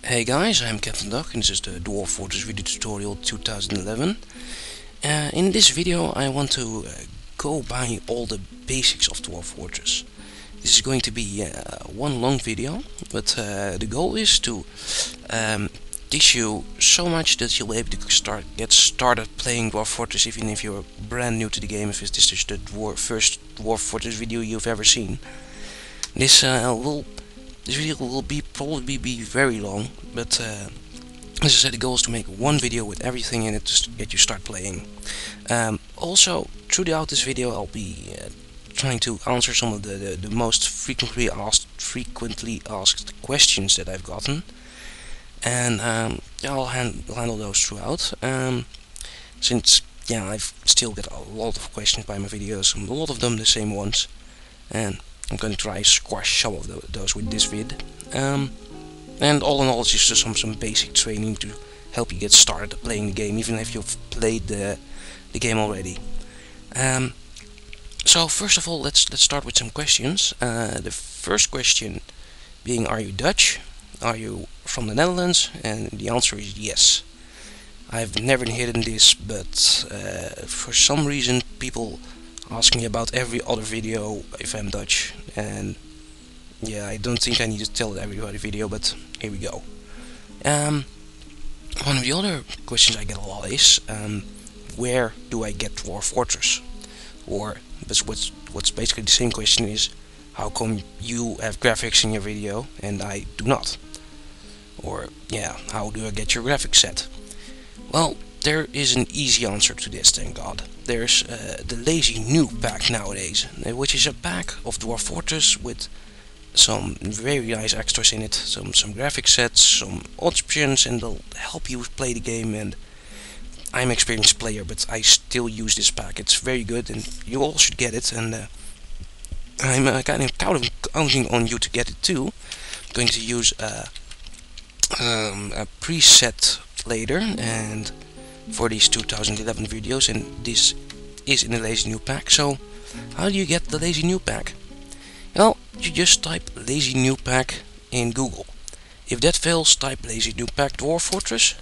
Hey guys, I'm Captain Duck and this is the Dwarf Fortress video tutorial 2011. In this video I want to go by all the basics of Dwarf Fortress. This is going to be one long video, but the goal is to teach you so much that you'll be able to get started playing Dwarf Fortress even if you're brand new to the game, if this is the first Dwarf Fortress video you've ever seen. This video will probably be very long, but as I said, the goal is to make one video with everything in it to get you start playing. Also, throughout this video, I'll be trying to answer some of the most frequently asked questions that I've gotten, and I'll handle those throughout. Since I've still get a lot of questions by my videos, a lot of them the same ones, and I'm going to try to squash some of those with this vid. And all in all, it's just some basic training to help you get started playing the game, even if you've played the game already. So first of all, let's start with some questions. The first question being, are you Dutch? Are you from the Netherlands? And the answer is yes. I've never hidden this, but for some reason people ask me about every other video if I'm Dutch, and I don't think I need to tell it every other video, but here we go. One of the other questions I get a lot is, where do I get Dwarf Fortress? Or what's basically the same question is, how come you have graphics in your video and I do not? Or how do I get your graphics set? Well, there is an easy answer to this, thank God. There's the Lazy Noob pack nowadays, which is a pack of Dwarf Fortress with some very nice extras in it, some graphic sets, some options, and they'll help you play the game. And I'm an experienced player, but I still use this pack. It's very good, and you all should get it. And I'm kind of counting on you to get it too. I'm going to use a preset later, and for these 2011 videos, and this is in the Lazy Noob pack. So how do you get the Lazy Noob pack? Well, you just type Lazy Noob pack in Google. If that fails, type Lazy Noob pack Dwarf Fortress,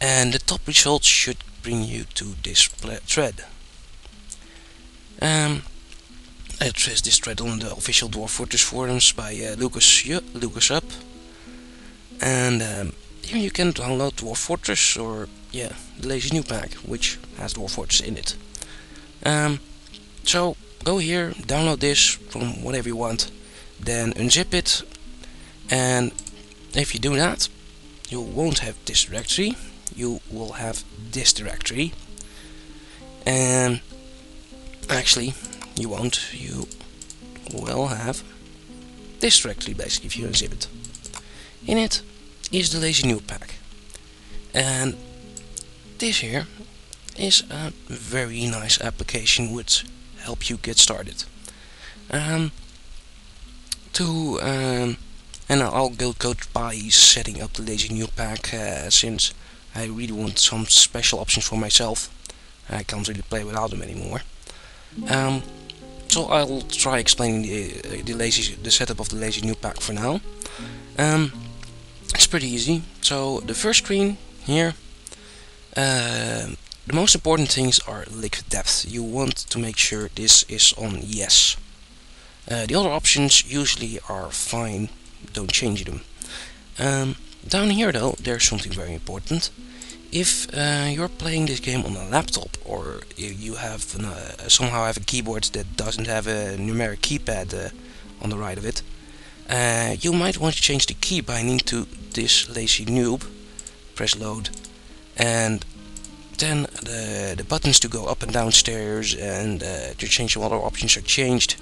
and the top results should bring you to this thread. It is this thread on the official Dwarf Fortress forums by Lucas Up, and here you can download Dwarf Fortress, or the Lazy Noob pack, which has Dwarf Fortress in it. So go here, download this from whatever you want, then unzip it, and if you do that, you won't have this directory, you will have this directory. And actually, you won't, you will have this directory basically if you unzip it. In it is the Lazy Noob pack, and this here is a very nice application which help you get started. And I'll go by setting up the Lazy Noob pack, since I really want some special options for myself. I can't really play without them anymore. So I'll try explaining the setup of the Lazy Noob pack for now. It's pretty easy. So the first screen here, the most important things are liquid depth. You want to make sure this is on yes. The other options usually are fine, don't change them. Down here though, there's something very important. If you're playing this game on a laptop, or you have somehow have a keyboard that doesn't have a numeric keypad on the right of it, you might want to change the key binding to this Lazy Noob. Press load, and then the buttons to go up and downstairs and to change some other options are changed.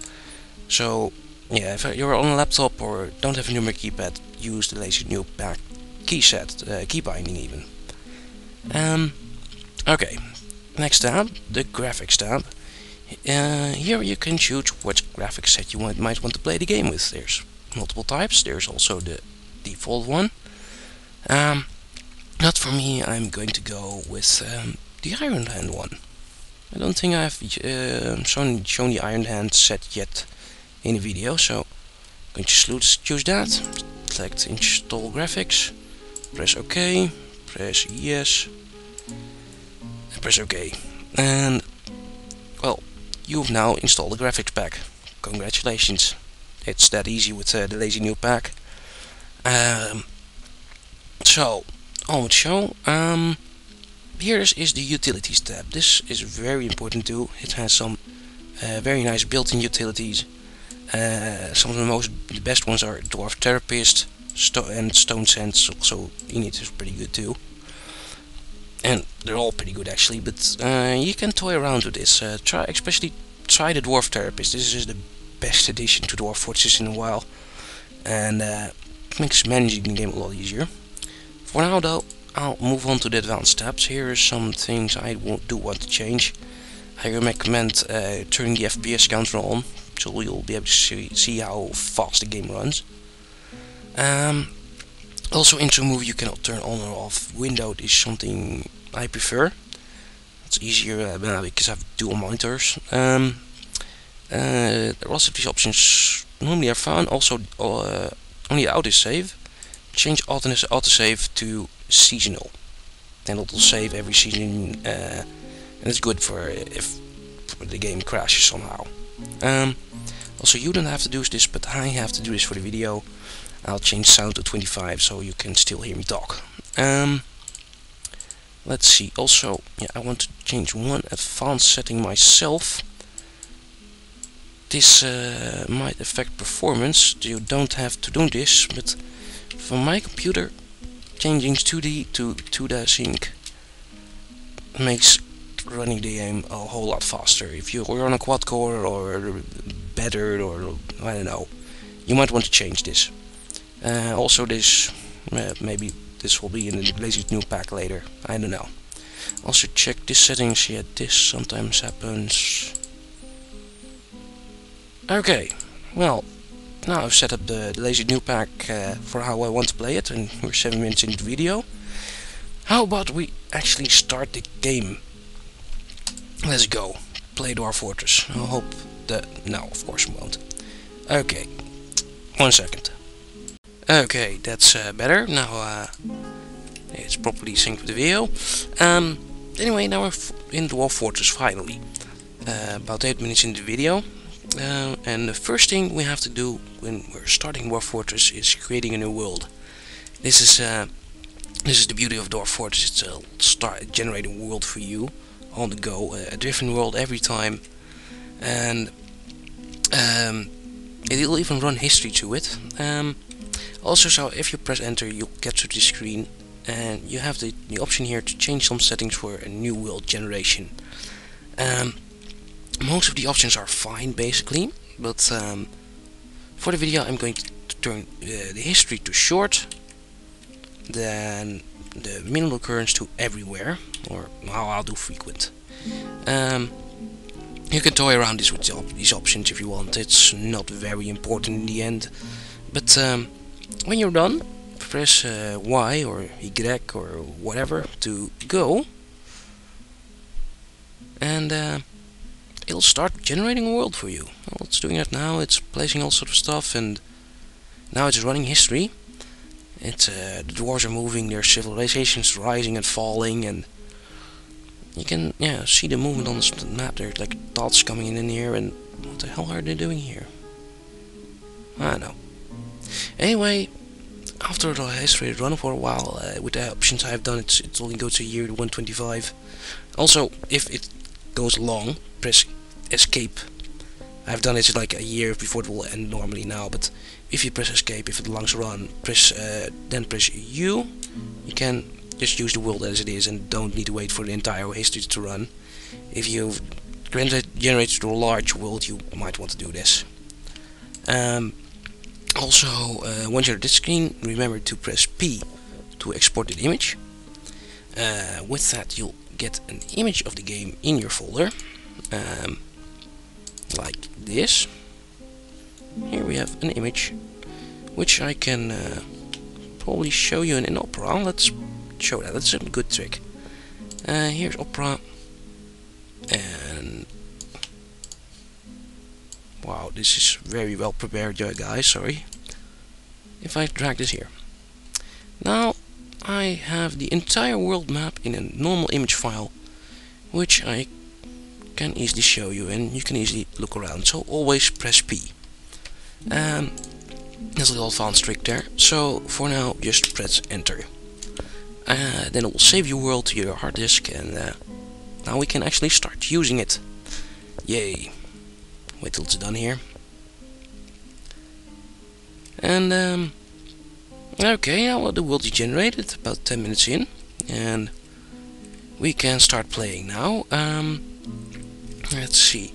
So if you're on a laptop or don't have a numeric keypad, use the Lazy Noob pack key binding even. Okay, next tab, the graphics tab. Here you can choose what graphics set you might want to play the game with. There's multiple types. There's also the default one. Not for me, I'm going to go with the Iron Hand one. I don't think I've shown the Iron Hand set yet in a video, so I'm going to choose that. select install graphics, press OK, press yes, and press OK. And well, you've now installed the graphics pack. Congratulations. It's that easy with the lazy new pack. So, on with the show. Here is the utilities tab. This is very important too. It has some very nice built-in utilities. Some of the best ones are Dwarf Therapist and Stone Sense. Also, Init is pretty good too. And they're all pretty good actually, but you can toy around with this. Especially try the Dwarf Therapist. This is the best addition to Dwarf Fortress in a while, and makes managing the game a lot easier. For now though, I'll move on to the advanced tabs. Here are some things I do want to change. I recommend turning the FPS counter on, so you'll be able to see how fast the game runs. Also, intro move you cannot turn on or off. Windowed is something I prefer. It's easier because I have dual monitors. The rest of these options normally are fun. Also, only autosave. Change autosave to seasonal, and it'll save every season, and it's good for if the game crashes somehow. Also, you don't have to do this, but I have to do this for the video. I'll change sound to 25 so you can still hear me talk. Let's see. Also, yeah, I want to change one advanced setting myself. This might affect performance. You don't have to do this, but for my computer, changing 2D to 2D sync makes running the game a whole lot faster. If you're on a quad core or better, or I don't know, you might want to change this. Also, this maybe this will be in the lazy new pack later. I don't know. Also check this settings. Yeah, this sometimes happens. Okay, well, now I've set up the lazy new pack for how I want to play it, and we're 7 minutes into the video. How about we actually start the game? Let's go. Play Dwarf Fortress. I hope that... No, of course we won't. Okay, 1 second. Okay, that's better. Now it's properly synced with the video. Anyway, now we're in Dwarf Fortress finally. About 8 minutes into the video. And the first thing we have to do when we're starting Dwarf Fortress is creating a new world. This is the beauty of Dwarf Fortress. It'll start generating a world for you on the go, a different world every time, and it'll even run history to it. Also, so if you press enter, you'll get to the screen, and you have the option here to change some settings for a new world generation. Most of the options are fine basically, but for the video I'm going to turn the history to short, then the minimal occurrence to everywhere, or how I'll do frequent. You can toy around this with these options if you want. It's not very important in the end, but when you're done, press Y or Y or whatever to go, and it'll start generating a world for you. Well, it's doing that now. It's placing all sort of stuff, and now it's running history. It's the dwarves are moving, their civilizations rising and falling, and you can see the movement on the map. There's like dots coming in here, and what the hell are they doing here? I don't know. Anyway, after the history is run for a while, with the options I've done, it only goes to year 125. Also, if it goes long, press escape. I've done it like a year before it will end normally now, but if you press escape, if it longs run, then press U. You can just use the world as it is and don't need to wait for the entire history to run. If you've generated a large world, you might want to do this. Also, once you're at this screen, remember to press P to export the image. With that, you'll get an image of the game in your folder, like this. Here we have an image, which I can probably show you in Opera. Let's show that. That's a good trick. Here's Opera, and wow, this is very well prepared, guys. Sorry. if I drag this here. Now I have the entire world map in a normal image file, which I can easily show you, and you can easily look around. So always press P. There's a little advanced trick there. So for now, just press enter. Then it will save your world to your hard disk, and now we can actually start using it. Yay! Wait till it's done here. And okay, now the world is generated about 10 minutes in, and we can start playing now. Let's see.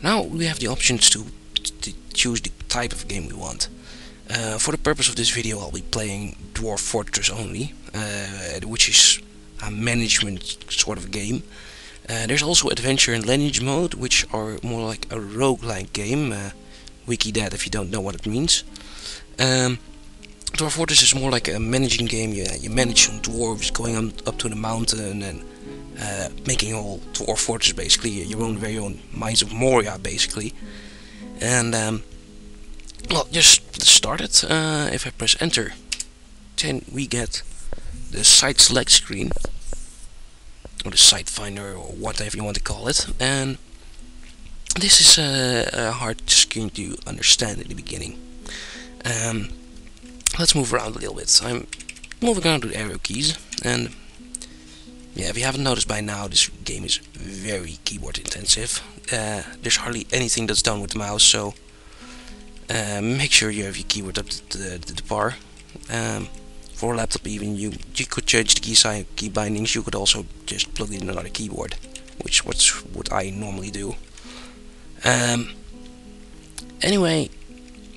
Now we have the options to choose the type of game we want. For the purpose of this video, I'll be playing Dwarf Fortress only, which is a management sort of game. There's also adventure and lineage mode, which are more like a roguelike game. Wiki that if you don't know what it means. Dwarf Fortress is more like a managing game. You manage some dwarves going up to the mountain and making a whole dwarf fortress, basically your own very own Mines of Moria, basically. And well, just start it. If I press enter, then we get the site select screen, or the site finder, or whatever you want to call it. And this is a hard screen to understand in the beginning. Let's move around a little bit. I'm moving around with arrow keys, and yeah, if you haven't noticed by now, this game is very keyboard intensive. There's hardly anything that's done with the mouse, so make sure you have your keyboard up to the bar. For a laptop even, you could change the key bindings. You could also just plug in another keyboard, which is what I normally do. Anyway,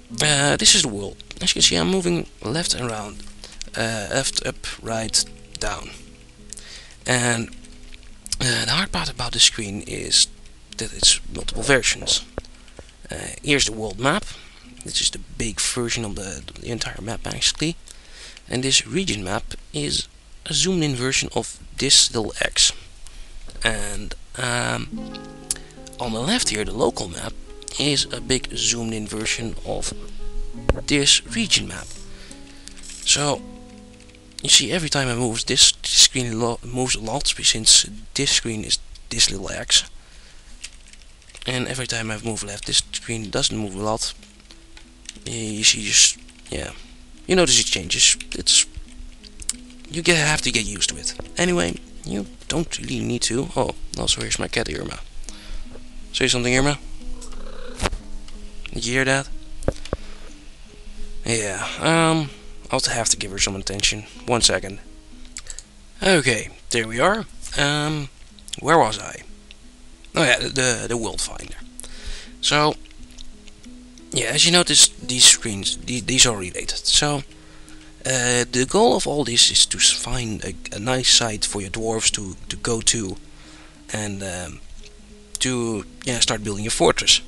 this is the world. As you can see, I'm moving left and round, left, up, right, down. And the hard part about this screen is that it's multiple versions. Here's the world map. This is the big version of the entire map, actually. And this region map is a zoomed in version of this little X. And on the left here, the local map is a big zoomed in version of this region map. So you see, every time I move, this screen moves a lot, since this screen is this little X. And every time I move left, this screen doesn't move a lot. You see, just yeah, you notice it changes. Have to get used to it. Anyway, you don't really need to. Oh, also here's my cat Irma. Say something, Irma. Did you hear that? Yeah. I'll have to give her some attention. 1 second. Okay, there we are. Where was I? Oh yeah, the world finder. So yeah, as you notice, these screens, these are related. So the goal of all this is to find a nice site for your dwarves to go to, and to start building your fortress.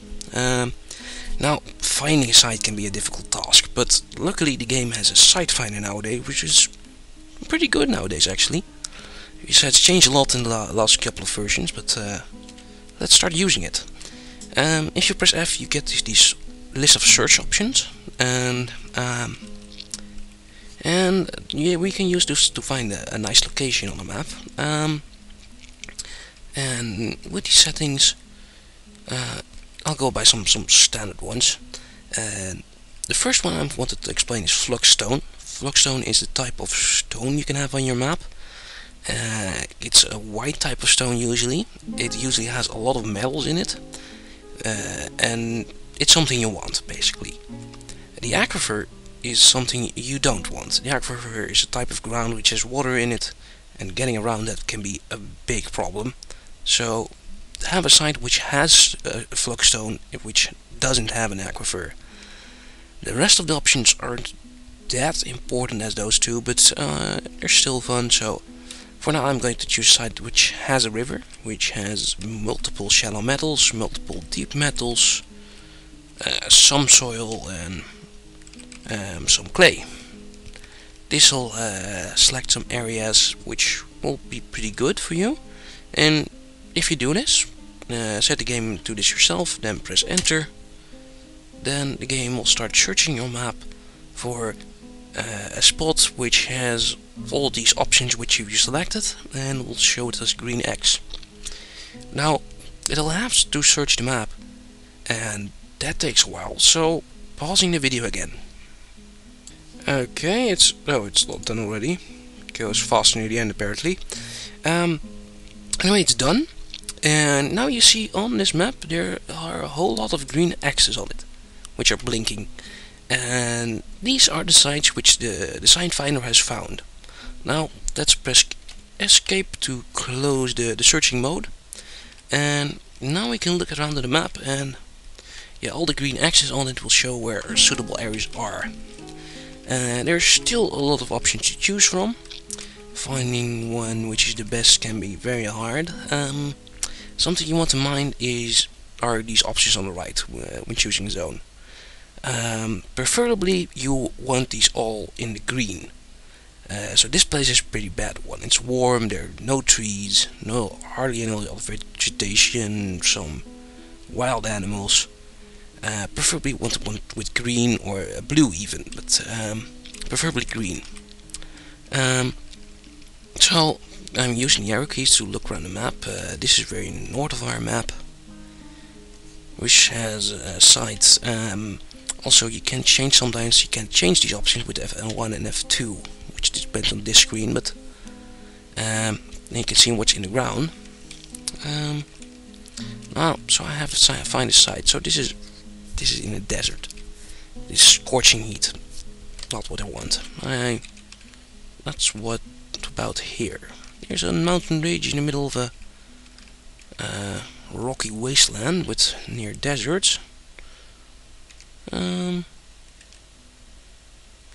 Now, finding a site can be a difficult task, but luckily the game has a site finder nowadays, which is pretty good nowadays, actually. It's changed a lot in the last couple of versions, but let's start using it. If you press F, you get these list of search options, and yeah, we can use this to find a nice location on the map. And with these settings, I'll go by some standard ones. The first one I wanted to explain is flux stone. Flux stone is the type of stone you can have on your map. It's a white type of stone usually. It usually has a lot of metals in it, and it's something you want, basically. The aquifer is something you don't want. The aquifer is a type of ground which has water in it, and getting around that can be a big problem. So have a site which has a flux stone, which doesn't have an aquifer. The rest of the options aren't that important as those two, but they're still fun. So for now I'm going to choose a site which has a river, which has multiple shallow metals, multiple deep metals, some soil, and some clay. This will select some areas which will be pretty good for you. And if you do this, set the game to this yourself, then press enter. Then the game will start searching your map for a spot which has all these options which you selected, and will show it as green X. Now it'll have to search the map, and that takes a while, so pausing the video again. Okay, it's not done already. Goes fast near the end apparently. Anyway, it's done, and now you see on this map there are a whole lot of green X's on it, which are blinking, and these are the sites which the sign finder has found. Now let's press escape to close the searching mode, and now we can look around the map, and yeah, all the green X's on it will show where suitable areas are. There's still a lot of options to choose from. Finding one which is the best can be very hard. Something you want to mind are these options on the right when choosing a zone. Preferably you want these all in the green. So this place is a pretty bad one. It's warm, there are no trees, hardly any other vegetation, some wild animals. Preferably want one with green or blue even, but preferably green. So I'm using the arrow keys to look around the map. This is very north of our map, which has sites. Also, you can change sometimes. You can change these options with F1 and F2, which depends on this screen. But then you can see what's in the ground. So I have to find a site. So this is in a desert. This scorching heat. Not what I want. That's what about here. There's a mountain range in the middle of a rocky wasteland with near deserts. There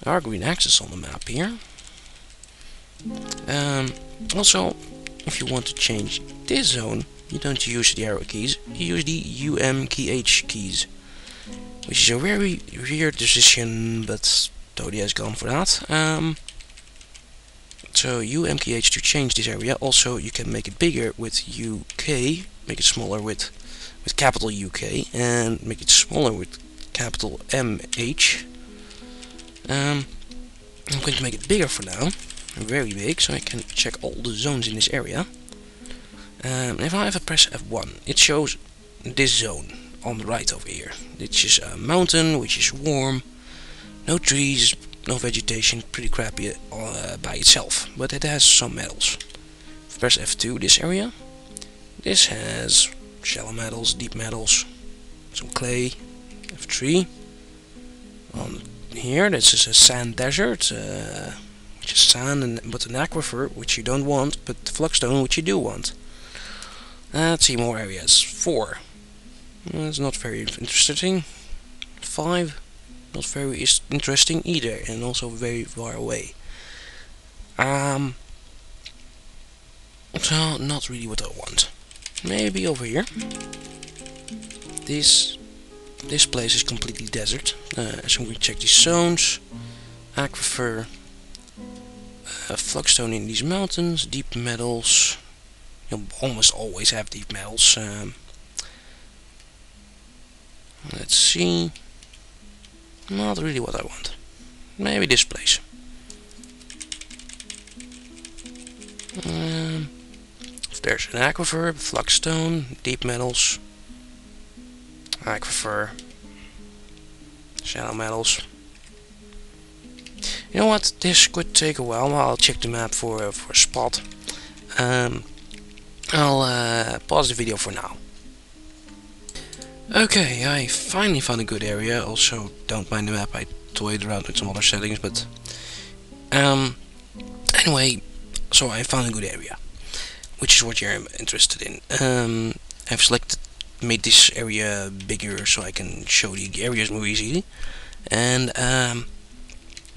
are green axes on the map here. Also, if you want to change this zone, you don't use the arrow keys, you use the UMKH keys, which is a very weird decision, but Toadie has gone for that. So UMKH to change this area. Also, you can make it bigger with UK, make it smaller with capital UK, and make it smaller with capital MH. I'm going to make it bigger for now, very big, so I can check all the zones in this area. If I ever press F1, it shows this zone on the right over here. It's just a mountain which is warm, no trees, no vegetation, pretty crappy by itself, but it has some metals. If I press F2, this area, this has shallow metals, deep metals, some clay. F3, on here this is a sand desert, which is sand but an aquifer which you don't want, but flugstone which you do want. Let's see more areas. 4, that's not very interesting. 5, not very interesting either, and also very far away. So not really what I want. Maybe over here. This place is completely desert. So I'm going to check these zones. Aquifer, flugstone in these mountains, deep metals. You almost always have deep metals. Let's see. Not really what I want. Maybe this place. If there's an aquifer, flugstone, deep metals, aquifer, shallow metals. You know what? This could take a while. I'll check the map for a spot. I'll pause the video for now. Okay, I finally found a good area. Also, don't mind the map. I toyed around with some other settings, but anyway, so I found a good area, which is what you're interested in. I've made this area bigger so I can show the areas more easily. And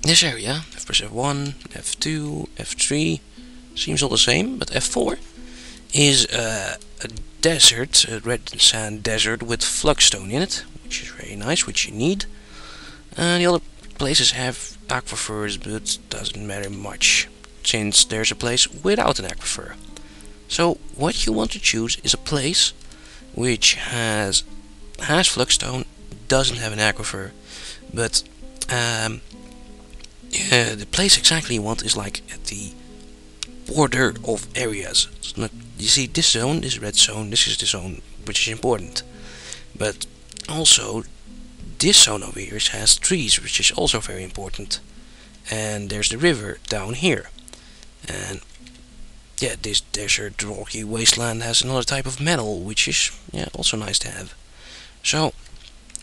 this area, if I press F1, F2, F3, seems all the same, but F4 is a desert, a red sand desert with flugstone in it, which is very nice, which you need. The other places have aquifers, but doesn't matter much, since there's a place without an aquifer. So what you want to choose is a place which has flugstone, doesn't have an aquifer, but the place exactly you want is like at the border of areas. It's not, you see this zone, this red zone, this is the zone which is important. But also this zone over here has trees, which is also very important. And there's the river down here. And yeah, this desert rocky wasteland has another type of metal, which is also nice to have. So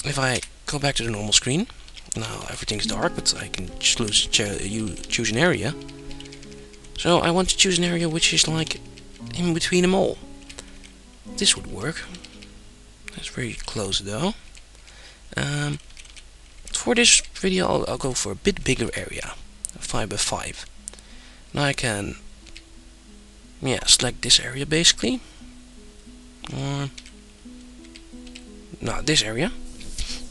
if I go back to the normal screen, now everything's dark, but I can choose an area. So I want to choose an area which is like in between them all. This would work. That's very close though. For this video I'll go for a bit bigger area, 5x5. Now I can select this area basically, or no, this area.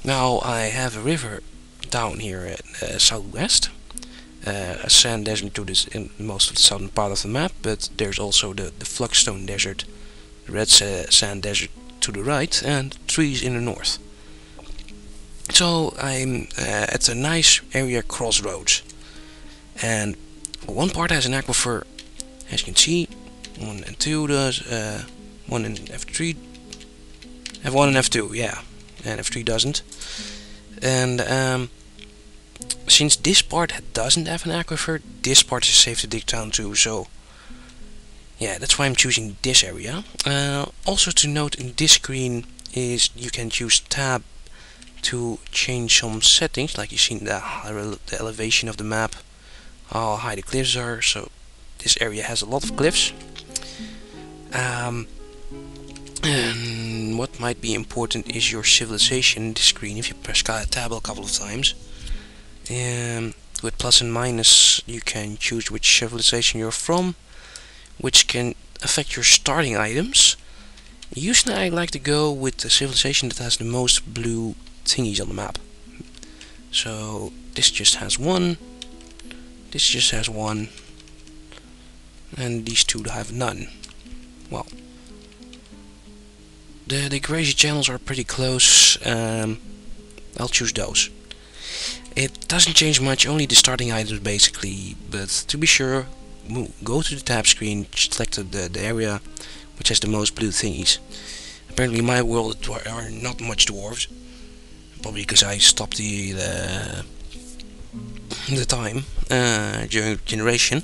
Now I have a river down here at southwest, a sand desert to this in most of the southern part of the map, but there's also the flagstone desert, the red sand desert to the right, and trees in the north. So I'm at a nice area crossroads, and one part has an aquifer, as you can see. 1 and 2 does, 1 and F3, F1 and F2, yeah, and F3 doesn't. And since this part doesn't have an aquifer, this part is safe to dig down to, so yeah, that's why I'm choosing this area. Also to note in this screen is you can choose tab to change some settings, like you see the elevation of the map, how high the cliffs are. So this area has a lot of cliffs. And what might be important is your civilization in the screen. If you press tab a couple of times, with plus and minus you can choose which civilization you're from, which can affect your starting items. Usually I like to go with the civilization that has the most blue thingies on the map. So this just has 1, this just has 1, and these two have none. Well, the crazy channels are pretty close. I'll choose those. It doesn't change much, only the starting items basically, but to be sure, go to the tab screen, select the area which has the most blue thingies. Apparently in my world there are not much dwarves, probably because I stopped the time during generation,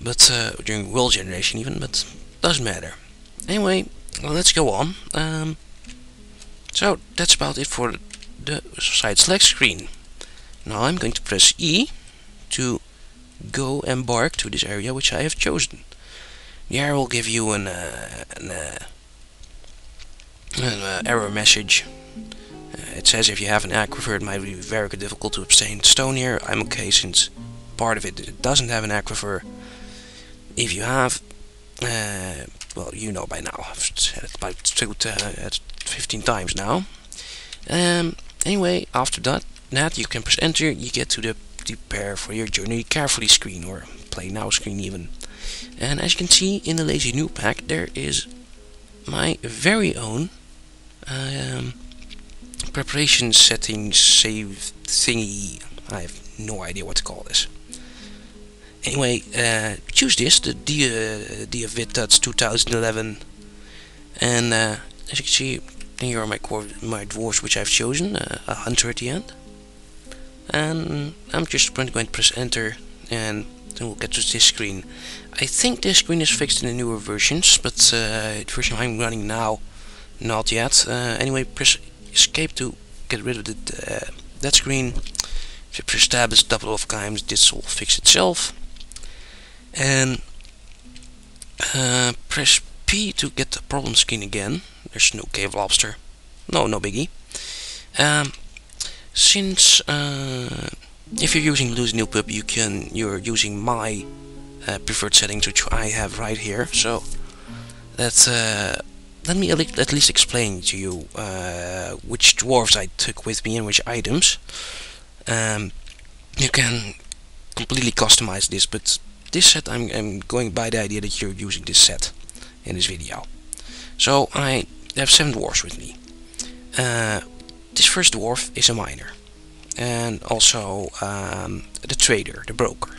but during world generation even, but doesn't matter. Anyway, well, let's go on. So that's about it for the side select screen. Now I'm going to press E to go embark to this area which I have chosen. The arrow will give you an error message. It says if you have an aquifer it might be very difficult to obtain stone here. I'm okay since part of it doesn't have an aquifer. If you have, well, you know by now, I've said it about 15 times now. Anyway, after that you can press enter, you get to the prepare for your journey carefully screen, or play now screen even. And as you can see in the lazy new pack, there is my very own preparation settings save thingy. I have no idea what to call this. Anyway, choose this, the DFVIDTUTS2011, and as you can see, here are my dwarves which I've chosen, a hunter at the end. And I'm just going to press enter, and then we'll get to this screen. I think this screen is fixed in the newer versions, but the version I'm running now, not yet. Anyway, press escape to get rid of that screen. If you press tab a couple of times, this will fix itself. And press P to get the problem screen again. There's no cave lobster. No biggie. Since if you're using Lose New Pub, you're using my preferred settings, which I have right here. So that's let me at least explain to you which dwarves I took with me and which items. You can completely customize this, but this set I'm going by the idea that you're using this set in this video. So I have 7 dwarves with me. This first dwarf is a miner. and also the trader, the broker.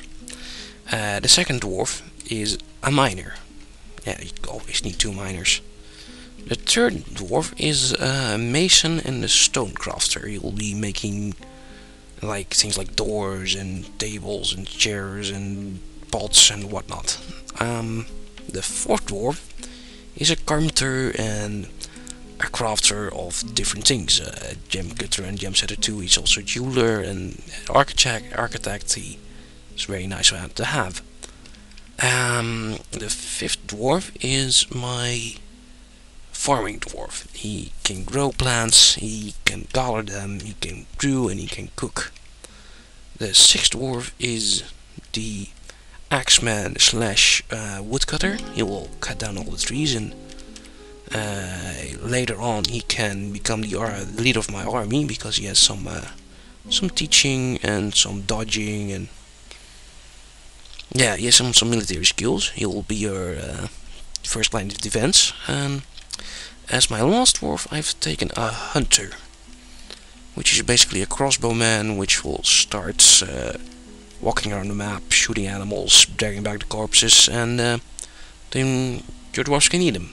The second dwarf is a miner. Yeah, you always need 2 miners. The third dwarf is a mason and a stone crafter. You'll be making like things like doors and tables and chairs and pots and whatnot. The fourth dwarf is a carpenter and a crafter of different things. Gem cutter and gem setter too. He's also a jeweler and architect. He is very nice to have. The fifth dwarf is my farming dwarf. He can grow plants, he can gather them, he can brew, and he can cook. The sixth dwarf is the axeman slash woodcutter. He will cut down all the trees, and later on he can become the leader of my army, because he has some teaching and some dodging, and yeah, he has some military skills. He will be your first line of defense. As my last dwarf, I've taken a hunter, which is basically a crossbowman, which will start walking around the map, shooting animals, dragging back the corpses, and then your dwarves can eat them.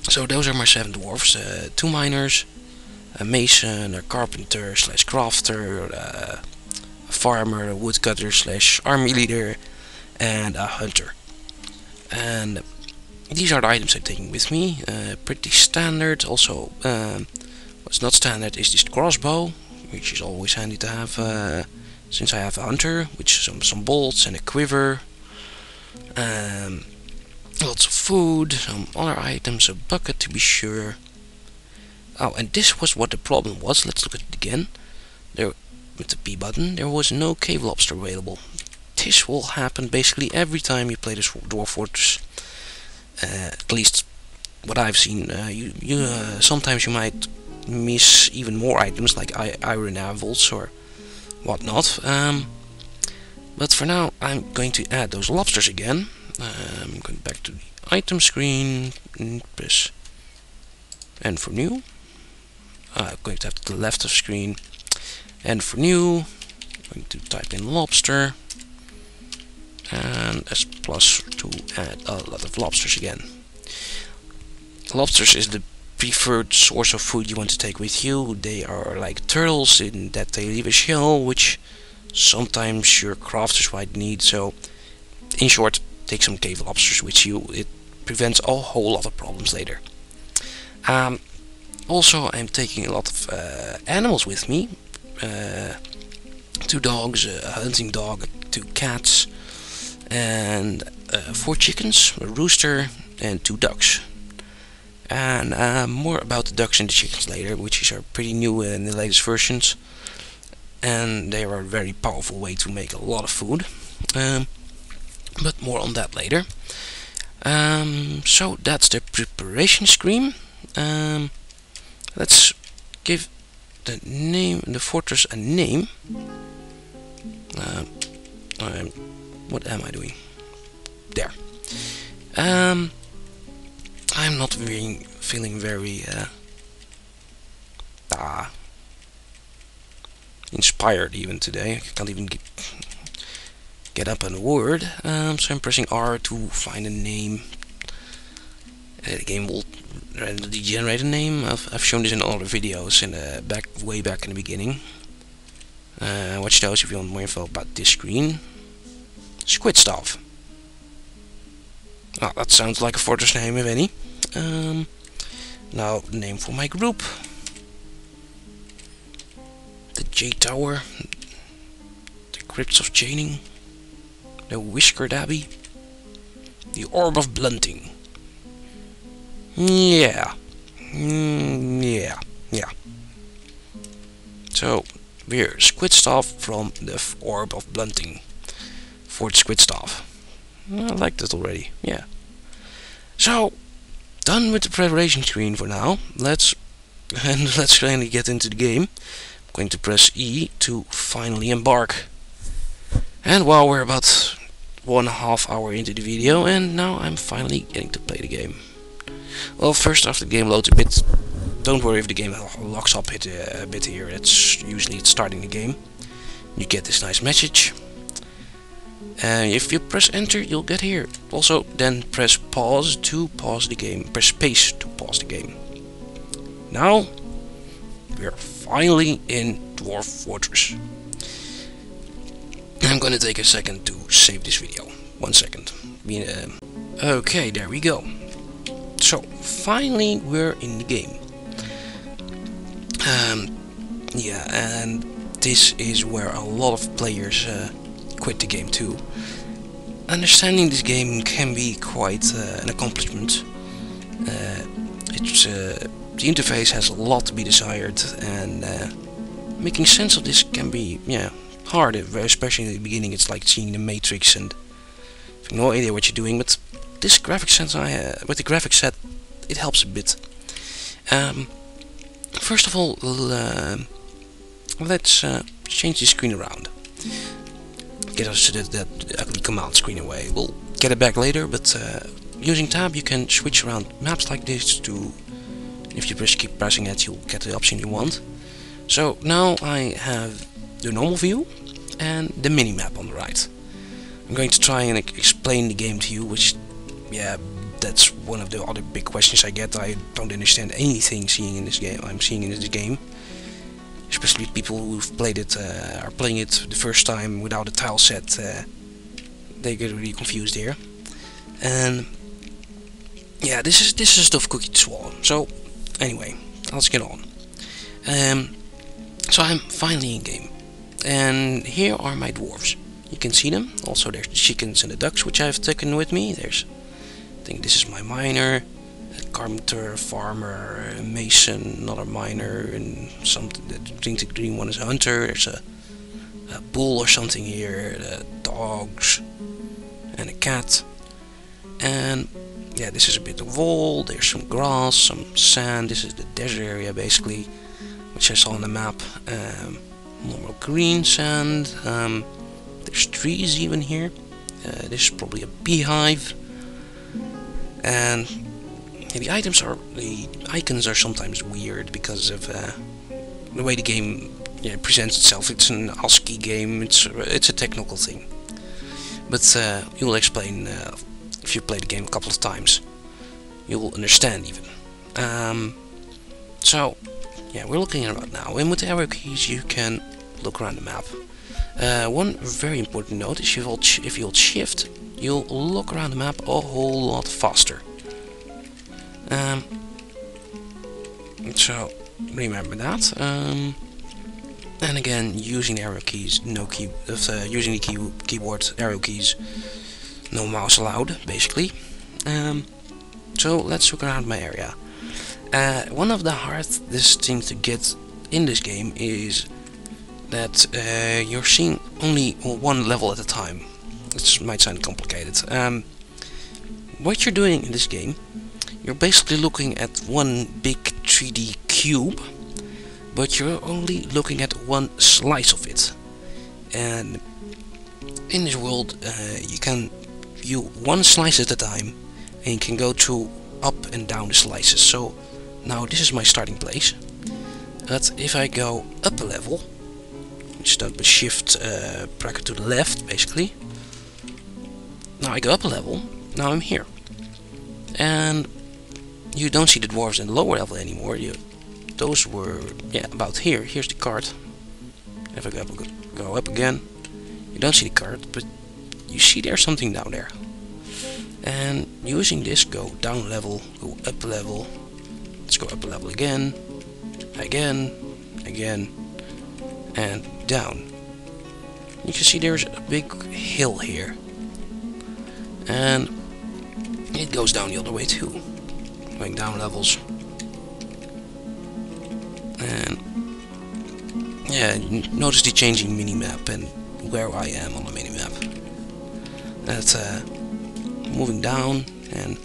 So those are my 7 dwarves: 2 miners, a mason, a carpenter slash crafter, a farmer, a woodcutter slash army leader, and a hunter. And these are the items I'm taking with me. Pretty standard. Also, what's not standard is this crossbow, which is always handy to have, since I have a hunter, which some bolts and a quiver. Lots of food, some other items, a bucket to be sure. Oh, and this was what the problem was. Let's look at it again. There, with the P button, there was no cave lobster available. This will happen basically every time you play this Dwarf Fortress. At least what I've seen. Sometimes you might miss even more items like iron anvils or whatnot. But for now, I'm going to add those lobsters again. I'm going back to the item screen and press and for new. I'm going to have to the left of screen and for new. I'm going to type in lobster and S+ to add a lot of lobsters again. Lobsters is the preferred source of food you want to take with you. They are like turtles in that they leave a shell, which sometimes your crafters might need. So, in short, take some cave lobsters with you. It prevents a whole lot of problems later. Also, I'm taking a lot of animals with me. 2 dogs, a hunting dog, 2 cats, and 4 chickens, a rooster, and 2 ducks. And more about the ducks and the chickens later, which are pretty new in the latest versions. And they are a very powerful way to make a lot of food. But more on that later. So that's the preparation screen. Let's give the fortress a name. What am I doing? There. I'm not feeling very inspired even today. I can't even get up on a word. So I'm pressing R to find a name. The game will randomly generate a name. I've shown this in other videos in way back in the beginning. Watch those if you want more info about this screen. Squid Staff. Oh, that sounds like a fortress name, if any. Now, the name for my group. The J Tower. The Crypts of Chaining. The Whiskered Abbey. The Orb of Blunting. Yeah. Yeah. So, we're Squid Staff from the Orb of Blunting. For the Squid Staff. I like that already, yeah. So, done with the preparation screen for now. Let's finally get into the game. I'm going to press E to finally embark. And well, we're about 1.5 hours into the video, and now I'm finally getting to play the game. Well, first after the game loads a bit don't worry if the game locks up a bit here. It's usually it's starting the game. You get this nice message. If you press enter, you'll get here. Also, then press pause to pause the game. Press space to pause the game. Now we're finally in Dwarf Fortress. I'm gonna take a second to save this video. 1 second. Okay, there we go. So finally we're in the game. Yeah, and this is where a lot of players quit the game too. Understanding this game can be quite an accomplishment. The interface has a lot to be desired, and making sense of this can be hard, especially in the beginning. It's like seeing the Matrix and having no idea what you're doing. But this graphic set, with the graphic set, it helps a bit. First of all, let's change the screen around. Get us to that ugly command screen away. We'll get it back later, but using tab you can switch around maps like this to, if you keep pressing it, you'll get the option you want. So now I have the normal view and the mini-map on the right. I'm going to try and explain the game to you, which, that's one of the other big questions I get. I don't understand anything I'm seeing in this game. Especially people who've played it, are playing it the first time without a tile set. They get really confused here. And yeah, this is a tough cookie to swallow. So anyway, let's get on. So I'm finally in game, and here are my dwarves. You can see them. Also, there's the chickens and the ducks, which I've taken with me. I think this is my miner, a carpenter, farmer, a mason, another miner, and something. The green one is a hunter. There's a bull or something here. Dogs and a cat. And yeah, this is a bit of wool. There's some grass, some sand. This is the desert area basically, which I saw on the map. Normal green sand. There's trees even here. This is probably a beehive. And the icons are sometimes weird because of the way the game presents itself. It's an ASCII game. It's a technical thing. But you'll explain if you play the game a couple of times. You'll understand even. So yeah, we're looking around now, and with the arrow keys you can look around the map. One very important note is if you hold shift, you'll look around the map a whole lot faster. So remember that. And again, using the arrow keys, using the keyboard arrow keys, no mouse allowed, basically. So let's look around my area. One of the hardest things to get in this game is that you're seeing only one level at a time. This might sound complicated. What you're doing in this game, you're basically looking at one big 3D cube, but you're only looking at one slice of it. And in this world, you can view one slice at a time, and you can go through up and down the slices. So now this is my starting place. But if I go up a level, which is done by shift bracket to the left, basically. Now I go up a level. Now I'm here, and you don't see the dwarves in the lower level anymore. Those were about here. Here's the card. If I go up again, you don't see the card, but you see there's something down there. And using this, go down level, go up level. Let's go up a level again, and down. You can see there's a big hill here, and it goes down the other way too, going down levels. And yeah, notice the changing minimap and where I am on the minimap. That's moving down, and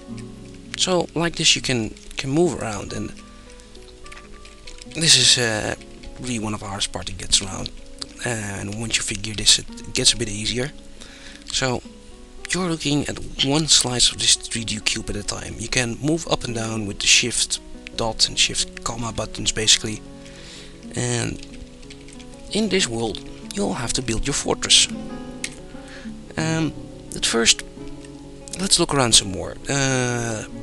so like this you can move around, and this is really one of the hardest part to get around. And once you figure this, it gets a bit easier. So you're looking at one slice of this 3D cube at a time. You can move up and down with the shift shift dot and shift comma buttons basically. And in this world you'll have to build your fortress. At first, let's look around some more.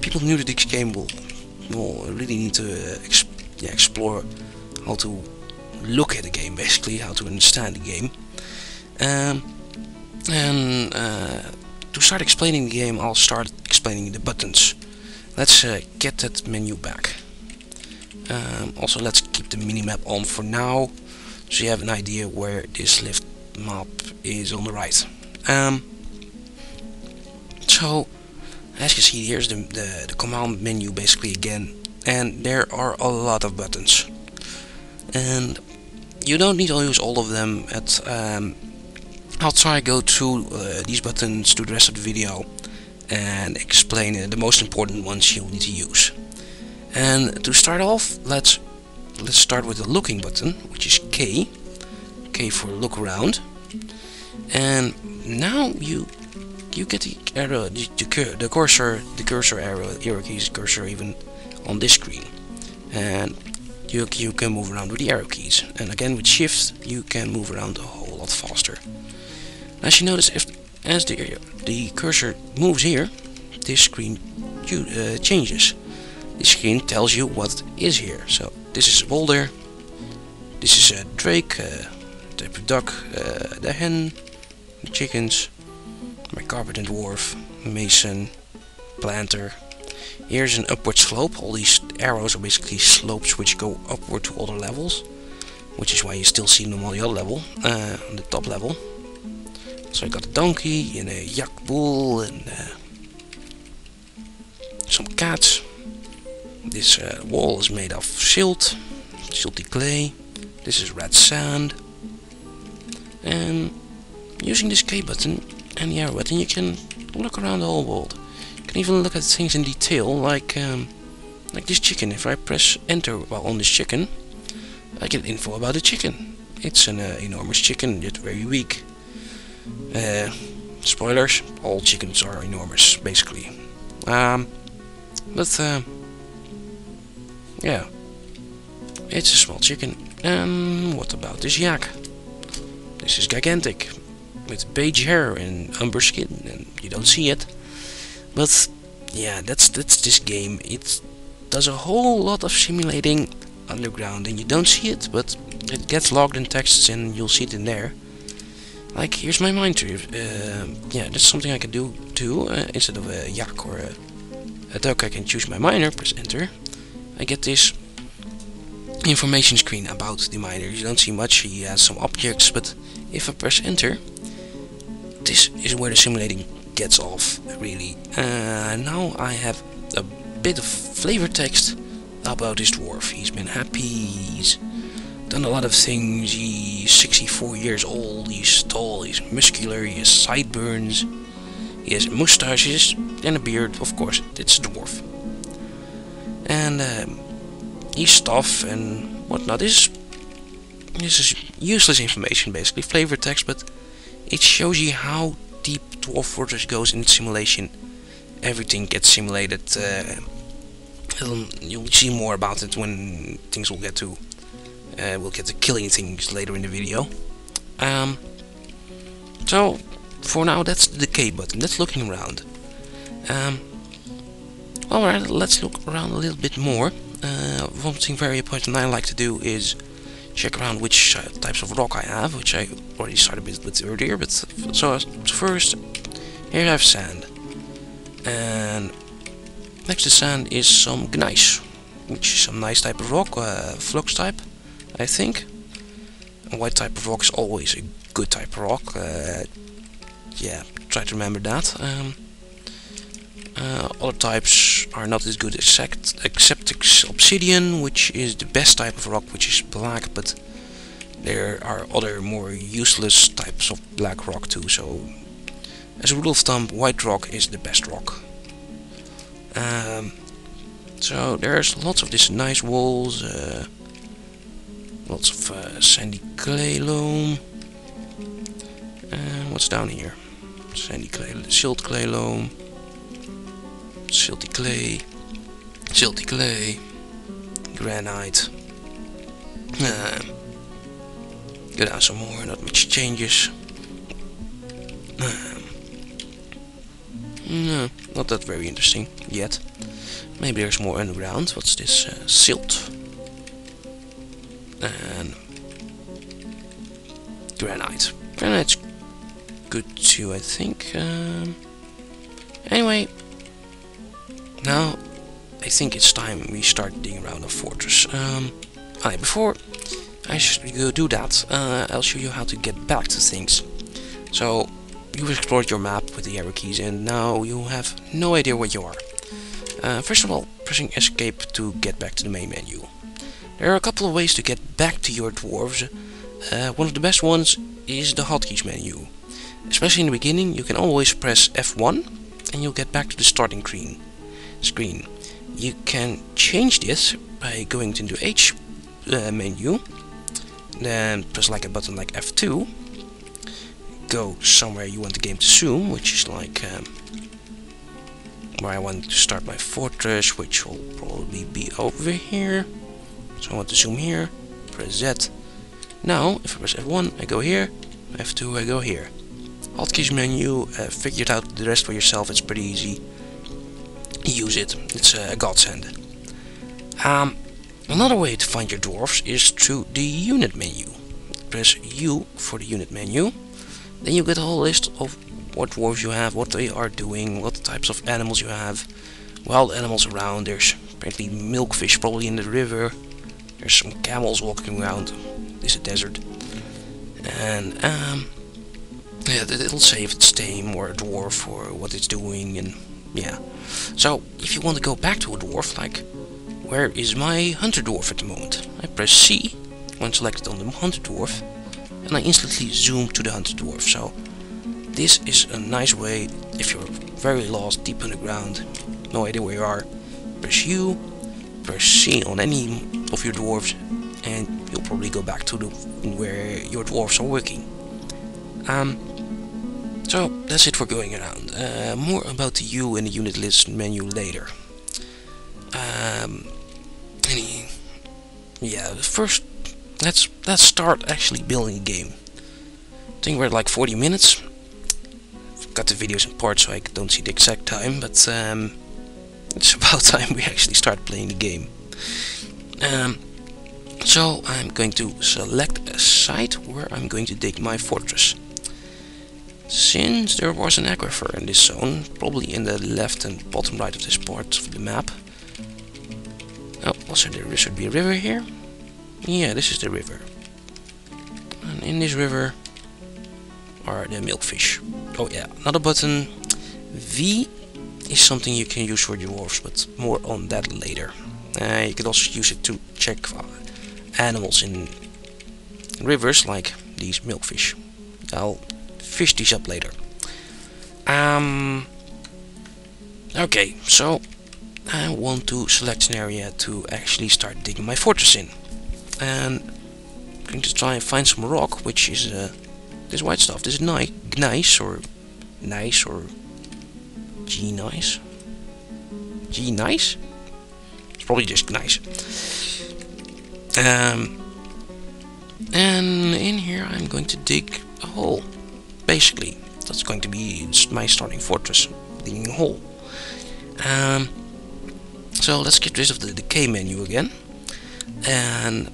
People new to this game will really need to explore how to look at the game, basically how to understand the game. To start explaining the game, I'll start explaining the buttons. Let's get that menu back. Also, let's keep the minimap on for now, so you have an idea where this lift map is on the right. So, as you see, here's the command menu basically again, and there are a lot of buttons. And you don't need to use all of them. I'll try to go through these buttons through the rest of the video and explain the most important ones you'll need to use. And to start off, let's start with the looking button, which is K. K for look around. And now you get the arrow, the cursor arrow keys, cursor even on this screen, and you can move around with the arrow keys. And again with shift you can move around a whole lot faster. As you notice, as the cursor moves here, this screen changes. This screen tells you what is here. So this is a boulder, this is a drake, type of duck, the hen, the chickens, my carpenter dwarf, mason, planter. Here's an upward slope. All these arrows are basically slopes which go upward to other levels, which is why you still see them on the other level, on the top level. So I got a donkey and a yak bull and some cats. This wall is made of silty clay. This is red sand. And using this K button and the arrow button, you can look around the whole world. You can even look at things in detail, like this chicken. If I press enter while on this chicken, I get info about the chicken. It's an enormous chicken, yet very weak. Spoilers, all chickens are enormous, basically. Yeah, it's a small chicken. And what about this yak? This is gigantic, with beige hair and umber skin, and you don't see it. But yeah, that's this game. It does a whole lot of simulating underground, and you don't see it, but it gets logged in texts, and you'll see it in there. Like, here's my mine tree. Yeah, that's something I can do too. Instead of a yak or a duck, I can choose my miner, press enter. I get this information screen about the miner. You don't see much. He has some objects, but if I press enter, this is where the simulating gets off, really. Now I have a bit of flavor text about this dwarf. He's been happy, he's done a lot of things, he's 64 years old, he's tall, he's muscular, he has sideburns, he has mustaches and a beard, of course, it's a dwarf. And he's tough and whatnot. This is useless information, basically, flavor text, but it shows you how deep Dwarf Fortress goes in simulation. Everything gets simulated. You'll see more about it when things will get to killing things later in the video. So for now, that's the K button. That's looking around. Alright, let's look around a little bit more. One thing very important I like to do is check around which types of rock I have, which I already started with earlier. But so first, here I have sand, and next to sand is some gneiss, which is some nice type of rock, flux type, I think. A white type of rock is always a good type of rock. Yeah, try to remember that. Other types are not as good, except obsidian, which is the best type of rock, which is black, but there are other more useless types of black rock too, so as a rule of thumb, white rock is the best rock. So there's lots of these nice walls, lots of sandy clay loam. What's down here? Sandy clay, silt clay loam. Silty clay, granite. Go down some more, not much changes. No, not that very interesting yet. Maybe there's more underground. What's this? Silt. And granite. Granite's good too, I think. Anyway, now I think it's time we start digging around a fortress. Before I should go do that, I'll show you how to get back to things. So, you've explored your map with the arrow keys and now you have no idea where you are. First of all, pressing escape to get back to the main menu. There are a couple of ways to get back to your dwarves. One of the best ones is the hotkeys menu. Especially in the beginning, you can always press F1 and you'll get back to the starting screen. You can change this by going to the H menu, then press like a button like F2, go somewhere you want the game to zoom, which is like where I want to start my fortress, which will probably be over here. So I want to zoom here, press Z. Now, if I press F1, I go here, F2, I go here. Hotkeys menu, figure it out the rest for yourself, it's pretty easy. Use it, it's a godsend. Another way to find your dwarfs is through the unit menu. Press U for the unit menu. Then you get a whole list of what dwarves you have, what they are doing, what types of animals you have. Wild animals around, there's apparently milkfish probably in the river. There's some camels walking around. This is a desert. And yeah, it'll say if it's tame or a dwarf or what it's doing, and yeah. So if you want to go back to a dwarf, like where is my hunter dwarf at the moment? I press C when selected on the hunter dwarf and I instantly zoom to the hunter dwarf. So this is a nice way if you're very lost deep underground, no idea where you are. Press U, press C on any of your dwarves and you'll probably go back to where your dwarves are working. So that's it for going around. More about the U in the unit list menu later. Yeah, first let's start actually building a game. I think we're at like 40 minutes. I've got the videos in parts so I don't see the exact time, but it's about time we actually start playing the game. So I'm going to select a site where I'm going to dig my fortress. Since there was an aquifer in this zone, probably in the left and bottom right of this part of the map. Oh, also there should be a river here. Yeah, this is the river. And in this river are the milkfish. Oh yeah, another button. V is something you can use for your dwarves, but more on that later. You can also use it to check animals in rivers like these milkfish. I'll fish these up later. Okay, so I want to select an area to actually start digging my fortress in. And I'm going to try and find some rock, which is this white stuff. This is gneiss or G-nice? G-nice? It's probably just gneiss. And in here I'm going to dig a hole. Basically, that's going to be my starting fortress, digging a hole. So let's get rid of the decay menu again. And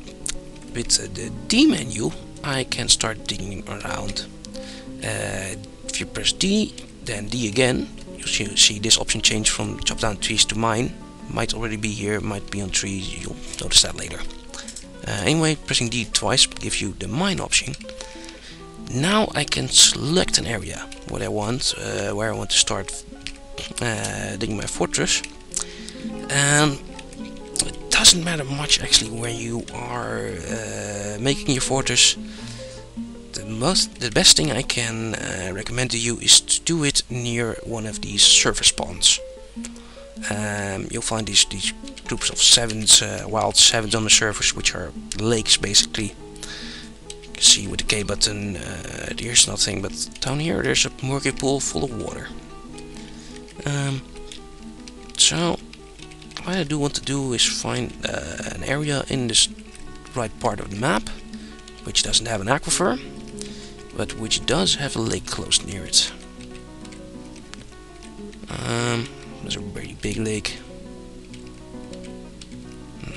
with the D menu, I can start digging around. If you press D, then D again, you'll see this option change from chop down trees to mine. Might already be here, might be on trees, you'll notice that later. Anyway, pressing D twice gives you the mine option. Now I can select an area what I want, where I want to start digging my fortress. And it doesn't matter much actually where you are making your fortress. The best thing I can recommend to you is to do it near one of these surface spawns. You'll find these groups of sevens, wild sevens on the surface, which are lakes basically. You can see with the K button, here's nothing, but down here there's a murky pool full of water. So what I do want to do is find an area in this right part of the map which doesn't have an aquifer, but which does have a lake close near it. There's a very big lake.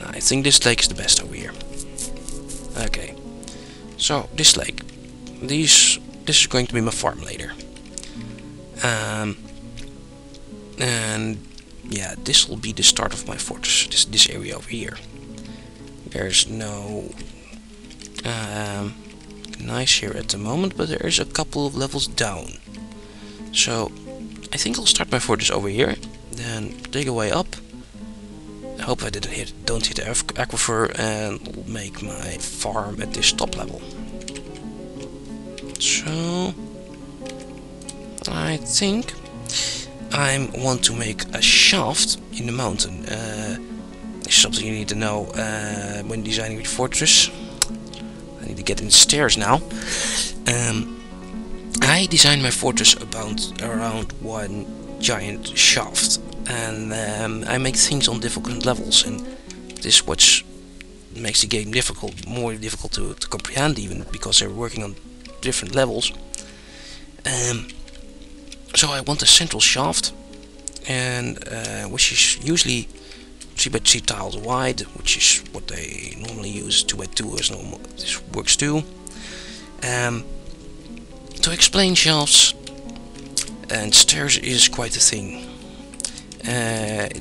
I think this lake is the best over here. Okay, so this lake, this is going to be my farm later. And yeah, this will be the start of my fortress. This area over here. There's no nice here at the moment, but there is a couple of levels down. So I think I'll start my fortress over here, then dig a way up. I hope I don't hit the aquifer, and make my farm at this top level. So I think I want to make a shaft in the mountain. This is something you need to know when designing your fortress. I need to get in the stairs now. I designed my fortress around one giant shaft, and I make things on difficult levels, and this is what makes the game more difficult to comprehend, even because they're working on different levels. So I want a central shaft, and which is usually 3x3 tiles wide, which is what they normally use. 2x2 is normal. This works too. To explain shelves and stairs is quite a thing.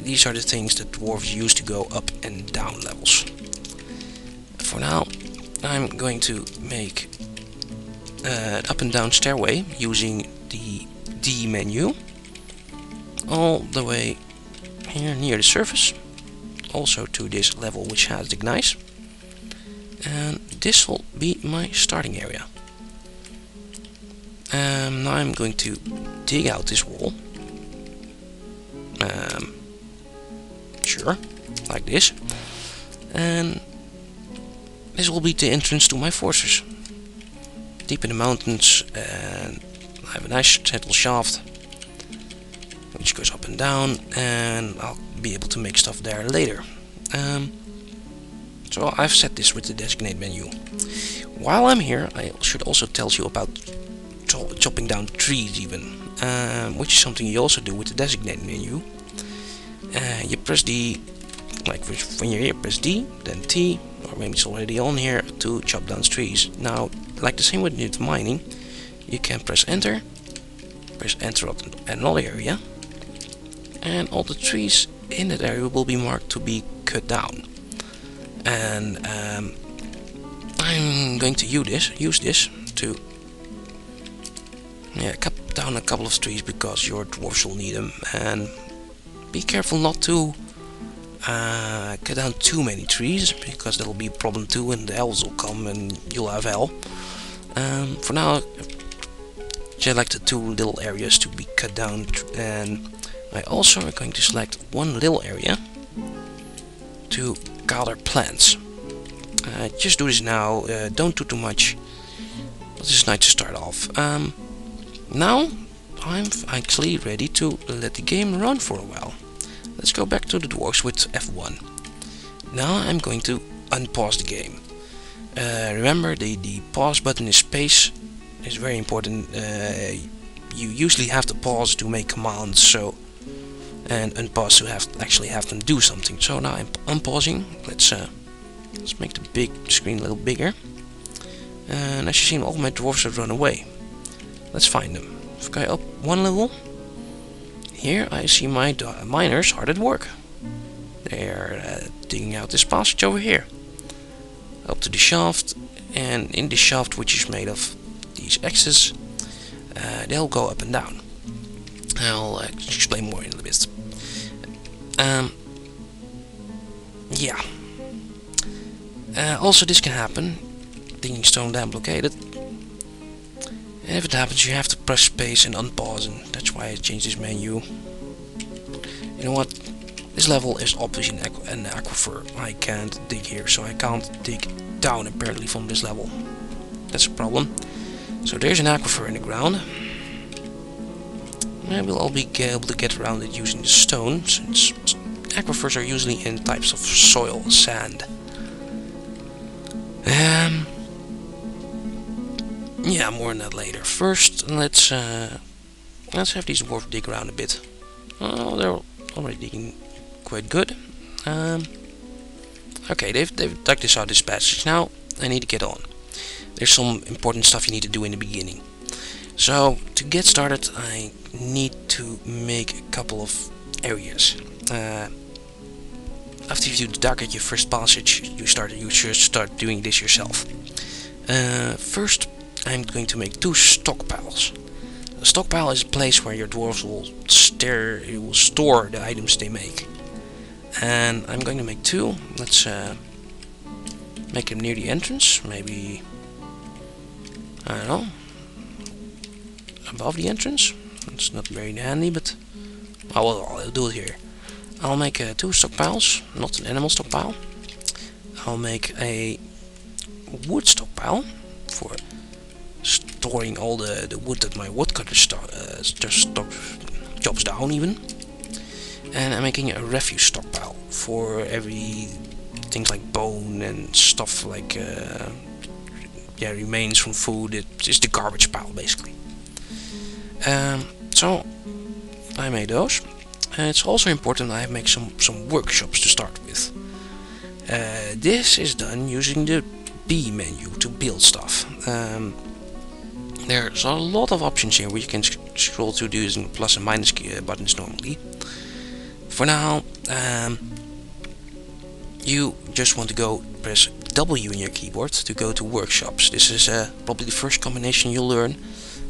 These are the things that dwarves use to go up and down levels. For now, I'm going to make an up and down stairway using the D menu all the way here near the surface, also to this level which has the gneiss, and this will be my starting area. Now I'm going to dig out this wall, sure, like this, and this will be the entrance to my fortress. Deep in the mountains, and I have a nice central shaft which goes up and down, and I'll be able to make stuff there later. So I've set this with the designate menu. While I'm here, I should also tell you about chopping down trees even, which is something you also do with the designate menu. You press D, like when you're here, press D, then T, or maybe it's already on here, to chop down trees. Now, like the same with mining, you can press enter on another area, and all the trees in that area will be marked to be cut down. And I'm going to use this to cut down a couple of trees, because your dwarves will need them. And be careful not to cut down too many trees, because that'll be a problem too, and the elves will come and you'll have hell. For now, select the two little areas to be cut down, and I also am going to select one little area to gather plants. Just do this now, don't do too much, but this is nice to start off. Now I'm actually ready to let the game run for a while. Let's go back to the dwarves with F1. Now I'm going to unpause the game. Remember, the pause button in space is very important. You usually have to pause to make commands, so, and unpause to actually have them do something. So now I'm unpausing. Let's make the big screen a little bigger. And as you see, all my dwarves have run away. Let's find them. If I go up one level, here I see my miners hard at work. They're digging out this passage over here. Up to the shaft, and in the shaft, which is made of these X's, they'll go up and down. I'll explain more in a little bit. Yeah. Also, this can happen. Digging stone down blockaded. And if it happens, you have to press space and unpause, and that's why I changed this menu. You know what? This level is obviously an aquifer. I can't dig here, so I can't dig down apparently from this level. That's a problem. So there's an aquifer in the ground. Maybe I'll be able to get around it using the stone, since aquifers are usually in types of soil, sand. Yeah, more on that later. First, let's have these dwarves dig around a bit. Oh, they're already digging quite good. Okay, they've dug this out, this passage. Now I need to get on. There's some important stuff you need to do in the beginning. So to get started, I need to make a couple of areas. After you dug at your first passage, you should start doing this yourself. First, I'm going to make 2 stockpiles. A stockpile is a place where your dwarves will store the items they make. And I'm going to make 2. Let's make them near the entrance. Maybe, I don't know, above the entrance. It's not very handy, but I'll do it here. I'll make 2 stockpiles, not an animal stockpile. I'll make a wood stockpile for storing all the wood that my woodcutter chops down even. And I'm making a refuse stockpile for every things like bone and stuff like remains from food. It is the garbage pile basically. So I made those. It's also important I make some workshops to start with. This is done using the B menu to build stuff. There's a lot of options here where you can scroll through using plus and minus buttons normally. For now, you just want to go press W in your keyboard to go to workshops. This is probably the first combination you'll learn.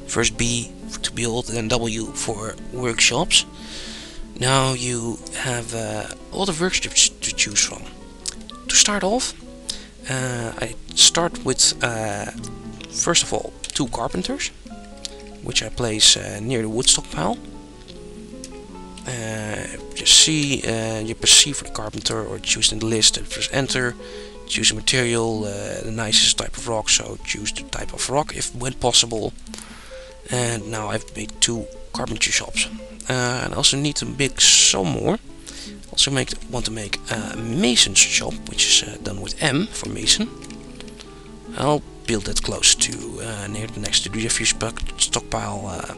First B to build, then W for workshops. Now you have a lot of workshops to choose from. To start off, I start with first of all 2 carpenters, which I place near the wood stockpile. You perceive for the carpenter or choose in the list and press enter. Choose a material, the nicest type of rock, so choose the type of rock if when possible. And now I've made 2 carpentry shops. And I also need to make some more. Also want to make a mason's shop, which is done with M for mason. I'll build that close to next to the refuse stockpile.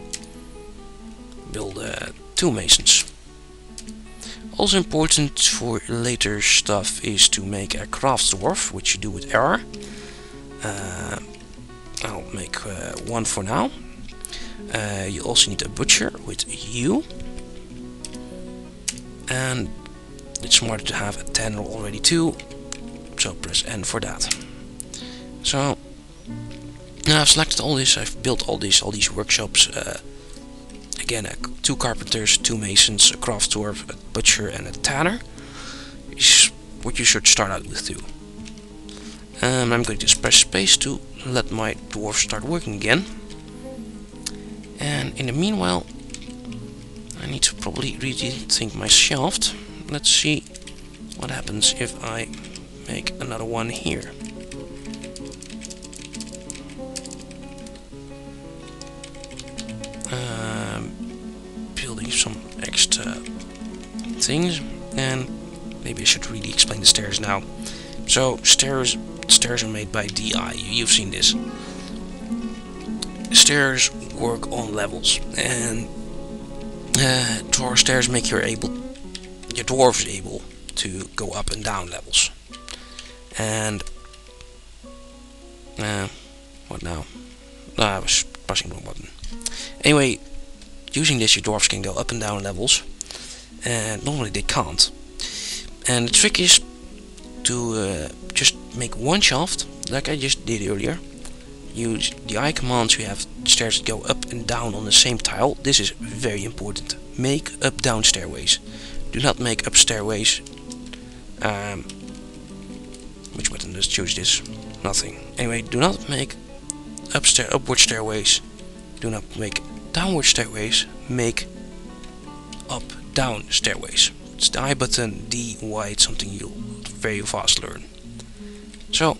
Build 2 masons. Also important for later stuff is to make a craft dwarf, which you do with R. I'll make 1 for now. You also need a butcher with U. And it's smarter to have a 10 or already 2, so press N for that. So now I've selected all this, I've built all these workshops. Again, 2 carpenters, 2 masons, a craft dwarf, a butcher and a tanner is what you should start out with too. I'm going to just press space to let my dwarf start working again. And in the meanwhile, I need to probably rethink my shaft. Let's see what happens if I make another one here. Building some extra things, and maybe I should really explain the stairs now. So stairs are made by DI. You've seen this. Stairs work on levels, and stairs make your dwarves able to go up and down levels. And what now? I was pressing the wrong button. Anyway, using this your dwarves can go up and down levels, and normally they can't. And the trick is to just make 1 shaft, like I just did earlier. Use the I commands, you have stairs that go up and down on the same tile. This is very important. Make up-down stairways. Do not make up stairways. Which button does choose this? Nothing. Anyway, do not make upward stairways. Do not make downward stairways. Make up-down stairways. It's the I button, D, Y. It's something you'll very fast learn. So,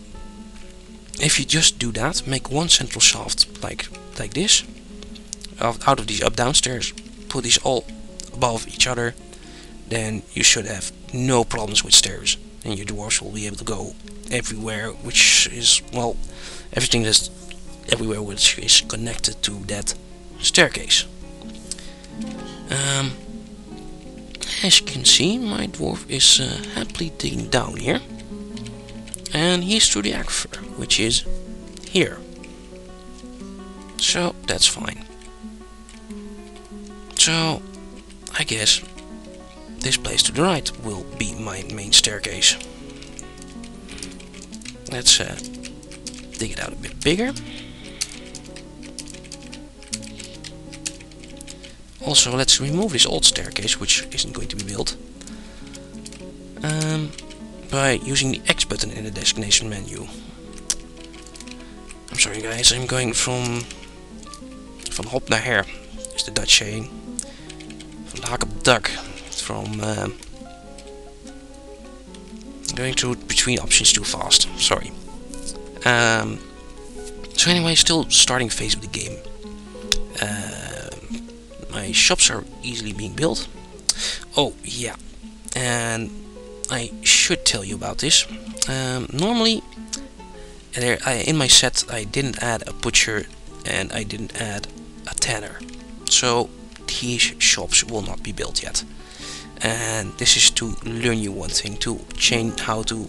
if you just do that, make 1 central shaft like this. Out of these up-down stairs, put these all above each other. then you should have no problems with stairs, and your dwarves will be able to go everywhere, which is, well, everything that's everywhere which is connected to that staircase. As you can see, my dwarf is happily digging down here, and he's through the aquifer, which is here. So that's fine. So I guess this place to the right will be my main staircase. Let's dig it out a bit bigger. Also, let's remove this old staircase, which isn't going to be built, by using the X button in the destination menu. I'm sorry guys, I'm going from hop naar her, is the Dutch saying. From the hak op de dak. From going through between options too fast, sorry. So anyway, still starting phase of the game. My shops are easily being built. Oh yeah, and I should tell you about this. Normally in my set I didn't add a butcher and I didn't add a tanner, so these shops will not be built yet. And this is to learn you one thing, to change how to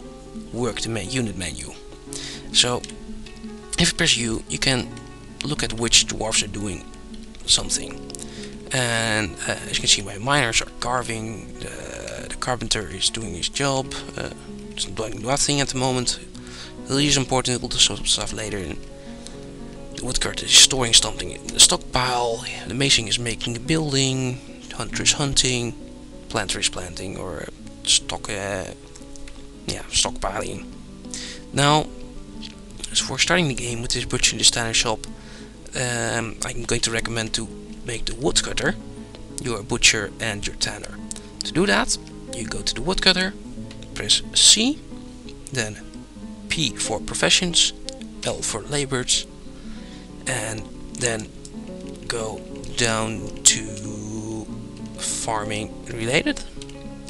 work the unit menu. So if you press U, you can look at which dwarves are doing something. And as you can see, my miners are carving, the carpenter is doing his job, doesn't doing nothing at the moment. It is important, we'll do some stuff later. And the woodcutter is storing something in the stockpile, the mason is making a building, the hunter is hunting, planter is planting, or stockpiling. Now, as for starting the game with this butcher in the standard shop, I'm going to recommend to make the woodcutter your butcher and your tanner. To do that, you go to the woodcutter, press C, then P for professions, L for labors, and then go down to farming related,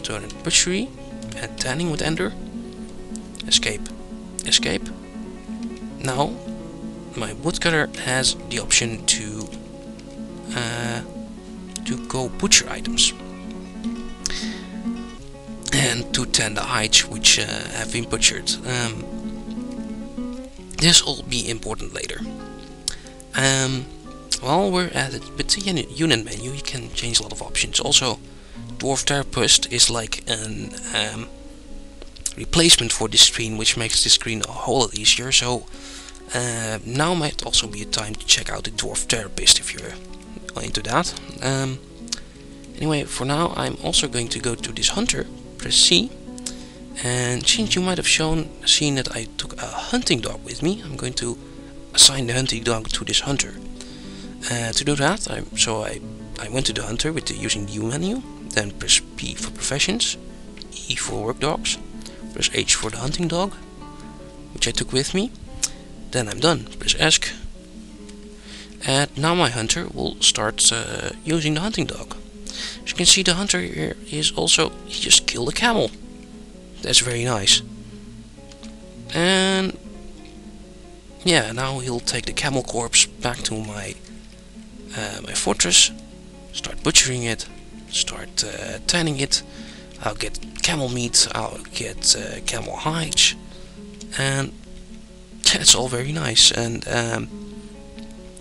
turn it butchery and tanning with enter, escape, escape. Now my woodcutter has the option to go butcher items and to tan the hides which have been butchered. This will be important later. While we're at it, with the unit menu you can change a lot of options. Also, Dwarf Therapist is like an replacement for this screen, which makes this screen a whole lot easier. So now might also be a time to check out the Dwarf Therapist if you're into that. Anyway, for now I'm also going to go to this hunter, press C, and since you might have seen that I took a hunting dog with me, I'm going to assign the hunting dog to this hunter. To do that, I went to the hunter using the U menu, then press P for professions, E for work dogs, press H for the hunting dog, which I took with me. Then I'm done. Press ESC, and now my hunter will start using the hunting dog. As you can see, the hunter here is also, he just killed a camel. That's very nice. And yeah, now he'll take the camel corpse back to my my fortress, start butchering it, start tanning it. I'll get camel meat, I'll get camel hides, and that's all very nice. And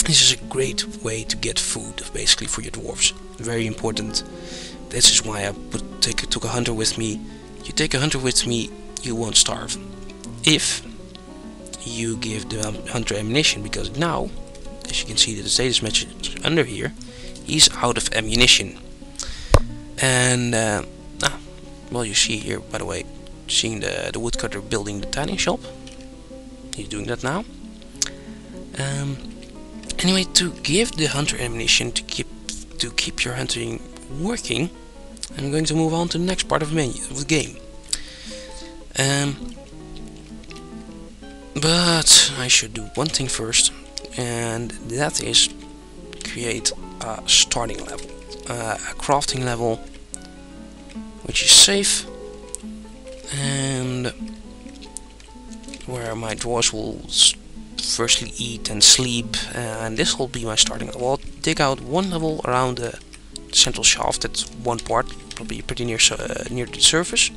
this is a great way to get food, basically, for your dwarves. Very important. This is why I took a hunter with me. You take a hunter with me, you won't starve. If you give the hunter ammunition, because now, as you can see the status message under here, he's out of ammunition. And well, you see here, by the way, seeing the woodcutter building the tanning shop. He's doing that now. Anyway, to give the hunter ammunition to keep your hunting working, I'm going to move on to the next part of the game. But I should do one thing first, and that is create a starting level, a crafting level, which is safe, and where my dwarves will firstly eat and sleep, and this will be my starting level. I'll dig out one level around the central shaft. That's one part, probably pretty near the surface,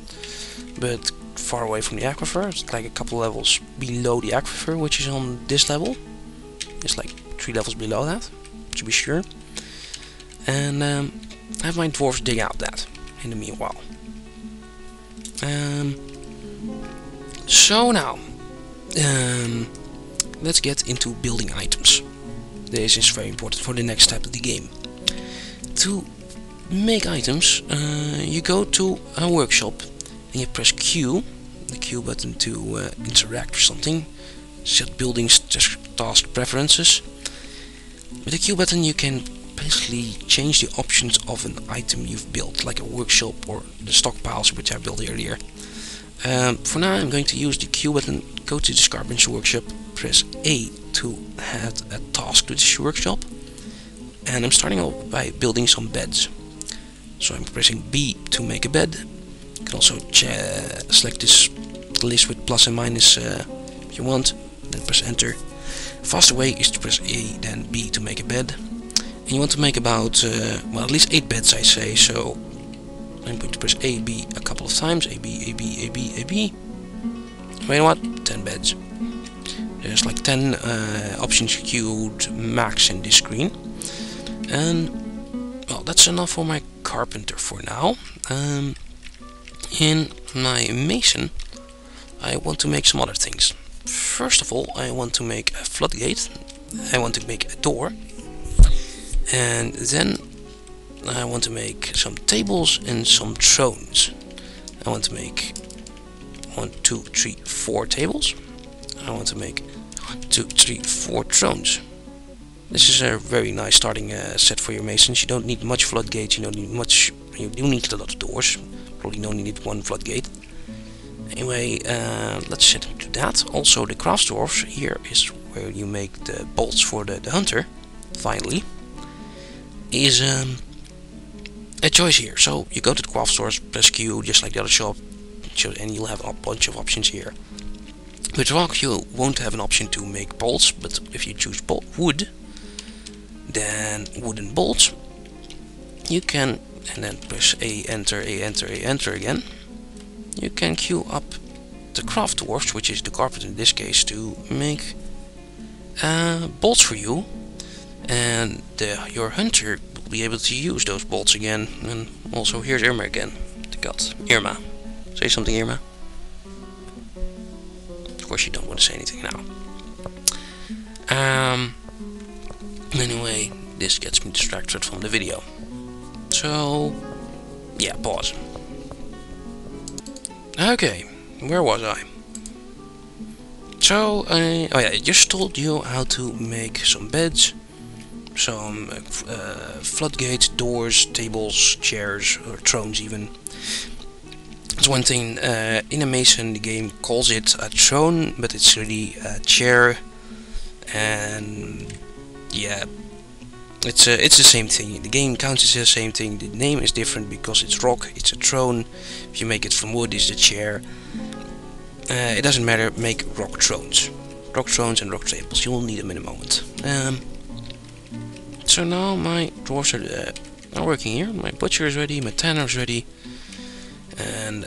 but far away from the aquifer. It's like a couple levels below the aquifer, which is on this level. It's like 3 levels below that, to be sure. And I have my dwarves dig out that in the meanwhile. So now, let's get into building items. This is very important for the next step of the game. To make items, you go to a workshop and you press Q, the Q button to interact with something. Set buildings task preferences. With the Q button you can basically change the options of an item you've built, like a workshop or the stockpiles which I built earlier. For now I'm going to use the Q button, go to the Scarbench workshop, press A to add a task to this workshop, and I'm starting off by building some beds. So I'm pressing B to make a bed. You can also select this list with plus and minus if you want, then press enter. Faster way is to press A then B to make a bed. And you want to make about, well, at least 8 beds I say, so I'm going to press A, B a couple of times, A, B, A, B, A, B, A, B. You know what? 10 beds. There's like 10 options queued max in this screen. And, well, that's enough for my carpenter for now. In my mason, I want to make some other things. First of all, I want to make a floodgate. I want to make a door. And then I want to make some tables and some thrones. I want to make 1, 2, 3, 4 tables. I want to make 1, 2, 3, 4 thrones. This is a very nice starting set for your masons. You don't need much floodgates, you don't need much. You do need a lot of doors. Probably only need 1 floodgate. Anyway, let's set into that. Also, the craft dwarfs, here is where you make the bolts for the hunter. Finally, is a choice here. So you go to the craft stores, press Q, just like the other shop, and you'll have a bunch of options here. With rock, you won't have an option to make bolts, but if you choose wood, then wooden bolts, you can, and then press A, enter, A, enter, A, enter again. You can queue up the craft dwarfs, which is the carpenter in this case, to make bolts for you, and your hunter will be able to use those bolts again. And also here's Irma again, the god. Irma, say something, Irma. Of course you don't want to say anything now. Anyway, this gets me distracted from the video. So, yeah, pause. Okay, where was I? So, oh yeah, I just told you how to make some beds, some floodgates, doors, tables, chairs, or thrones even. That's one thing. In a mason, the game calls it a throne, but it's really a chair, and yeah, it's the same thing. The game counts as the same thing. The name is different because it's rock. It's a throne. If you make it from wood, it's a chair. It doesn't matter. Make rock thrones and rock tables. You will need them in a moment. So now my dwarves are working here. My butcher is ready. My tanner is ready. And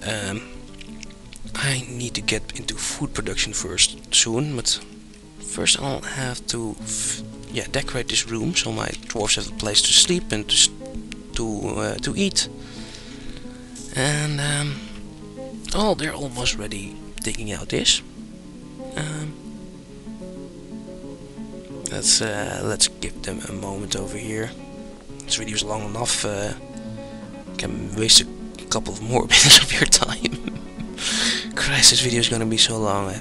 I need to get into food production first soon, but first I'll have to decorate this room so my dwarves have a place to sleep and to eat. And oh, they're almost ready digging out this. Let's give them a moment over here. This video is long enough. Can waste a couple of more minutes of your time. Christ, this video is gonna be so long.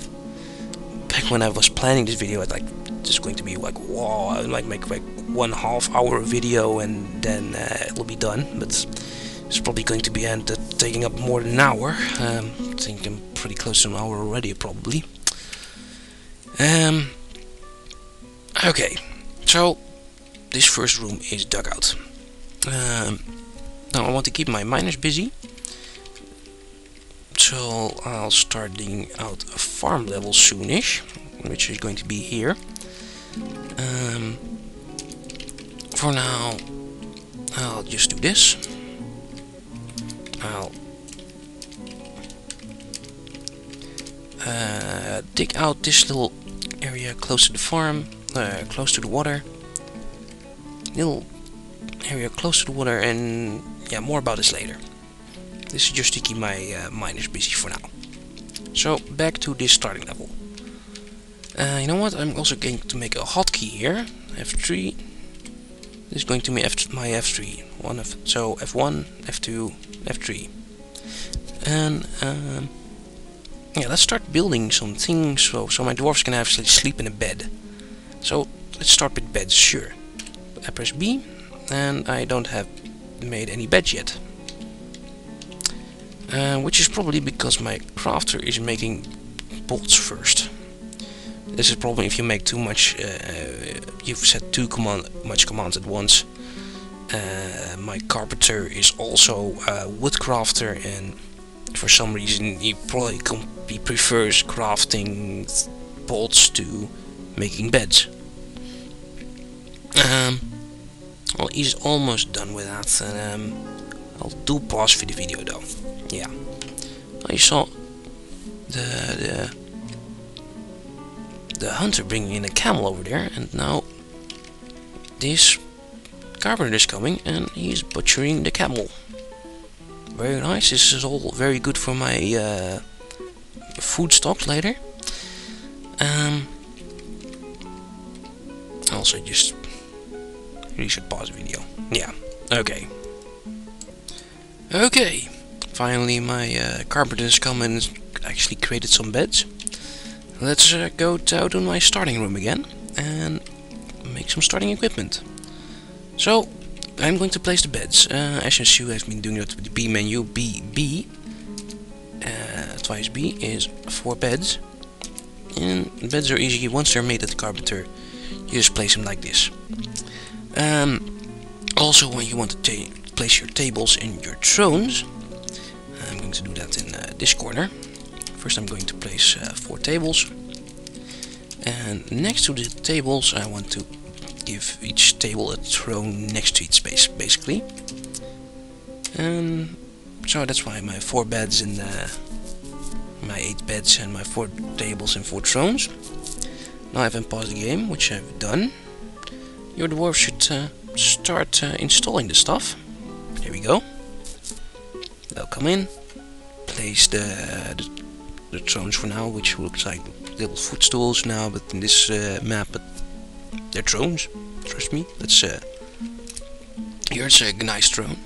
Back when I was planning this video, I'd like just going to be like, wow, I'd like make like 1.5 hour video and then it'll be done. But it's probably going to be taking up more than an hour. I think I'm pretty close to an hour already, probably. Okay, so this first room is dug out. Now I want to keep my miners busy, so I'll start digging out a farm level soonish, which is going to be here. For now, I'll just do this. I'll dig out this little area close to the farm, close to the water. Little area close to the water, and yeah, more about this later. This is just to keep my miners busy for now. So back to this starting level. You know what? I'm also going to make a hotkey here. F3. This is going to be my F3. So F1, F2, F3. And yeah, let's start building some things so my dwarves can actually sleep in a bed. So let's start with beds. Sure. I press B, and I don't have made any beds yet. Which is probably because my crafter is making bolts first. This is probably if you make too much, you've set too much commands at once. My carpenter is also a wood crafter, and for some reason he prefers crafting bolts to making beds. Well, he's almost done with that, and I'll do pause for the video though. Yeah, I saw the hunter bringing in a camel over there, and now this carpenter is coming and he's butchering the camel. Very nice. This is all very good for my food stocks later. Also just really should pause the video. Yeah. Okay. Finally, my carpenter's come and actually created some beds. Let's go to my starting room again and make some starting equipment. So I'm going to place the beds. As you see, I've been doing it with the B menu. B twice B is 4 beds, and beds are easy once they're made at the carpenter. You just place them like this. Also, when you want to place your tables and your thrones, I'm going to do that in this corner. First I'm going to place 4 tables, and next to the tables I want to give each table a throne next to its space, basically. So that's why my 4 beds and my 8 beds and my 4 tables and 4 thrones. Now I haven't paused the game, which I've done. Your dwarf should start installing the stuff. There we go. They'll come in, place the thrones for now, which looks like little footstools now, but in this map, but they're thrones. Trust me. That's here's a nice throne.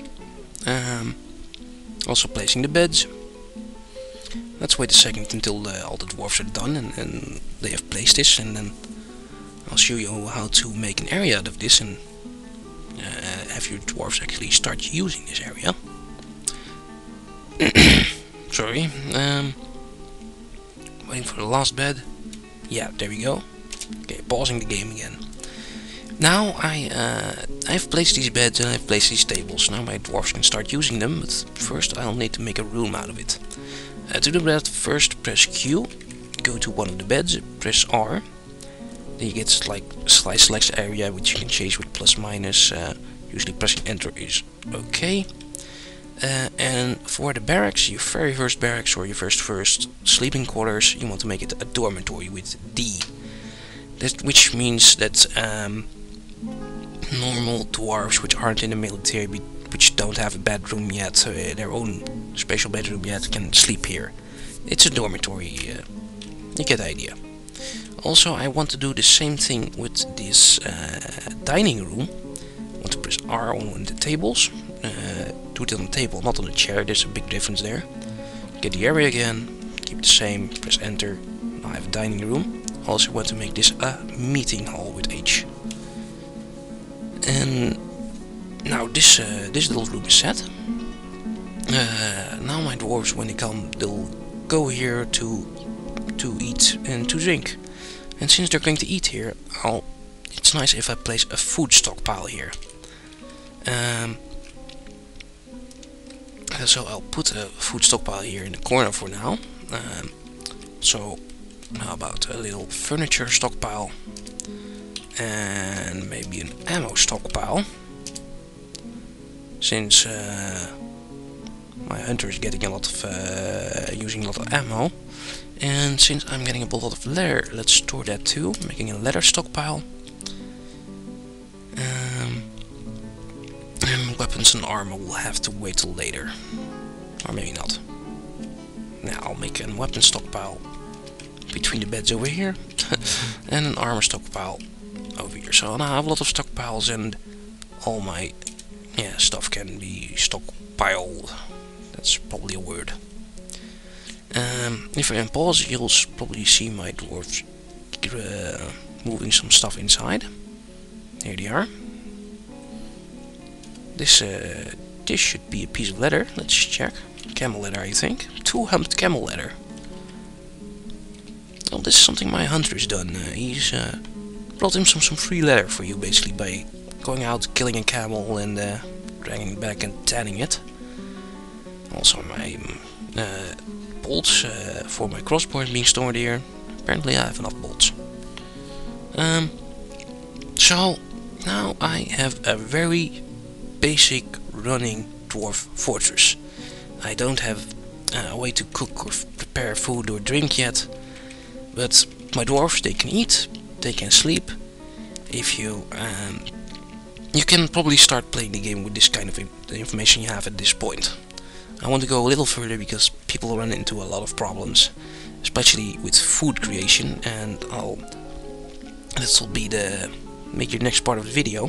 Also placing the beds. Let's wait a second until all the dwarves are done and they have placed this, and then I'll show you how to make an area out of this and have your dwarves actually start using this area. Sorry. Waiting for the last bed. Yeah, there we go. Okay, pausing the game again. Now I've placed these beds and I've placed these tables. Now my dwarves can start using them, but first I'll need to make a room out of it. To do that, first press Q, go to one of the beds, press R. Then you get like slice select area, which you can change with plus minus. Usually pressing enter is okay. And for the barracks, your very first barracks or your first sleeping quarters, you want to make it a dormitory with D. Which means that normal dwarves which aren't in the military, which don't have a bedroom yet, their own special bedroom yet, can sleep here. It's a dormitory, you get the idea. Also, I want to do the same thing with this dining room. I want to press R on one of the tables. Do it on the table, not on the chair. There's a big difference there. Get the area again, keep the same, press enter. Now I have a dining room. Also want to make this a meeting hall with H. And now this little room is set. Now my dwarves, when they come, they'll go here to eat and to drink. And since they're going to eat here, it's nice if I place a food stockpile here. So I'll put a food stockpile here in the corner for now. So how about a little furniture stockpile and maybe an ammo stockpile, since my hunter is getting a lot of using a lot of ammo, and since I'm getting a lot of leather, let's store that too, making a leather stockpile. And weapons and armor will have to wait till later, or maybe not. Now I'll make a weapon stockpile between the beds over here and an armor stockpile over here. So now I have a lot of stockpiles, and all my stuff can be stockpiled. That's probably a word. If I pause, you'll probably see my dwarves moving some stuff inside. Here they are. This should be a piece of leather. Let's check. Camel leather, I think. 200 camel leather. Well, this is something my hunter's done. He's brought him some free leather for you, basically, by going out, killing a camel, and dragging it back and tanning it. Also my bolts for my crossbow being stored here. Apparently I have enough bolts. So now I have a very basic running dwarf fortress. I don't have a way to cook or prepare food or drink yet, but my dwarves, they can eat, they can sleep. If you can probably start playing the game with this kind of information you have at this point. I want to go a little further because people run into a lot of problems, especially with food creation, and this will be the make your next part of the video.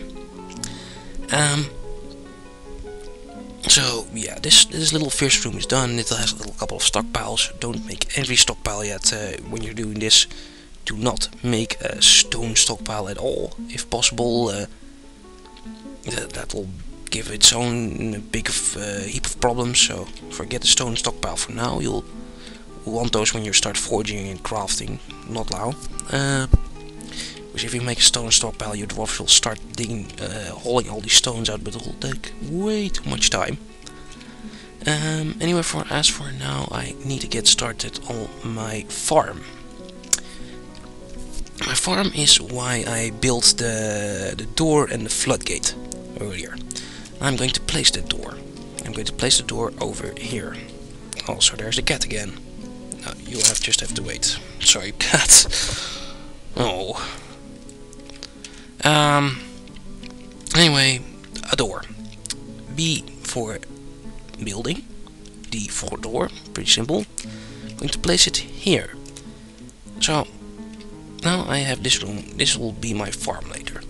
So yeah, this little first room is done. It has a little couple of stockpiles. Don't make every stockpile yet. When you're doing this, do not make a stone stockpile at all. If possible, that will give its own big heap of problems. So forget the stone stockpile for now. You'll want those when you start forging and crafting. Not now. Because if you make a stone stockpile, your dwarfs will start digging, hauling all these stones out, but it will take way too much time. Anyway, as for now, I need to get started on my farm. My farm is why I built the door and the floodgate earlier. I'm going to place the door. I'm going to place the door over here. Also, there's the cat again. No, you just have to wait. Sorry, cat. Oh. Anyway, a door. B for building, D for door, pretty simple. I'm going to place it here. So, now I have this room. This will be my farm later.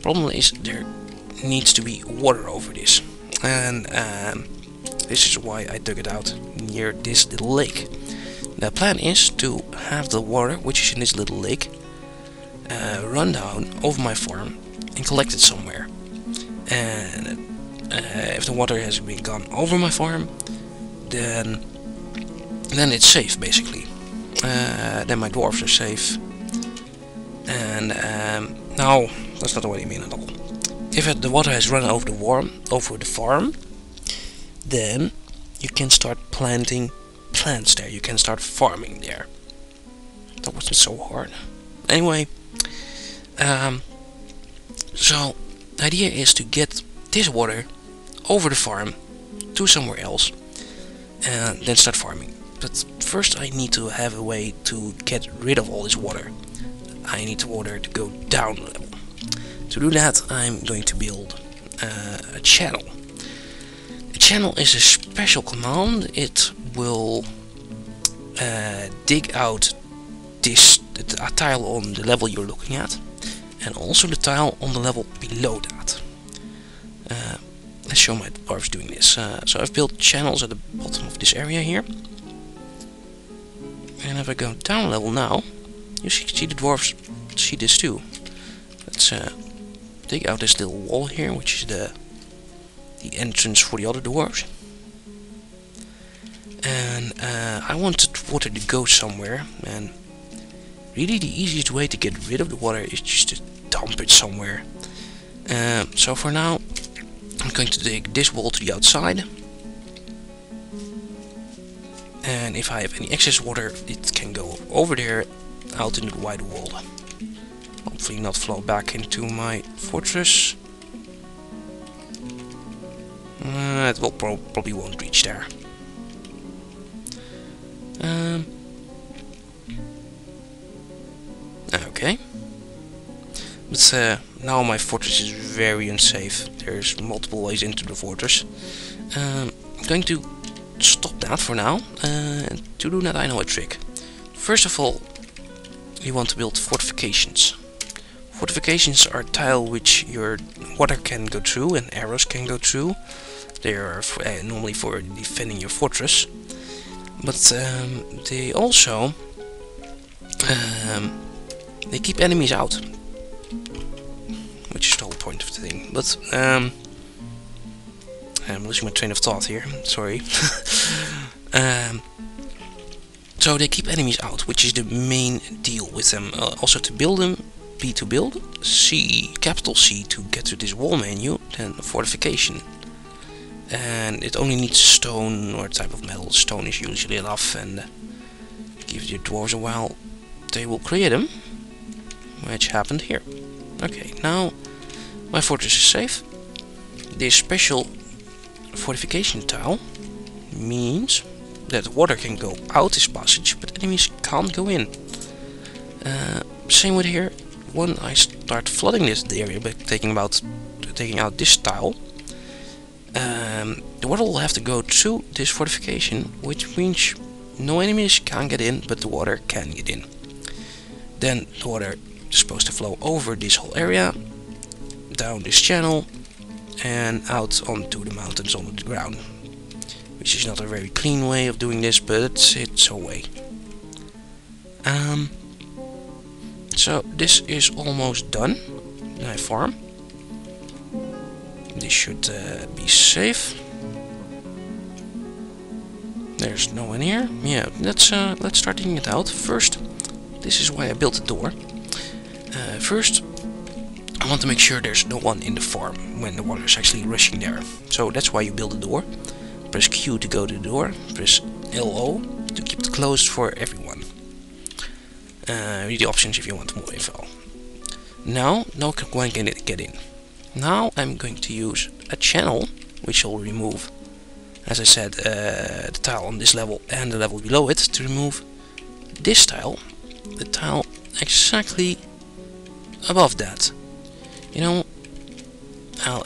Problem is, there needs to be water over this. And this is why I dug it out near this little lake. The plan is to have the water, which is in this little lake, run down over my farm and collect it somewhere. And if the water has been gone over my farm, then it's safe, basically. Then my dwarves are safe. And no, that's not what I mean at all. If the water has run over the farm, then you can start planting plants there. You can start farming there. That wasn't so hard. Anyway, so the idea is to get this water over the farm to somewhere else and then start farming. But first I need to have a way to get rid of all this water. I need the water to go down a level. To do that, I'm going to build a channel. A channel is a special command. It will dig out a tile on the level you're looking at, and also the tile on the level below that. Let's show my dwarves doing this. So I've built channels at the bottom of this area here, and if I go down a level now, you see the dwarves see this too. Let's dig out this little wall here, which is the entrance for the other dwarves. And I want the water to go somewhere, and really the easiest way to get rid of the water is just to dump it somewhere. So for now, I'm going to dig this wall to the outside, and if I have any excess water, it can go over there out into the wide world. Hopefully not flow back into my fortress. It will probably won't reach there. Okay. But now my fortress is very unsafe. There's multiple ways into the fortress. I'm going to stop that for now. To do that I know a trick. First of all, you want to build fortifications. Fortifications are tile which your water can go through and arrows can go through. They are normally for defending your fortress. But they also they keep enemies out, which is the whole point of the thing. But I'm losing my train of thought here. Sorry. So they keep enemies out, which is the main deal with them. Also to build them, B to build, C, capital C to get to this wall menu, then fortification. And it only needs stone or a type of metal. Stone is usually enough, and give your dwarves a while, they will create them, which happened here. Okay, now my fortress is safe. This special fortification tile means that water can go out this passage, but enemies can't go in. Same with here. When I start flooding this area by taking out this tile, the water will have to go through this fortification, which means no enemies can get in, but the water can get in. Then the water is supposed to flow over this whole area, down this channel, and out onto the mountains onto the ground. Which is not a very clean way of doing this, but it's a way. So this is almost done. My farm. This should be safe. There's no one here. Yeah, let's start digging it out. First, this is why I built the door. First, I want to make sure there's no one in the farm when the water is actually rushing there. So that's why you build a door. Press Q to go to the door. Press LO to keep it closed for everyone. Read the options if you want more info. Now, no one can get in. Now I'm going to use a channel, which will remove, as I said, the tile on this level and the level below it, to remove this tile, the tile exactly above that. You know, I'll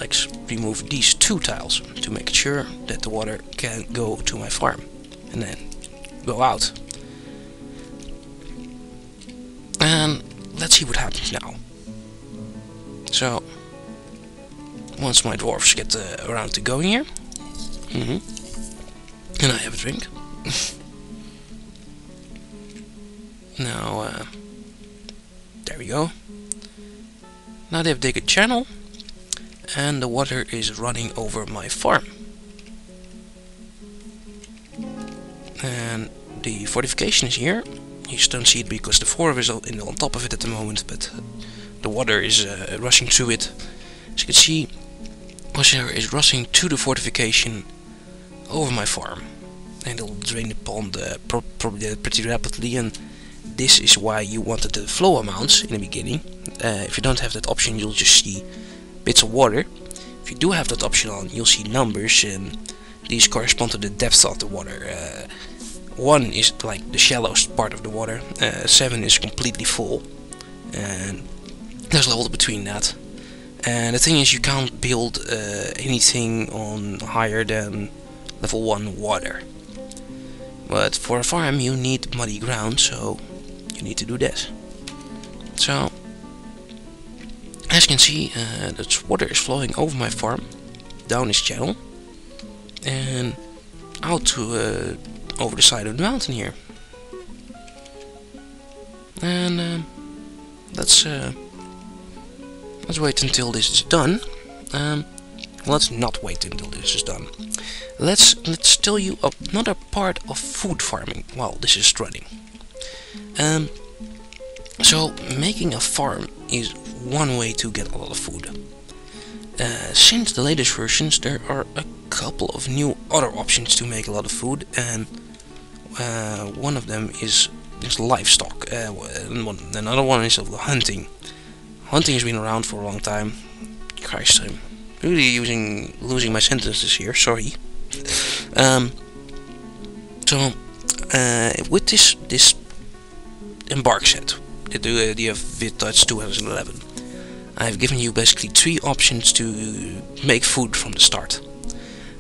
remove these two tiles to make sure that the water can go to my farm and then go out. And let's see what happens now. So, once my dwarfs get around to going here, and I have a drink. Now, there we go. Now they've dug a channel, and the water is running over my farm. And the fortification is here. You just don't see it because the forest is on top of it at the moment, but the water is rushing through it. As you can see, water is rushing to the fortification over my farm, and it'll drain the pond probably pretty rapidly. And this is why you wanted the flow amounts in the beginning. If you don't have that option, you'll just see bits of water. If you do have that option on, you'll see numbers, and these correspond to the depth of the water. 1 is like the shallowest part of the water, 7 is completely full, and there's levels between that. And the thing is, you can't build anything on higher than level 1 water. But for a farm you need muddy ground, so you need to do this. So, as you can see, the water is flowing over my farm, down this channel, and out to over the side of the mountain here. And let's wait until this is done. Let's not wait until this is done. Let's tell you another part of food farming while this is running. So making a farm is one way to get a lot of food. Since the latest versions, there are a couple of new other options to make a lot of food, and one of them is livestock. Another one is hunting. Hunting has been around for a long time. Christ, I'm really losing my sentences here. Sorry. With this embark set, the DFVIDTUTS 2011, I've given you basically 3 options to make food from the start.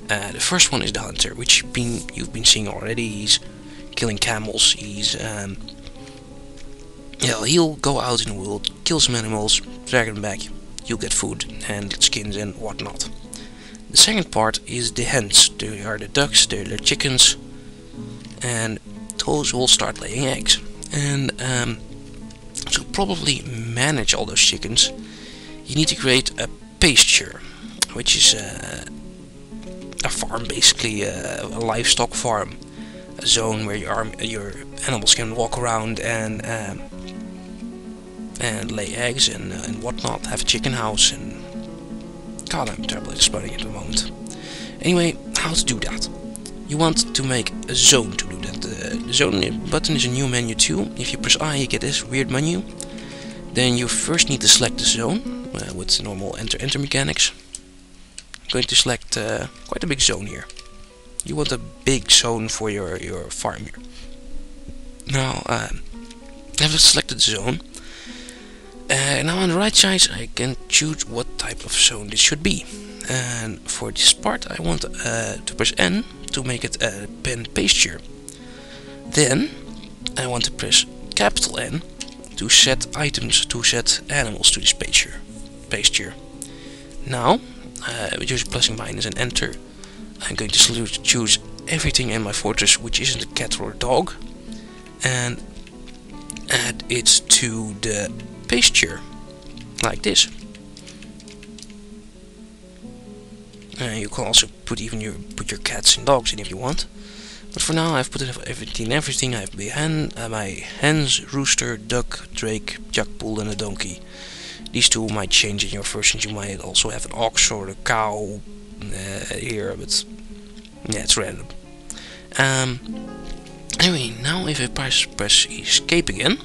The first one is the hunter, which you've been seeing already. He's killing camels. He'll go out in the world, kill some animals, drag them back. You'll get food and skins and whatnot. The second part is the hens. They are the ducks, they're the chickens, and those will start laying eggs. And to probably manage all those chickens, you need to create a pasture, which is a farm, basically a livestock farm, a zone where your animals can walk around and lay eggs and whatnot. Have a chicken house, and God, I'm terrible at explaining at the moment. Anyway, how to do that? You want to make a zone to do that. The zone button is a new menu too. If you press I, you get this weird menu. Then you first need to select the zone with the normal enter mechanics. I'm going to select quite a big zone here. You want a big zone for your farm here. Now, I've selected the zone. Now on the right side I can choose what type of zone this should be. And for this part I want to press N to make it a pen pasture. Then I want to press capital N to set items, to set animals to this pasture. Now, with using plus and minus and enter, I'm going to choose everything in my fortress which isn't a cat or a dog, and add it to the pasture, like this. You can also put your cats and dogs in if you want. But for now I've put everything. I have my hens, rooster, duck, drake, jackbull and a donkey. These two might change in your versions. You might also have an ox or a cow here, but yeah, it's random. Anyway, now if I press escape again,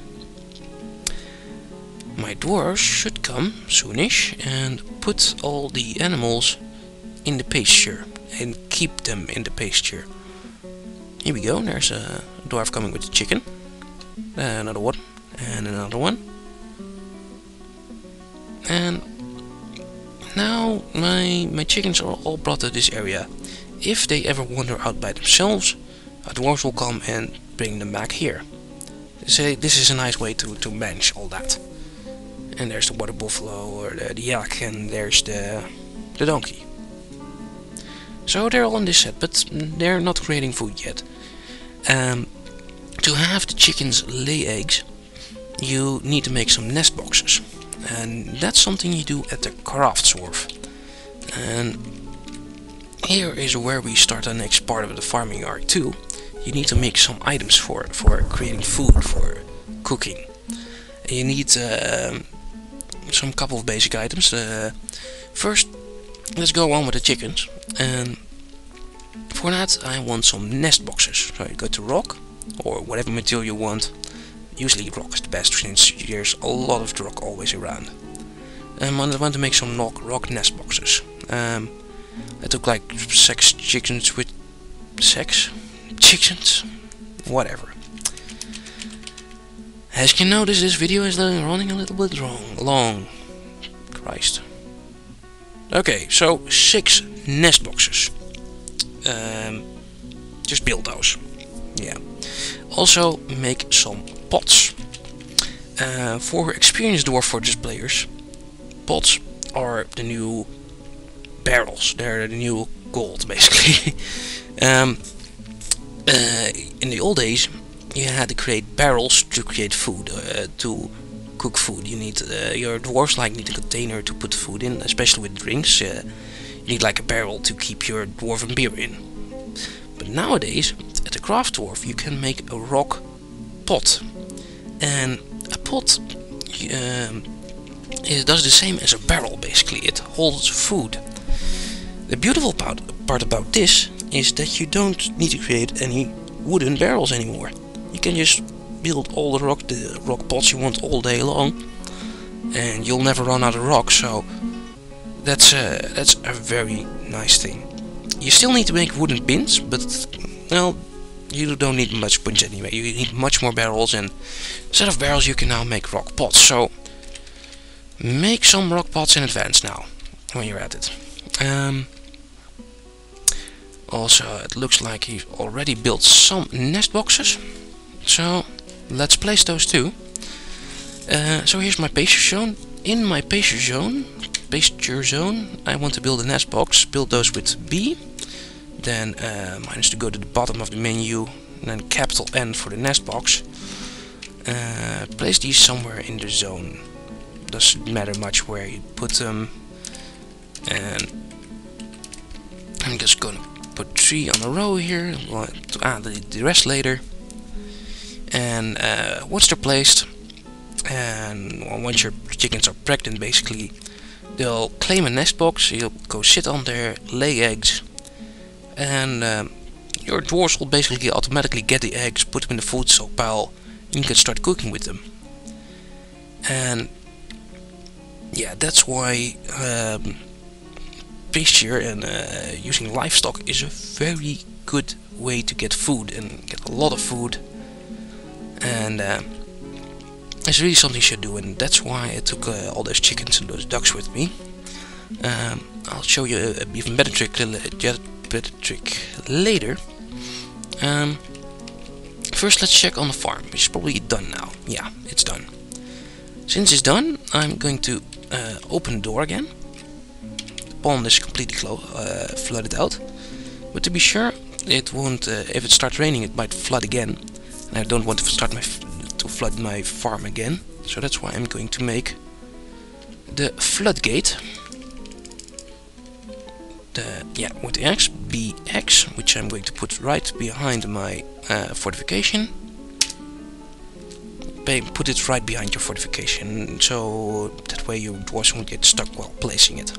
my dwarves should come soonish and put all the animals in the pasture and keep them in the pasture. Here we go, there's a dwarf coming with the chicken, another one, and another one. And now my chickens are all brought to this area. If they ever wander out by themselves, our dwarves will come and bring them back here. So this is a nice way to manage all that. And there's the water buffalo, or the yak, and there's the donkey. So they're all in this set, but they're not creating food yet. To have the chickens lay eggs, you need to make some nest boxes. And that's something you do at the craft wharf. And here is where we start the next part of the farming yard too. You need to make some items for creating food, for cooking. You need some couple of basic items. First, let's go on with the chickens. And for that I want some nest boxes. So you go to rock, or whatever material you want. Usually rock is the best, since there's a lot of rock always around. I want to make some rock nest boxes. I took like 6 chickens with 6 chickens, whatever. As you can notice, this video is running a little bit long. Christ. Okay, so 6 nest boxes. Just build those. Yeah. Also make some pots. For experienced Dwarf Fortress players, pots are the new barrels. They're the new gold, basically. In the old days, you had to create barrels to create food, to cook food. You need your dwarves need a container to put food in, especially with drinks. You need like a barrel to keep your dwarven beer in. But nowadays, at the craft dwarf, you can make a rock pot, and a pot it does the same as a barrel. Basically, it holds food. The beautiful part about this is that you don't need to create any wooden barrels anymore. You can just build all the rock pots you want all day long, and you'll never run out of rock. So that's a very nice thing. You still need to make wooden bins, but well, you don't need much bins anyway. You need much more barrels, and instead of barrels you can now make rock pots. So make some rock pots in advance now when you're at it. Also, it looks like he already built some nest boxes, so let's place those too. So here's my pasture zone. In my pasture zone, I want to build a nest box. Build those with B. Then minus to go to the bottom of the menu, and then capital N for the nest box. Place these somewhere in the zone. Doesn't matter much where you put them. And I'm just gonna put 3 on a row here. We'll add the rest later. And once they're placed, and once your chickens are pregnant, basically, they'll claim a nest box. You'll go sit on there, lay eggs, and your dwarves will basically automatically get the eggs, put them in the food stockpile, and you can start cooking with them. And yeah, that's why pasture and using livestock is a very good way to get food and get a lot of food. And it's really something you should do, and that's why I took all those chickens and those ducks with me. I'll show you an even better trick later. First, let's check on the farm, which is probably done now. Yeah, it's done. Since it's done, I'm going to open the door again. The pond is completely flooded out, but to be sure, it won't. If it starts raining, it might flood again. And I don't want to flood my farm again, so that's why I'm going to make the floodgate. With the X, BX, which I'm going to put right behind my fortification. Put it right behind your fortification, so that way your dwarves won't get stuck while placing it.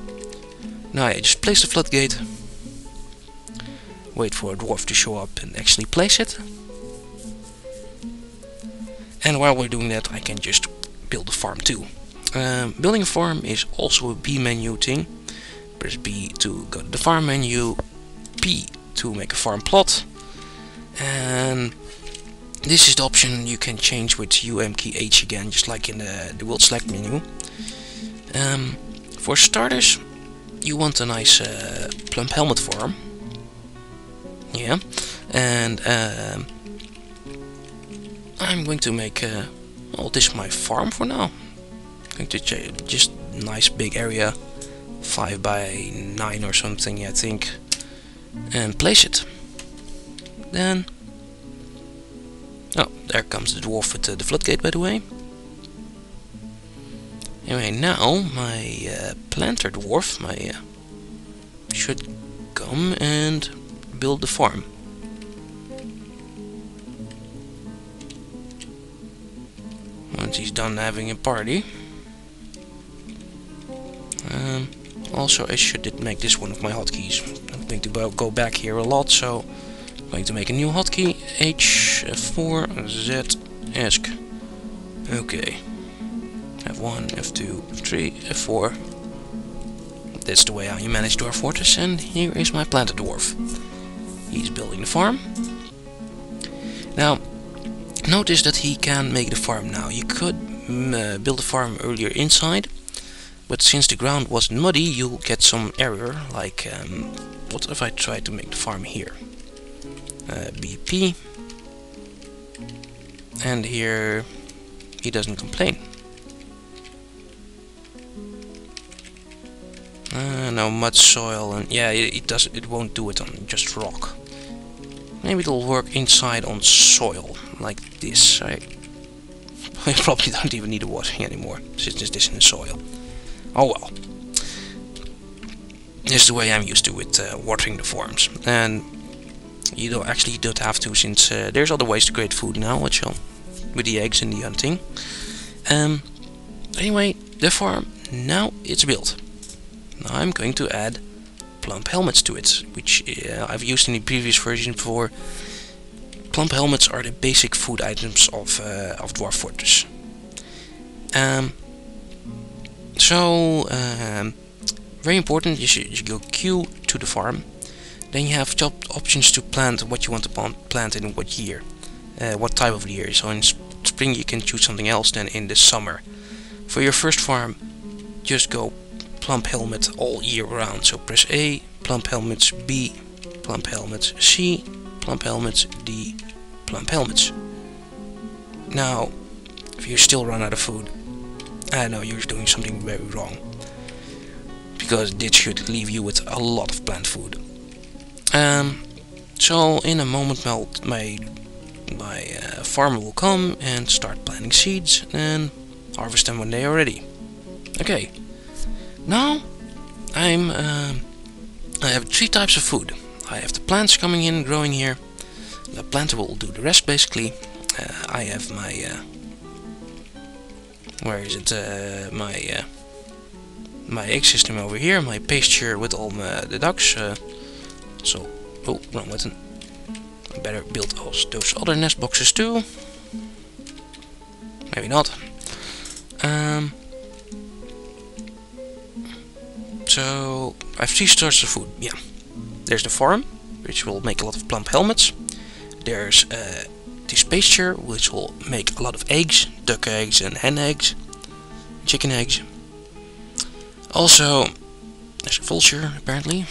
Now I just place the floodgate, wait for a dwarf to show up and actually place it. And while we're doing that, I can just build a farm too. Building a farm is also a B menu thing. Press B to go to the farm menu, P to make a farm plot, and this is the option you can change with UM key H again, just like in the world select menu. For starters, you want a nice plump helmet farm. Yeah, and I'm going to make this my farm for now. I'm going to just nice big area, 5 by 9 or something, I think, and place it. Then, oh, there comes the dwarf with the floodgate, by the way. Anyway, now my planter dwarf should come and build the farm. Once he's done having a party. Also, I should make this one of my hotkeys. I'm going to go back here a lot, so I'm going to make a new hotkey. H4 Z ESC. Okay. F1, F2, F3, F4. That's the way how you manage Dwarf Fortress, and here is my planted dwarf. He's building the farm. Now, notice that he can make the farm now. You could build the farm earlier inside, but since the ground wasn't muddy, you'll get some error, like, what if I try to make the farm here? BP. And here, he doesn't complain. No mud, soil, and yeah, it won't do it on just rock. Maybe it'll work inside on soil, like this. I probably don't even need a watering anymore, since this in the soil. Oh well. This is the way I'm used to with watering the farms, and you don't have to, since there's other ways to create food now, with the eggs and the hunting. Anyway, the farm now it's built. Now I'm going to add plump helmets to it, which I've used in the previous version for plump helmets are the basic food items of Dwarf Fortress. Very important, you should go Q to the farm. Then you have options to plant what you want to plant in what year, what type of year. So in spring you can choose something else than in the summer. For your first farm, just go plump helmet all year round. So press A, plump helmets, B, plump helmets, C, plump helmets, D, plump helmets. Now, if you still run out of food, I know you're doing something very wrong, because this should leave you with a lot of plant food. So in a moment my farmer will come and start planting seeds and harvest them when they are ready. Okay, now I have 3 types of food. I have the plants coming in, growing here. The planter will do the rest basically. I have my my egg system over here, my pasture with all the ducks. Oh, wrong button. I better build those other nest boxes too. Maybe not. So I have 3 sorts of food. Yeah, there's the farm, which will make a lot of plump helmets. There's this pasture, which will make a lot of eggs, duck eggs and hen eggs, chicken eggs. Also, there's a vulture apparently.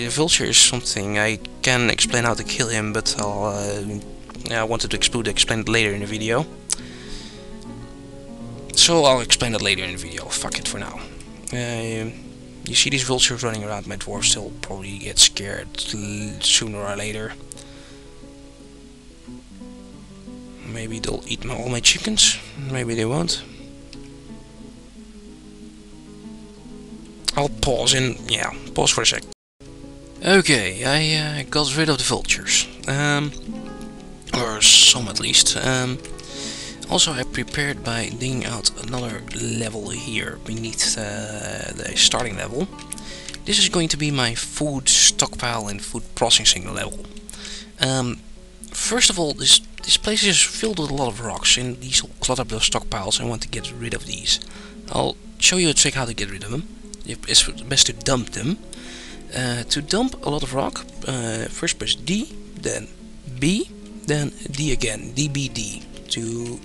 The vulture is something I can explain how to kill him, but I wanted to explain it later in the video. So I'll explain it later in the video. Fuck it for now. You see these vultures running around, my dwarves will probably get scared sooner or later. Maybe they'll eat all my chickens, maybe they won't. I'll pause pause for a sec. Okay, I got rid of the vultures. Or some at least. Also I prepared by digging out another level here beneath the starting level. This is going to be my food stockpile and food processing level. First of all, this place is filled with a lot of rocks, and these will clutter up those stockpiles. I want to get rid of these. I'll show you a trick how to get rid of them. It's best to dump them. To dump a lot of rock, first press D, then B, then D again, DBD, to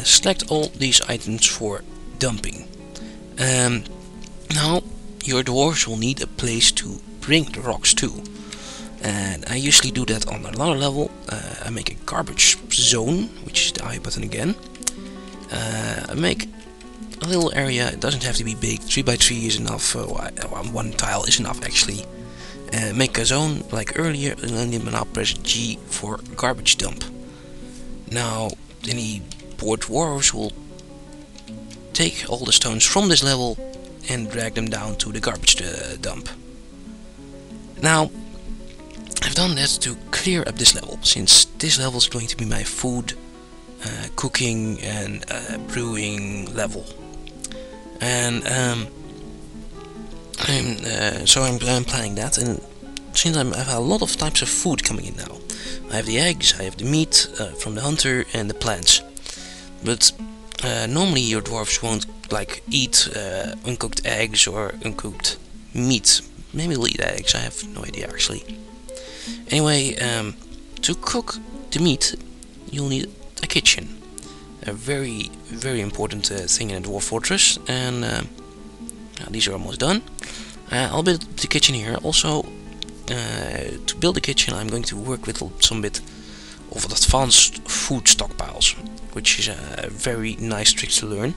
select all these items for dumping. Now your dwarves will need a place to bring the rocks to, and I usually do that on another level. I make a garbage zone, which is the I button again. I make a little area. It doesn't have to be big. 3 by 3 is enough. 1 tile is enough actually. Make a zone like earlier, and then now press G for garbage dump. Now any bored dwarves will take all the stones from this level and drag them down to the garbage dump. Now I've done that to clear up this level, since this level is going to be my food, cooking and brewing level. And I'm planning that, and since I have a lot of types of food coming in now. I have the eggs, I have the meat from the hunter, and the plants. But normally your dwarves won't eat uncooked eggs or uncooked meat. Maybe they'll eat eggs, I have no idea actually. Anyway, to cook the meat you'll need a kitchen. A very, very important thing in a dwarf fortress, and these are almost done. I'll build the kitchen here. Also, to build the kitchen I'm going to work with some bit of advanced food stockpiles, which is a very nice trick to learn.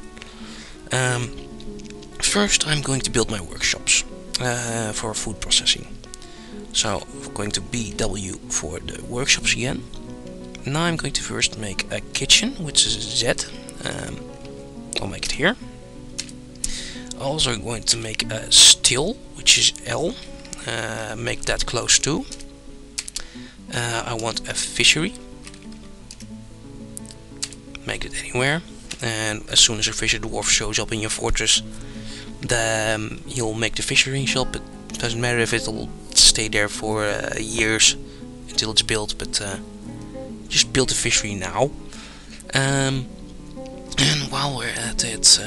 First I'm going to build my workshops for food processing. So I'm going to BW for the workshops again. Now I'm going to first make a kitchen, which is Z. I'll make it here. Also going to make a still, which is L. Make that close to. I want a fishery. Make it anywhere. and as soon as a fisher dwarf shows up in your fortress, then you'll make the fishery shop. It doesn't matter if it'll stay there for years until it's built, but just build the fishery now. And while we're at it,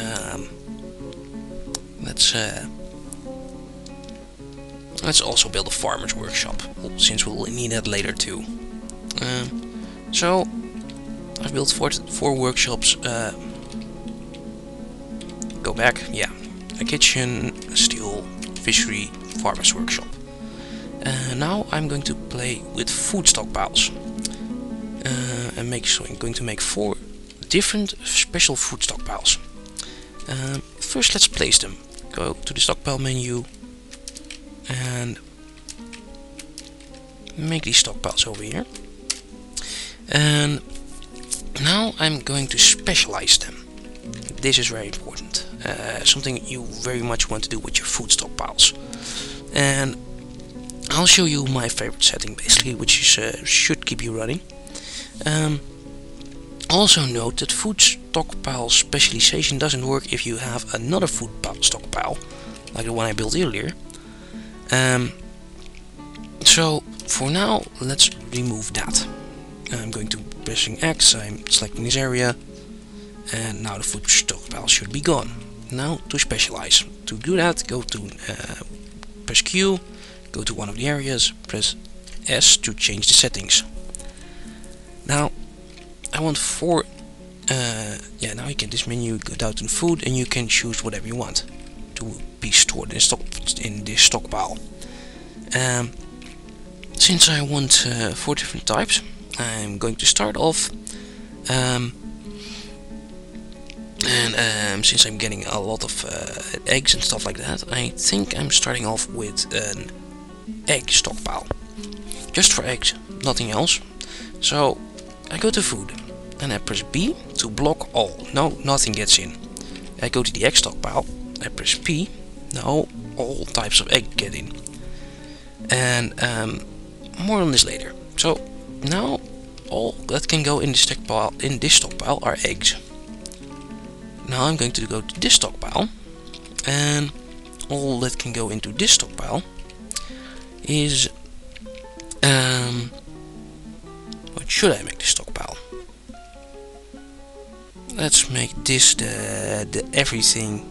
let's also build a farmer's workshop, since we'll need that later too. So I've built four workshops. Go back, yeah. A kitchen, a steel, fishery, farmer's workshop. Now I'm going to play with food stockpiles. I'm going to make 4 different special food stockpiles. First, let's place them. Go to the stockpile menu and make these stockpiles over here. And now I'm going to specialize them. This is very important. Something you very much want to do with your food stockpiles. And I'll show you my favorite setting, basically, which is, should keep you running. Also note that food stockpile specialization doesn't work if you have another food stockpile, like the one I built earlier. So for now, let's remove that. I'm going to pressing X, I'm selecting this area, and now the food stockpile should be gone. Now to specialize. To do that, go to press Q, go to one of the areas, press S to change the settings. Now I want 4. Now you can this menu, go down to food, and you can choose whatever you want to be stored in this stockpile. Since I want 4 different types, I'm going to start off, since I'm getting a lot of eggs and stuff like that, I think I'm starting off with an egg stockpile, just for eggs, nothing else. So I go to food and I press B to block all. No, nothing gets in. I go to the egg stockpile, I press P. Now all types of egg get in. And more on this later. So now all that can go in this stockpile are eggs. Now I'm going to go to this stockpile, and all that can go into this stockpile is what should I make this stockpile? Let's make this the everything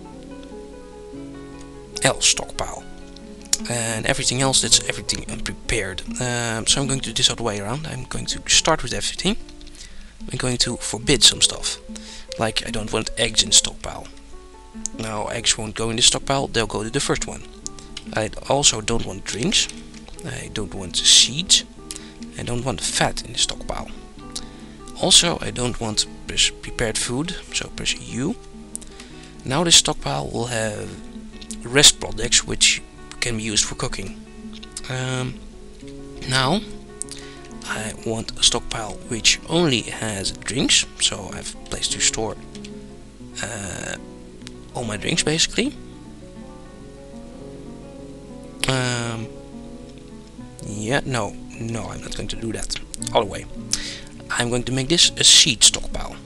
else stockpile, and everything else, that's everything unprepared. So I'm going to do this other way around. I'm going to start with everything. I'm going to forbid some stuff, like I don't want eggs in stockpile. Now eggs won't go in this stockpile, they'll go to the first one. I also don't want drinks, I don't want seeds, I don't want fat in the stockpile. Also I don't want prepared food, so press U. Now this stockpile will have rest products which can be used for cooking. Now I want a stockpile which only has drinks, so I have a place to store all my drinks basically. No, I'm not going to do that. Other way. I'm going to make this a seed stockpile,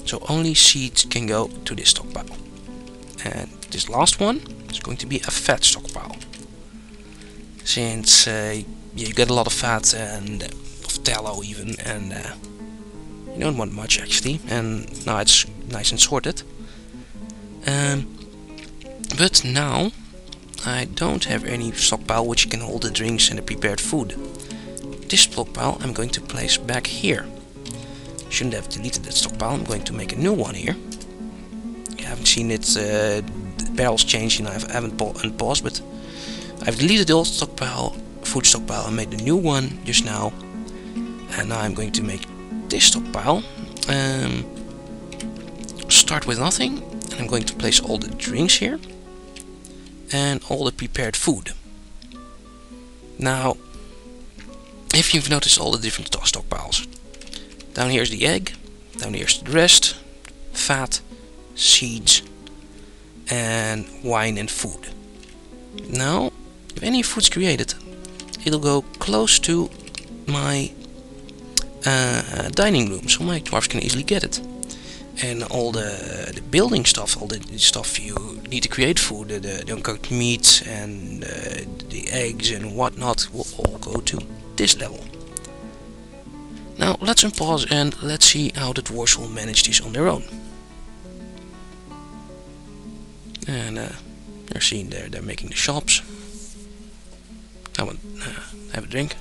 so only seeds can go to this stockpile. And this last one is going to be a fat stockpile, since you get a lot of fat and of tallow even, and you don't want much actually, and now it's nice and sorted. But now I don't have any stockpile which can hold the drinks and the prepared food. This stockpile I'm going to place back here. Shouldn't have deleted that stockpile, I'm going to make a new one here. You haven't seen it, the barrels changed, and I haven't unpaused, but I've deleted the old stockpile, food stockpile, and made a new one just now. And now I'm going to make this stockpile. Start with nothing, and I'm going to place all the drinks here and all the prepared food. Now, if you've noticed all the different stockpiles, down here is the egg, down here is the rest, fat, seeds, and wine and food. Now, if any food's created, it'll go close to my dining room, so my dwarves can easily get it. and all the building stuff, all the stuff you need to create food, the uncooked meat and the eggs and whatnot, will all go to this level. Now let's unpause and let's see how the dwarves will manage this on their own. And you're seeing they're making the shops. I want have a drink.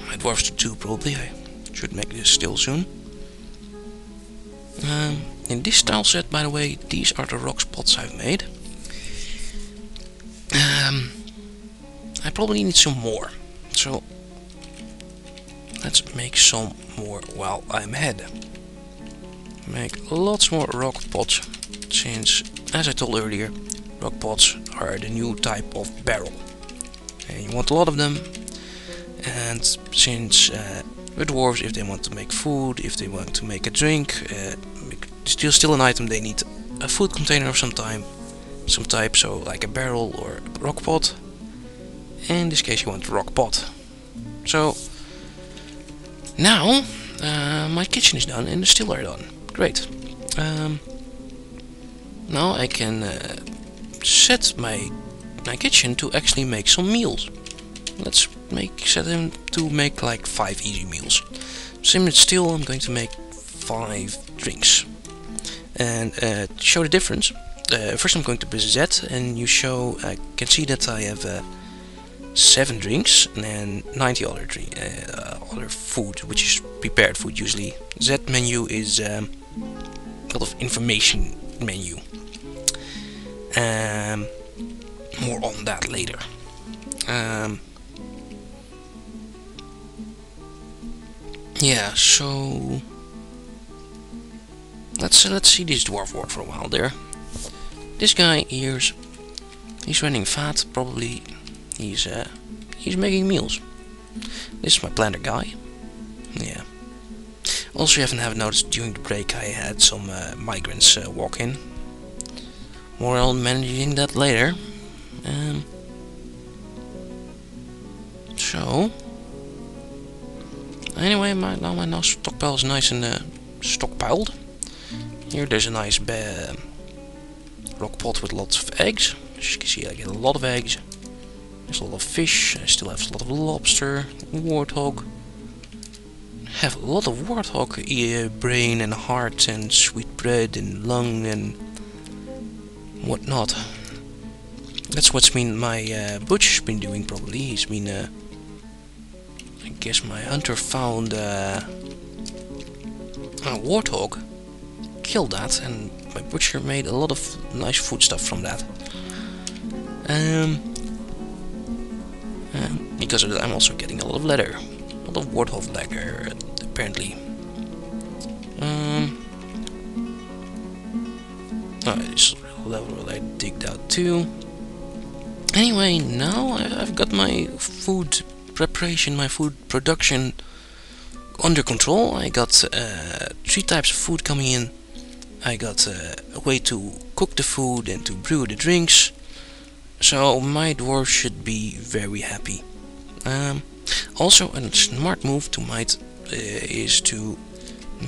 My dwarves too, probably. I should make this still soon. In this tile set, by the way, these are the rock spots I've made. I probably need some more, so let's make some more while I'm ahead. Make lots more rock pots, since, as I told earlier, rock pots are the new type of barrel. And you want a lot of them, and since the dwarves, if they want to make food, if they want to make a drink, still an item, they need a food container of some type, so like a barrel or a rock pot. In this case you want a rock pot. So now my kitchen is done and the still are done. Great. Now I can set my kitchen to actually make some meals. Let's set him to make like 5 easy meals. Same still, I'm going to make 5 drinks. And to show the difference, first I'm going to press Z, and you can see that I have 7 drinks and 90 other food, which is prepared food usually. Z menu is a lot of information menu. More on that later. Yeah, so let's see this dwarf work for a while there. This guy here's running fat, probably he's making meals. This is my planter guy. Yeah. Also, you haven't noticed during the break I had some migrants walk in. More on managing that later. So anyway, now my stockpile is nice and stockpiled. Here there's a nice rock pot with lots of eggs. As you can see, I get a lot of eggs. There's a lot of fish. I still have a lot of lobster, warthog. I have a lot of warthog brain and heart and sweet bread and lung and whatnot. That's what's been my butcher's been doing probably. He's been I guess my hunter found a warthog, killed that, and my butcher made a lot of nice food stuff from that. Because of that, I'm also getting a lot of leather, a lot of warthog leather, apparently. This level I digged out too. Anyway, now I've got my food preparation, my food production under control. I got 3 types of food coming in. I got a way to cook the food and to brew the drinks. So my dwarf should be very happy. Also, a smart move is to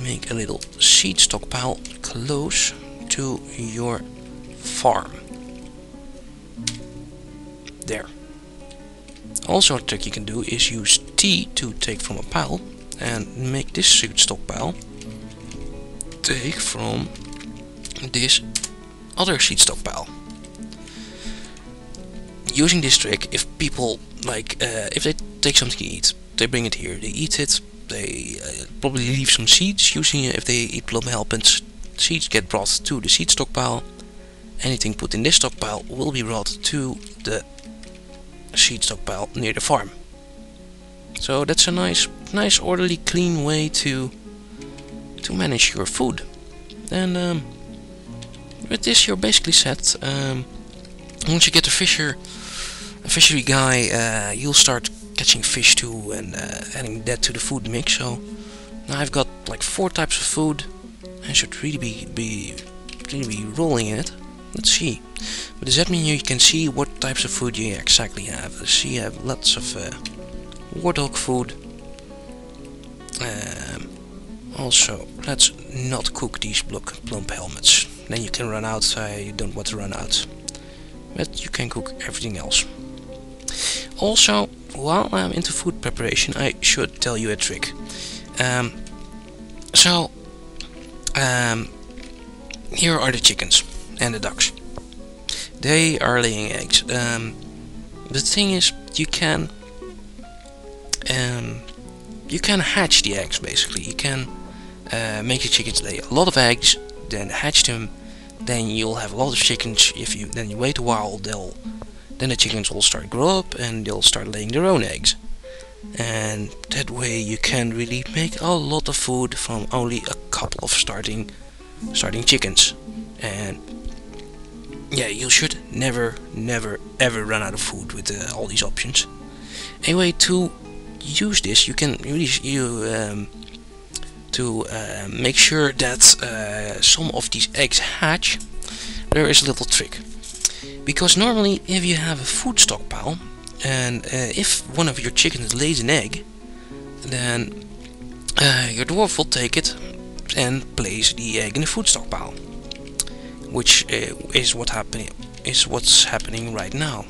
make a little seed stockpile close to your farm. There. Also, a trick you can do is use T to take from a pile and make this seed stockpile take from this other seed stockpile. Using this trick, if people if they take something to eat, they bring it here, they eat it, they probably leave some seeds. Using if they eat plumhelpens, seeds get brought to the seed stockpile. Anything put in this stockpile will be brought to the seed stockpile near the farm. So that's a nice orderly, clean way to manage your food. And with this you're basically set. Once you get a fishery guy, you'll start catching fish too and adding that to the food mix. So now I've got like 4 types of food. I should really be rolling in it. Let's see. With the Z menu you can see what types of food you exactly have. Let's see, you have lots of warthog food. Also, let's not cook these plump helmets. Then you can run out. I don't want to run out. But you can cook everything else. Also, while I'm into food preparation, I should tell you a trick. Here are the chickens and the ducks. They are laying eggs. The thing is, you can hatch the eggs. Basically, you can make the chickens lay a lot of eggs, then hatch them. Then you'll have a lot of chickens. If you wait a while, then the chickens will start grow up and they'll start laying their own eggs. And that way you can really make a lot of food from only a couple of starting chickens. And yeah, you should never ever run out of food with all these options. Anyway, to use this, you can really make sure that some of these eggs hatch. There is a little trick, because normally if you have a food stockpile and if one of your chickens lays an egg, then your dwarf will take it and place the egg in the food stockpile, which is what's happening right now.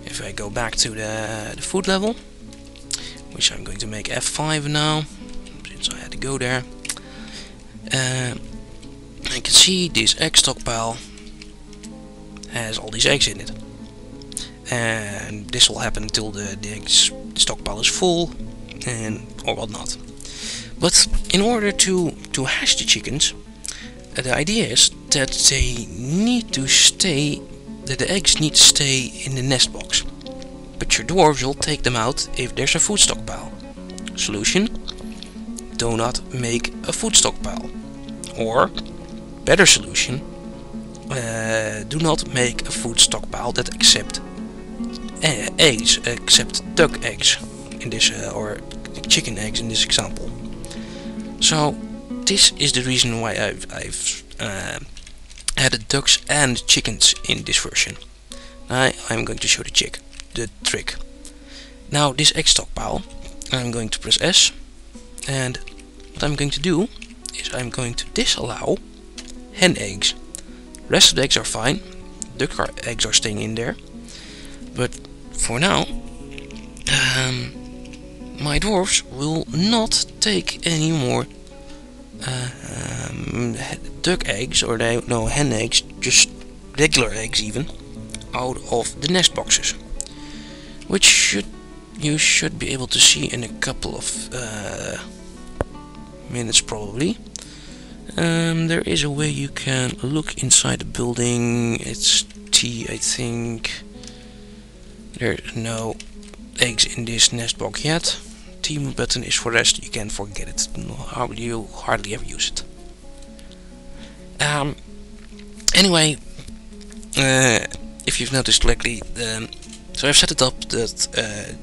If I go back to the food level, which I'm going to make F5 now, since I had to go there, I can see this egg stockpile has all these eggs in it, and this will happen until the stockpile is full or whatnot. But in order to hatch the chickens, the idea is that the eggs need to stay in the nest box. But your dwarves will take them out if there's a food stockpile. Solution: do not make a food stockpile. Or, better solution, do not make a food stockpile that accept eggs, except duck eggs in this, or chicken eggs in this example. So this is the reason why I've added ducks and chickens in this version. I'm going to show the trick. Now this egg stockpile, I'm going to press S, and what I'm going to do is I'm going to disallow hen eggs. Rest of the eggs are fine, duck eggs are staying in there, but for now my dwarves will not take any more duck eggs, or hen eggs, just regular eggs even, out of the nest boxes, which you should be able to see in a couple of minutes probably. There is a way you can look inside the building. It's T, I think. There's no eggs in this nest box yet. T button is for rest. You can forget it. You hardly ever use it. Anyway, if you've noticed correctly, so I've set it up that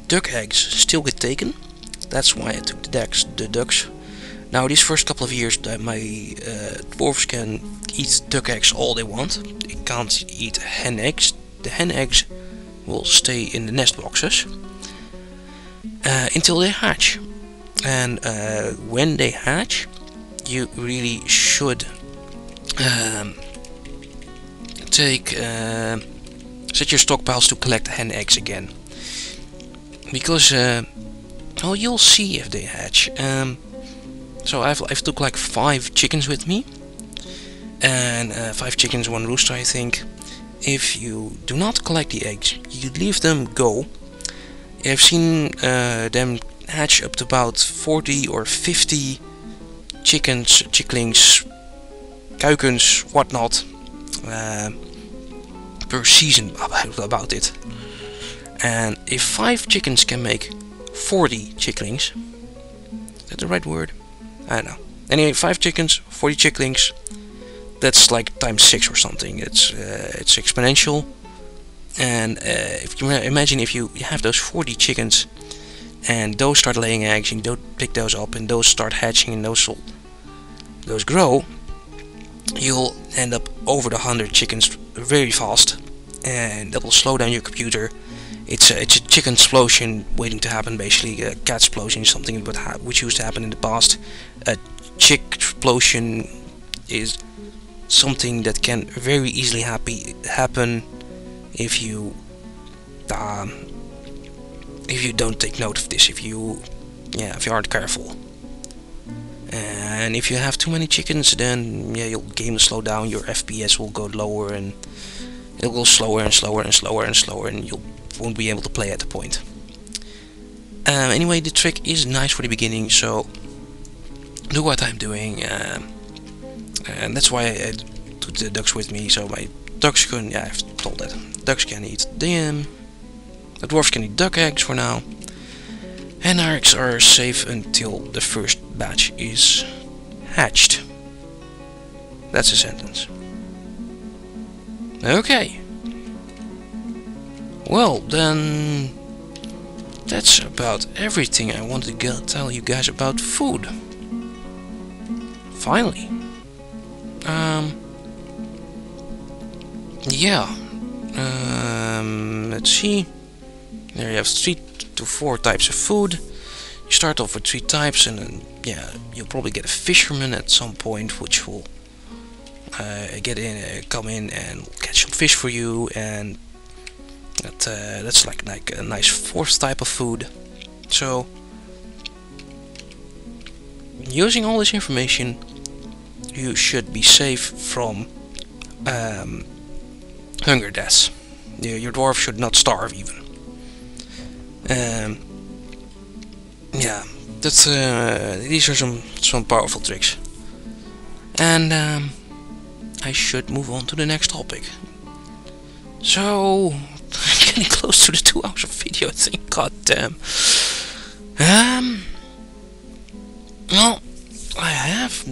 duck eggs still get taken. That's why I took the ducks. Now these first couple of years, my dwarves can eat duck eggs all they want. They can't eat hen eggs. The hen eggs will stay in the nest boxes until they hatch. And when they hatch, you really should set your stockpiles to collect hen eggs again, because well, you'll see if they hatch. So I've took like 5 chickens with me, and 5 chickens, 1 rooster, I think. If you do not collect the eggs, you leave them go. I've seen them hatch up to about 40 or 50 chickens, chicklings, kuikens, whatnot, per season about it. And if 5 chickens can make 40 chicklings, is that the right word? I don't know. Anyway, 5 chickens, 40 chicklings, that's like times 6 or something. It's exponential. And if you imagine if you have those 40 chickens and those start laying eggs, and you don't pick those up and those start hatching and those grow, you'll end up over the 100 chickens very fast, and that will slow down your computer. It's a chicken explosion waiting to happen, basically. A cat explosion is something which used to happen in the past. A chick explosion is something that can very easily happen if you don't take note of this, if you aren't careful. And if you have too many chickens, then your game will slow down, your FPS will go lower, and it will go slower and slower and slower and slower, and you won't be able to play at the point. Anyway, the trick is nice for the beginning, so do what I'm doing, and that's why I took the ducks with me, so my ducks can, I've told that, ducks can eat the dwarves can eat duck eggs for now, and our eggs are safe until the first batch is hatched. That's a sentence. Okay. Well, then that's about everything I wanted to tell you guys about food. Finally. Let's see. There you have 3 to 4 types of food. You start off with 3 types, and then you'll probably get a fisherman at some point, which will come in and catch some fish for you, and that's like a nice 4th type of food. So, using all this information, you should be safe from hunger deaths. Your dwarf should not starve even. These are some powerful tricks. And I should move on to the next topic. So, I'm getting close to the 2 hours of video, I think. God damn. Well, I have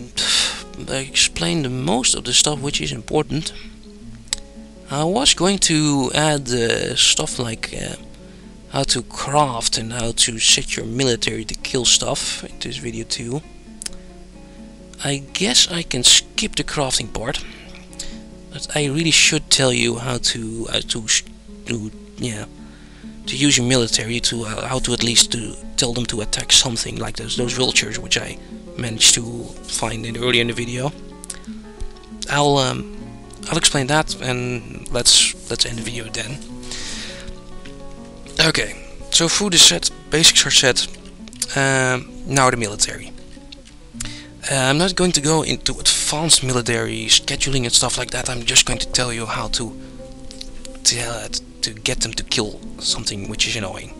explained most of the stuff which is important. I was going to add stuff like how to craft and how to set your military to kill stuff in this video too. I guess I can skip the crafting part, but I really should tell you how to use your military, to how to at least tell them to attack something like those vultures, which I managed to find earlier in the video. I'll explain that, and let's end the video then. Okay, so food is set, basics are set. Now the military. I'm not going to go into advanced military scheduling and stuff like that. I'm just going to tell you how to get them to kill something which is annoying.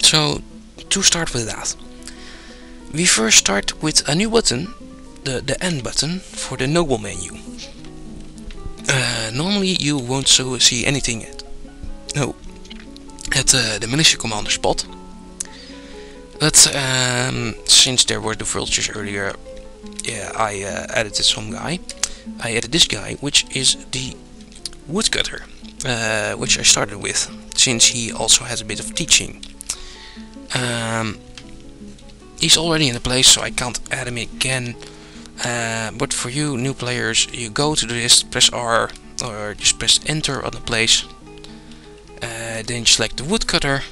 So to start with that, we first start with a new button, the N button for the noble menu. Normally you won't see anything at the militia commander spot, but since there were the vultures earlier, I added some guy. I added this guy, which is the woodcutter, which I started with, since he also has a bit of teaching. He's already in the place, so I can't add him again. But for you new players, you go to the list, press R, or just press enter on the place. Then you select the woodcutter,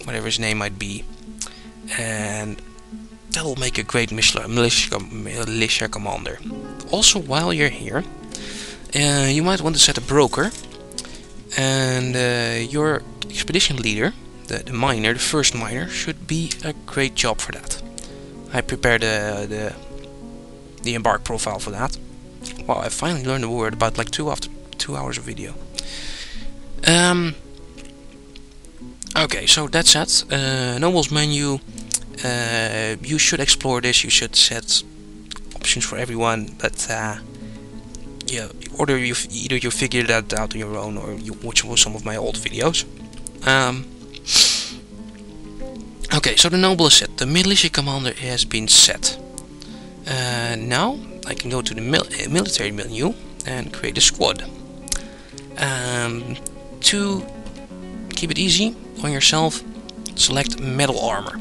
whatever his name might be, and that will make a great militia commander. Also, while you're here, you might want to set a broker, and your expedition leader, the miner, the first miner, should be a great job for that. I prepared the embark profile for that. Wow, I finally learned a word about like 2 hours of video. Okay, so that's it. Nobles menu. You should explore this. You should set options for everyone, but either you figure that out on your own, or you watch some of my old videos. Okay, so the noble is set. The militia commander has been set. Now I can go to the military menu and create a squad. To keep it easy on yourself, select metal armor.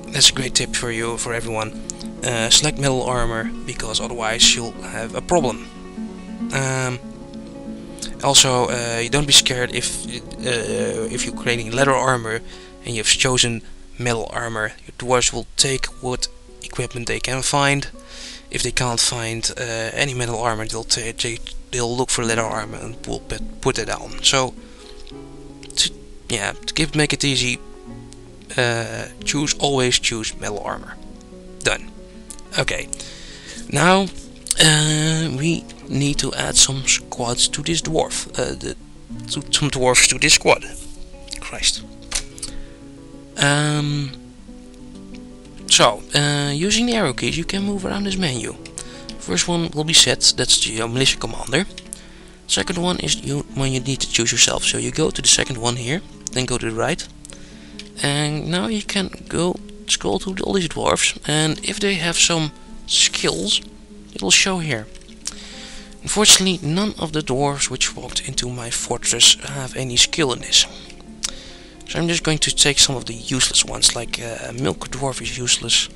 That's a great tip for everyone. Select metal armor, because otherwise you'll have a problem. Also, you don't be scared if you're creating leather armor and you've chosen metal armor. Your dwarves will take what equipment they can find. If they can't find any metal armor, they'll look for leather armor and will put it on. So, to make it easy, always choose metal armor. Done. Okay. Now we need to add some squads to this dwarf. Some dwarfs to this squad. Christ. Using the arrow keys, you can move around this menu. First one will be set, that's your militia commander. Second one is when you need to choose yourself. So you go to the second one here, then go to the right. And now you can scroll to all these dwarfs, and if they have some skills, it will show here. Unfortunately, none of the dwarves which walked into my fortress have any skill in this. So I'm just going to take some of the useless ones, like a milk dwarf is useless,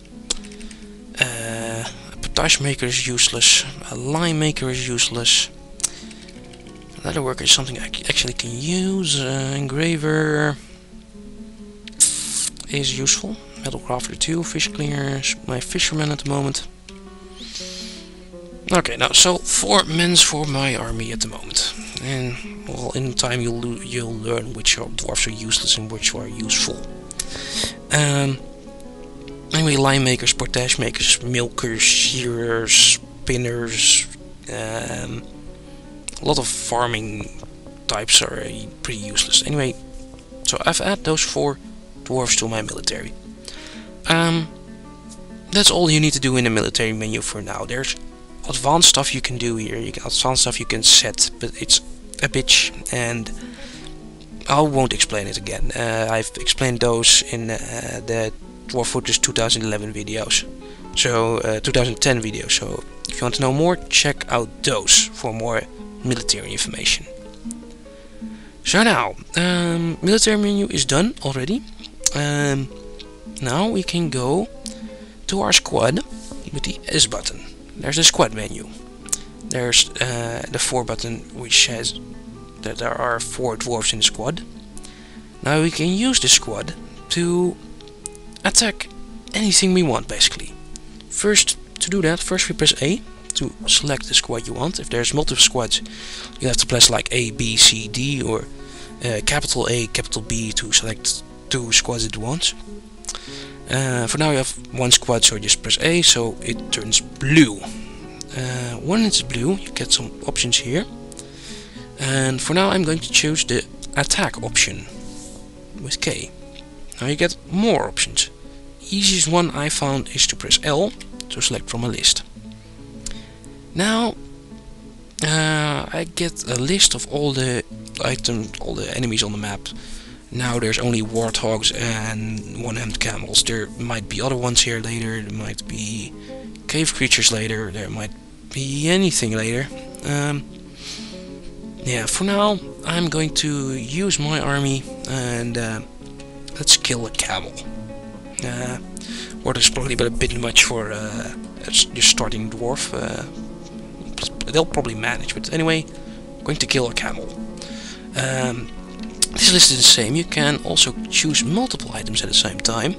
a potash maker is useless, a lime maker is useless, a leather worker is something I actually can use, engraver is useful, metal crafter too, fish cleaner, my fisherman at the moment. Okay, now so 4 men for my army at the moment, and well, in time you'll learn which dwarfs are useless and which are useful. Anyway, lime makers, potash makers, milkers, shearers, spinners, a lot of farming types are pretty useless. Anyway, so I've added those 4 dwarfs to my military. That's all you need to do in the military menu for now. There's advanced stuff you can do here, advanced stuff you can set, but it's a bitch, and I won't explain it again. I've explained those in the Dwarf Fortress 2011 videos, so 2010 videos. So if you want to know more, check out those for more military information. So now, military menu is done already. Now we can go to our squad with the S button. There's the squad menu. There's the 4 button, which says that there are 4 dwarves in the squad. Now we can use the squad to attack anything we want, basically. To do that, first we press A to select the squad you want. If there's multiple squads, you have to press like A, B, C, D, or capital A, capital B to select 2 squads at once. For now you have 1 squad, so just press A, so it turns blue. When it's blue, you get some options here. And for now I'm going to choose the attack option with K. Now you get more options. Easiest one I found is to press L to select from a list. Now I get a list of all the items, all the enemies on the map. Now there's only warthogs and one-handed camels. There might be other ones here later, there might be cave creatures later, there might be anything later. Yeah, for now I'm going to use my army and let's kill a camel. Or there's probably a bit much for just starting dwarf. They'll probably manage, but anyway, I'm going to kill a camel. This list is the same. You can also choose multiple items at the same time.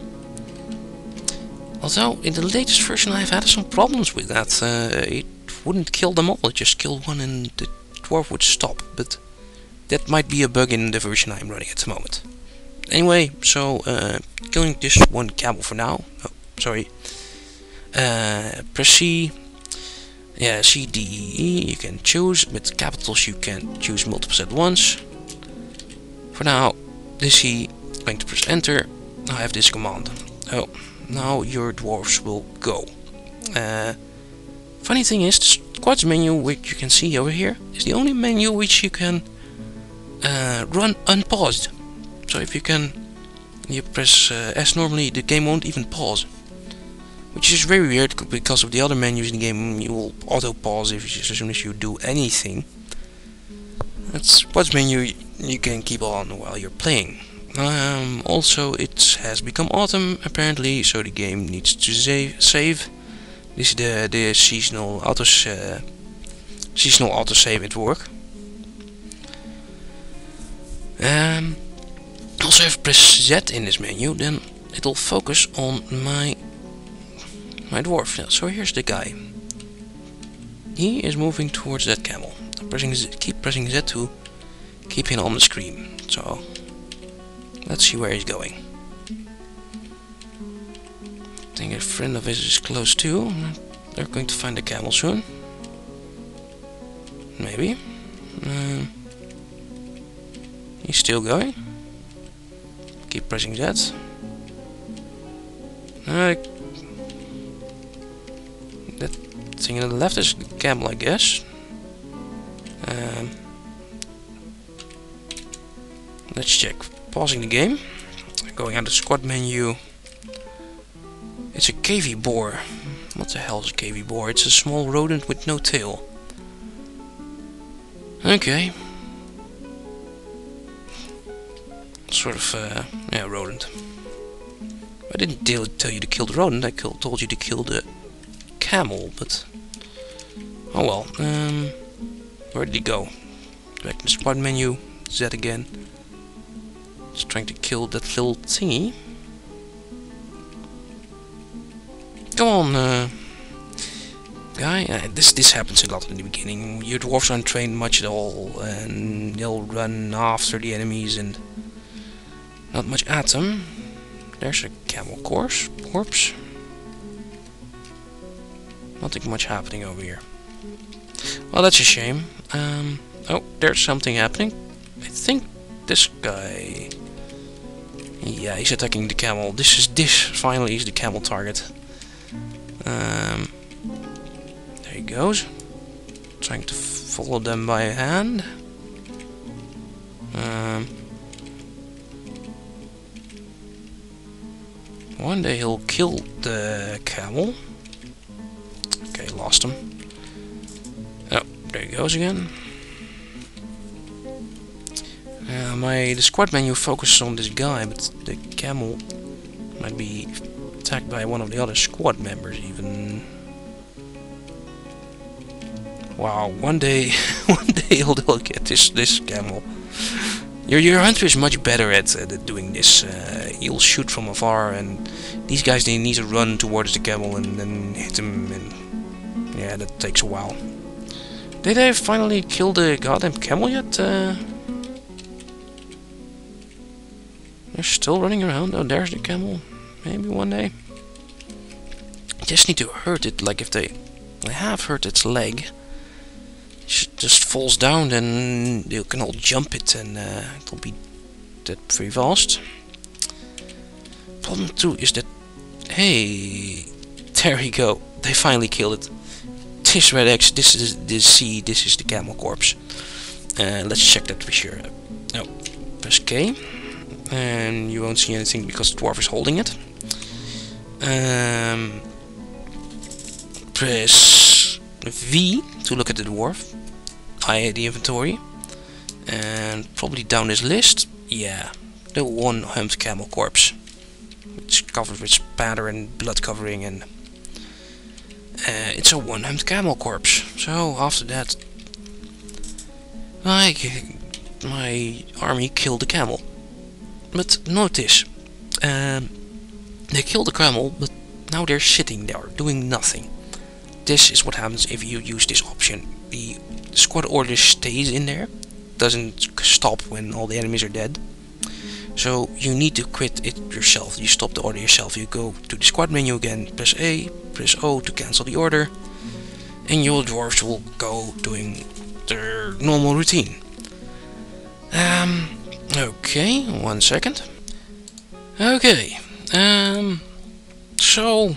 Although in the latest version I've had some problems with that. It wouldn't kill them all, it just killed one and the dwarf would stop. But that might be a bug in the version I'm running at the moment. Anyway, so killing just one camel for now. Oh, sorry. Press C. Yeah, C, D, E, you can choose. With capitals you can choose multiples at once. For now, this C, I'm going to press enter. Now I have this command. Oh, now your dwarfs will go. Funny thing is, the squads menu, which you can see over here, is the only menu which you can run unpaused. So if you press S normally, the game won't even pause. Which is very weird, because of the other menus in the game, you will auto pause as soon as you do anything. That's squads menu. You can keep on while you're playing. Also, it has become autumn apparently, so the game needs to save. This is the seasonal autosave at work. Also, if I press Z in this menu, then it'll focus on my dwarf. Yeah, so here's the guy. He is moving towards that camel. Keep pressing Z to keep him on the screen. So let's see where he's going. I think a friend of his is close too. They're going to find the camel soon. Maybe. He's still going. Keep pressing Z. That thing on the left is the camel, I guess. Let's check. Pausing the game. Going out the squad menu. It's a KV boar. What the hell is a KV boar? It's a small rodent with no tail. Okay. Sort of, yeah, rodent. I didn't tell you to kill the rodent, I told you to kill the camel, but... Oh well, where did he go? Back to the squad menu, Z again. Just trying to kill that little thingy. Come on, guy. This happens a lot in the beginning. Your dwarves aren't trained much at all, and they'll run after the enemies and not much at them. There's a camel corpse. Nothing much happening over here. Well, that's a shame. Oh, there's something happening. I think this guy... Yeah, he's attacking the camel. This finally is the camel target. There he goes. Trying to follow them by hand. One day he'll kill the camel. Okay, lost him. Oh, there he goes again. The squad menu focuses on this guy, but the camel might be attacked by one of the other squad members even. Wow, one day he'll get this camel. Your hunter is much better at doing this. He'll shoot from afar, and these guys, they need to run towards the camel and then hit him, and yeah, that takes a while. Did they finally kill the goddamn camel yet? They're still running around. Oh, there's the camel. Maybe one day. I just need to hurt it, like if I have hurt its leg. It just falls down, then you can all jump it, and it'll be dead pretty fast. Problem 2 is that, hey, there we go. They finally killed it. This red X, this is the C, this is the camel corpse. Let's check that for sure. Oh, press K, and you won't see anything because the dwarf is holding it. Press V to look at the dwarf. The inventory, and probably down this list, yeah, the one humped camel corpse. It's covered with spatter and blood covering, and it's a one humped camel corpse. So after that, my army killed the camel. But notice, they killed the camel, but now they're sitting there doing nothing. This is what happens if you use this option. The squad order stays in there, doesn't stop when all the enemies are dead. So you need to quit it yourself. You stop the order yourself. You go to the squad menu again, press A, press O to cancel the order, and your dwarves will go doing their normal routine. Okay, 1 second. Okay, so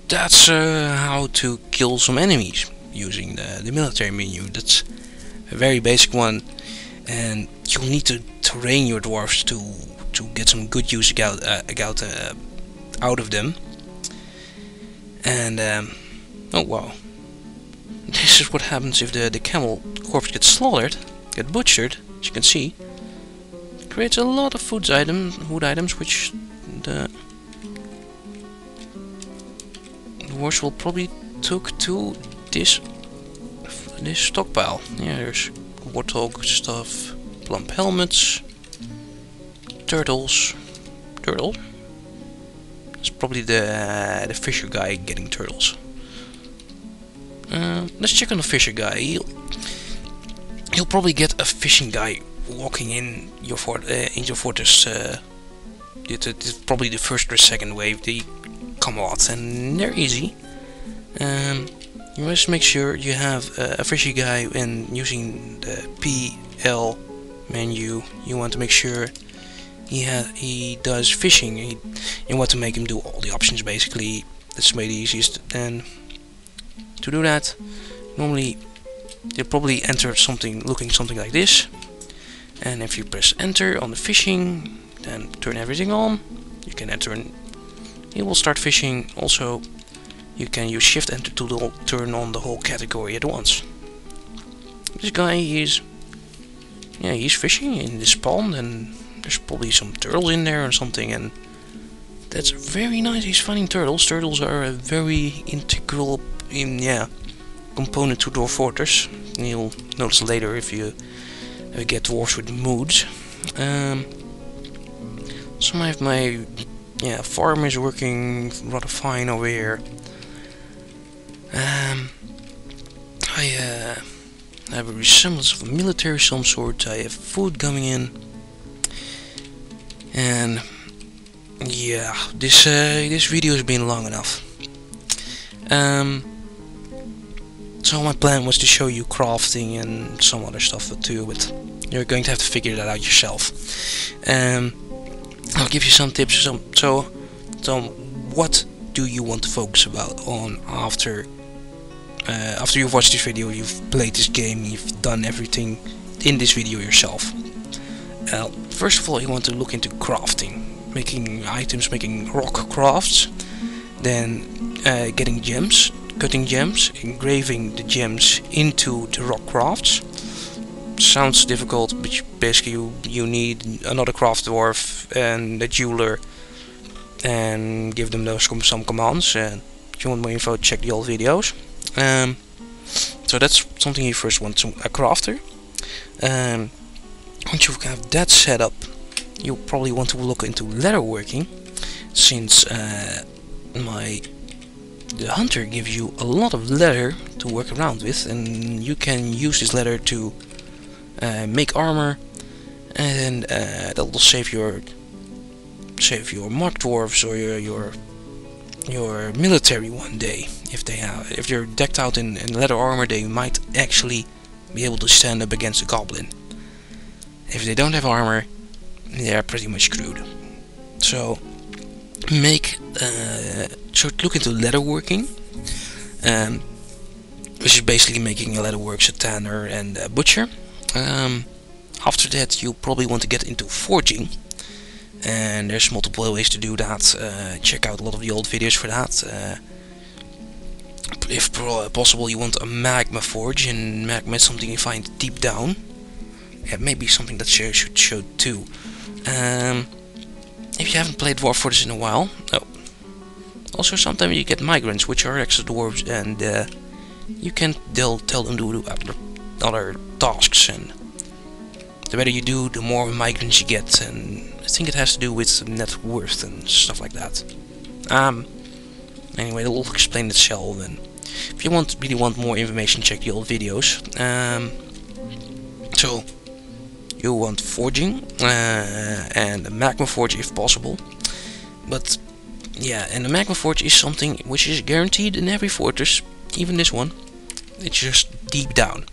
that's how to kill some enemies using the military menu. That's a very basic one, and you'll need to train your dwarves to get some good use out of them. And oh wow, this is what happens if the camel corpse gets slaughtered, get butchered. As you can see, it creates a lot of food items which the dwarves will probably took to this stockpile. Yeah, there's warthog stuff, plump helmets, turtle. It's probably the fisher guy getting turtles. Let's check on the fisher guy. He'll probably get a fishing guy walking in your fortress. It's probably the first or second wave. They come a lot and they're easy. You must make sure you have a fishy guy, and using the PL menu you want to make sure he does fishing. You want to make him do all the options basically. That's the easiest. And to do that, normally you'll probably enter something looking something like this, and if you press enter on the fishing, then turn everything on, you can enter and he will start fishing. Also you can use shift enter to turn on the whole category at once. This guy, he's fishing in this pond, and there's probably some turtles in there or something, and that's very nice. He's finding turtles. Turtles are a very integral component to Dwarf Fortress. And you'll notice later if you get dwarves with moods. Some of my farm is working rather fine over here. I have a resemblance of a military of some sort. I have food coming in, and yeah, this video has been long enough. So my plan was to show you crafting and some other stuff too, but you're going to have to figure that out yourself. I'll give you some tips. So what do you want to focus on after you've watched this video, you've played this game, you've done everything in this video yourself? First of all, you want to look into crafting, making items, making rock crafts, then getting gems, cutting gems, engraving the gems into the rock crafts. Sounds difficult, but basically you need another craft dwarf and a jeweler, and give them some commands. And if you want more info, check the old videos. So that's something you first want, a crafter. Once you have that set up, you probably want to look into leatherworking, since the hunter gives you a lot of leather to work around with, and you can use this leather to make armor, and that will save your mark dwarves or your military one day. If they're decked out in leather armor, they might actually be able to stand up against a goblin. If they don't have armor, they're pretty much screwed. So look into leatherworking, which is basically making a leatherworks, a tanner and a butcher. After that, you probably want to get into forging, and there's multiple ways to do that. Check out a lot of the old videos for that. If possible, you want a magma forge, and magma is something you find deep down. Yeah, maybe something that should show too. If you haven't played Dwarf Fortress in a while, also sometimes you get migrants, which are extra dwarves, and they'll tell them to do other tasks, and the better you do, the more migrants you get, and I think it has to do with net worth and stuff like that. Anyway, it'll explain itself, and if you really want more information, check the old videos. So you want forging and a magma forge if possible, but yeah, and the magma forge is something which is guaranteed in every fortress, even this one. It's just deep down.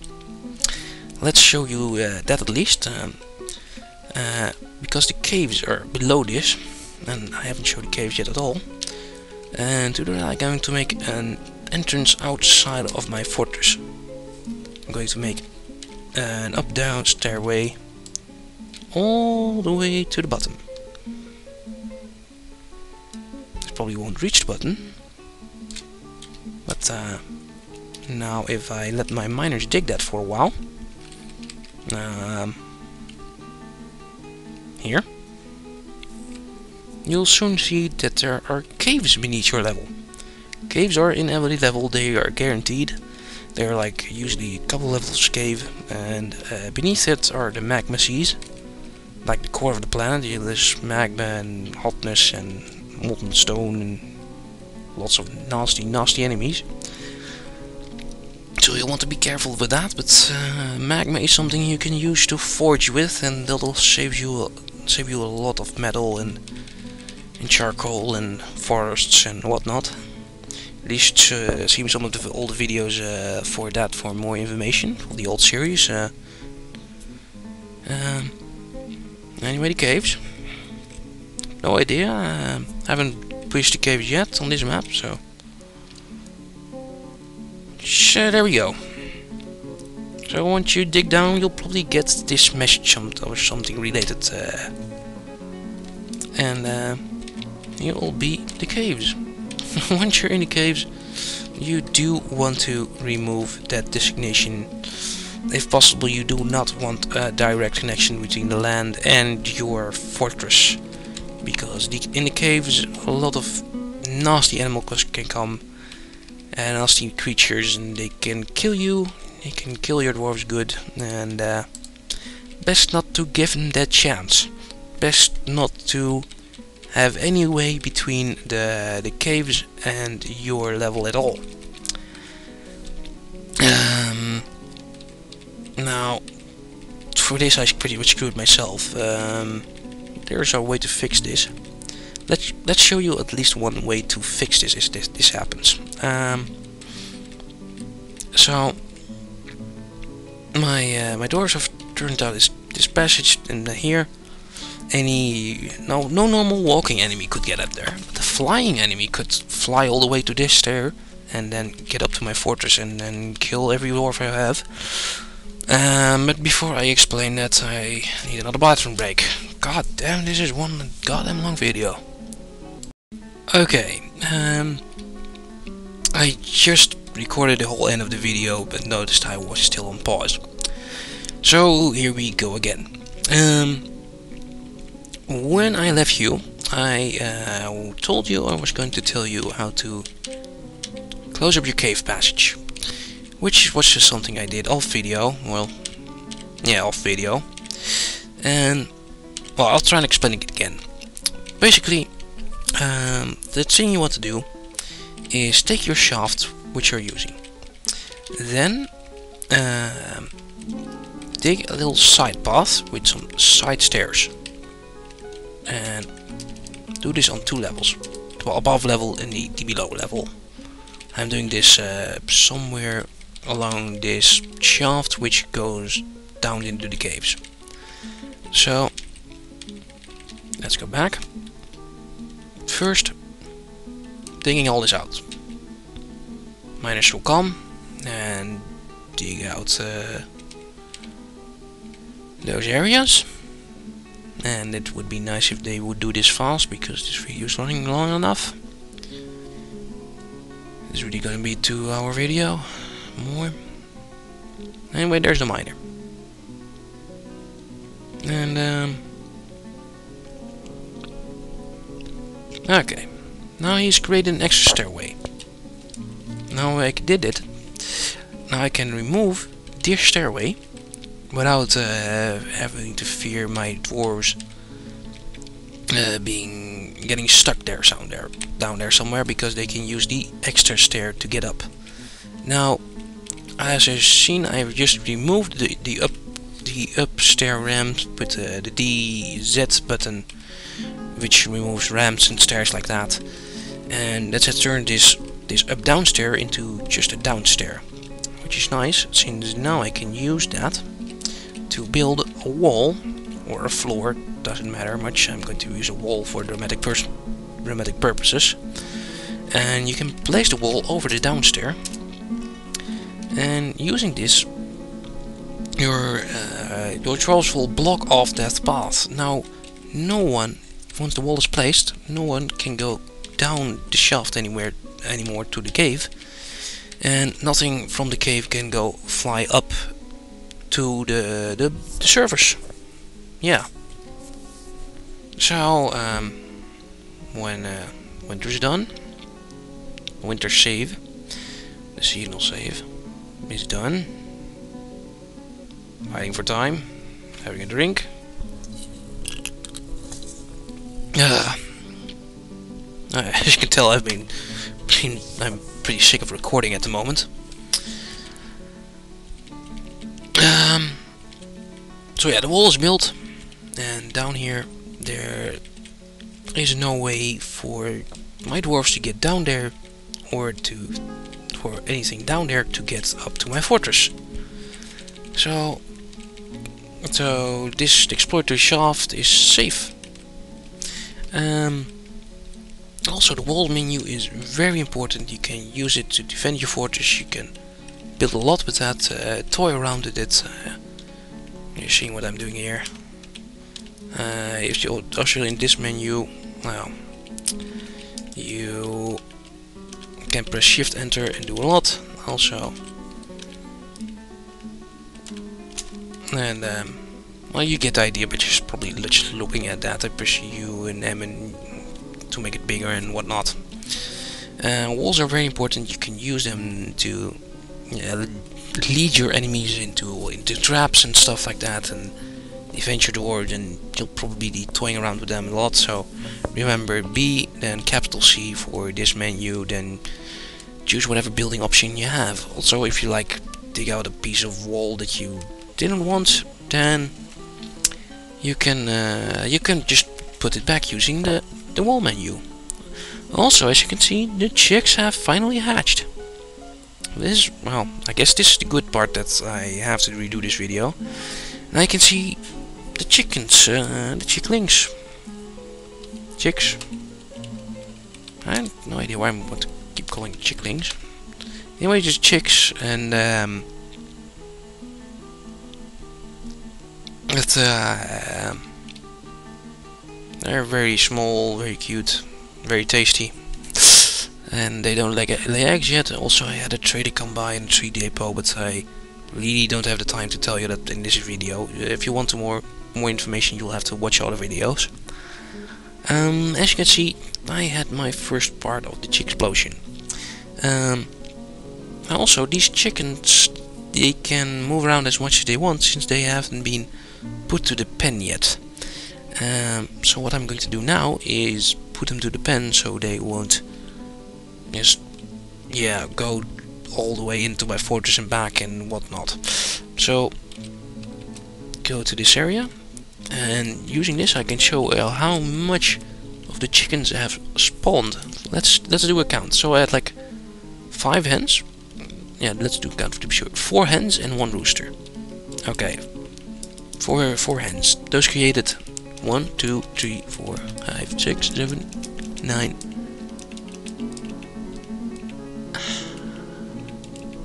Let's show you that at least, because the caves are below this, and I haven't showed the caves yet at all. And to do that, I'm going to make an entrance outside of my fortress. I'm going to make an up-down stairway all the way to the bottom. This probably won't reach the button, but now if I let my miners dig that for a while, here, you'll soon see that there are caves beneath your level. Caves are in every level, they are guaranteed. They're like usually a couple levels cave, and beneath it are the magma seas, like the core of the planet. There's magma and hotness and molten stone and lots of nasty enemies. So you want to be careful with that, but magma is something you can use to forge with, and that'll save you a lot of metal and charcoal and forests and whatnot. At least see some of the old videos for more information of the old series. Anyway, the caves. No idea. Haven't pushed the caves yet on this map, so there we go. So once you dig down, you'll probably get this message or something related, and here will be the caves. Once you're in the caves, you do want to remove that designation. If possible, you do not want a direct connection between the land and your fortress, because in the caves a lot of nasty animals can come, and nasty creatures, and they can kill you. They can kill your dwarves good, and best not to give them that chance. Best not to have any way between the caves and your level at all. Now, for this I pretty much screwed myself. There's a way to fix this. Let's show you at least one way to fix this if this happens. So my doors have turned out this passage, and here no normal walking enemy could get up there, but the flying enemy could fly all the way to this stair and then get up to my fortress and then kill every dwarf I have. But before I explain that, I need another bathroom break. God damn, this is one goddamn long video. Okay, I just recorded the whole end of the video, but noticed I was still on pause. So here we go again. When I left you, I told you I was going to tell you how to close up your cave passage, which was just something I did off video. Well, yeah, off video. And well, I'll try and explain it again. Basically, the thing you want to do is take your shaft which you're using, then dig a little side path with some side stairs, and do this on 2 levels, the above level and the below level. I'm doing this somewhere along this shaft which goes down into the caves. So let's go back. First, digging all this out. Miners will come and dig out those areas, and it would be nice if they would do this fast, because this video is running long enough. It's really gonna be a 2-hour video, more. Anyway, there's the miner, and okay, now he's created an extra stairway. Now I did it. Now I can remove this stairway without having to fear my dwarves getting stuck there down there somewhere, because they can use the extra stair to get up. Now, as you've seen, I've just removed the up stair ramp with the DZ button, which removes ramps and stairs like that, and that's turned this up down stair into just a down stair, which is nice, since now I can use that to build a wall or a floor. Doesn't matter much. I'm going to use a wall for dramatic purposes, and you can place the wall over the down stair, and using this your trolls will block off that path. Now no one, once the wall is placed, no one can go down the shaft anymore to the cave, and nothing from the cave can go fly up to the surface. Yeah. So when winter's done, winter save, the seasonal save is done. Waiting for time, having a drink. As you can tell, I'm pretty sick of recording at the moment. So yeah, the wall is built, and down here there is no way for my dwarves to get down there, or for anything down there to get up to my fortress. So this exploiter shaft is safe. Also, the wall menu is very important. You can use it to defend your fortress. You can build a lot with that, toy around with it. You're seeing what I'm doing here. If you're also in this menu, well, you can press Shift Enter and do a lot. Also, and well, you get the idea, but you're probably just looking at that. I press U and M and to make it bigger and whatnot. Walls are very important. You can use them to lead your enemies into traps and stuff like that, and defend your dwarves, and you'll probably be toying around with them a lot. So remember, B, then capital C for this menu, then choose whatever building option you have. Also, if you like dig out a piece of wall that you didn't want, then you can just put it back using the wall menu. Also, as you can see, the chicks have finally hatched. This, well, I guess this is the good part, that I have to redo this video. And I can see the chickens, the chicklings. Chicks. I have no idea why I want to keep calling it chicklings. Anyway, just chicks, and they're very small, very cute, very tasty, and they don't lay eggs yet. Also, I had a trader come by in 3 depot, but I really don't have the time to tell you that in this video. If you want more information, you'll have to watch all the videos. As you can see, I had my first part of the chick explosion. Also, these chickens, they can move around as much as they want, since they haven't been put to the pen yet. So what I'm going to do now is put them to the pen, so they won't just go all the way into my fortress and back and whatnot. So go to this area, and using this I can show how much of the chickens have spawned. Let's do a count. So I had like 5 hens. Yeah, let's do a count to be sure. 4 hens and 1 rooster. Okay, 4 hens. Those created 1, 2, 3, 4, 5, 6, 7, 9.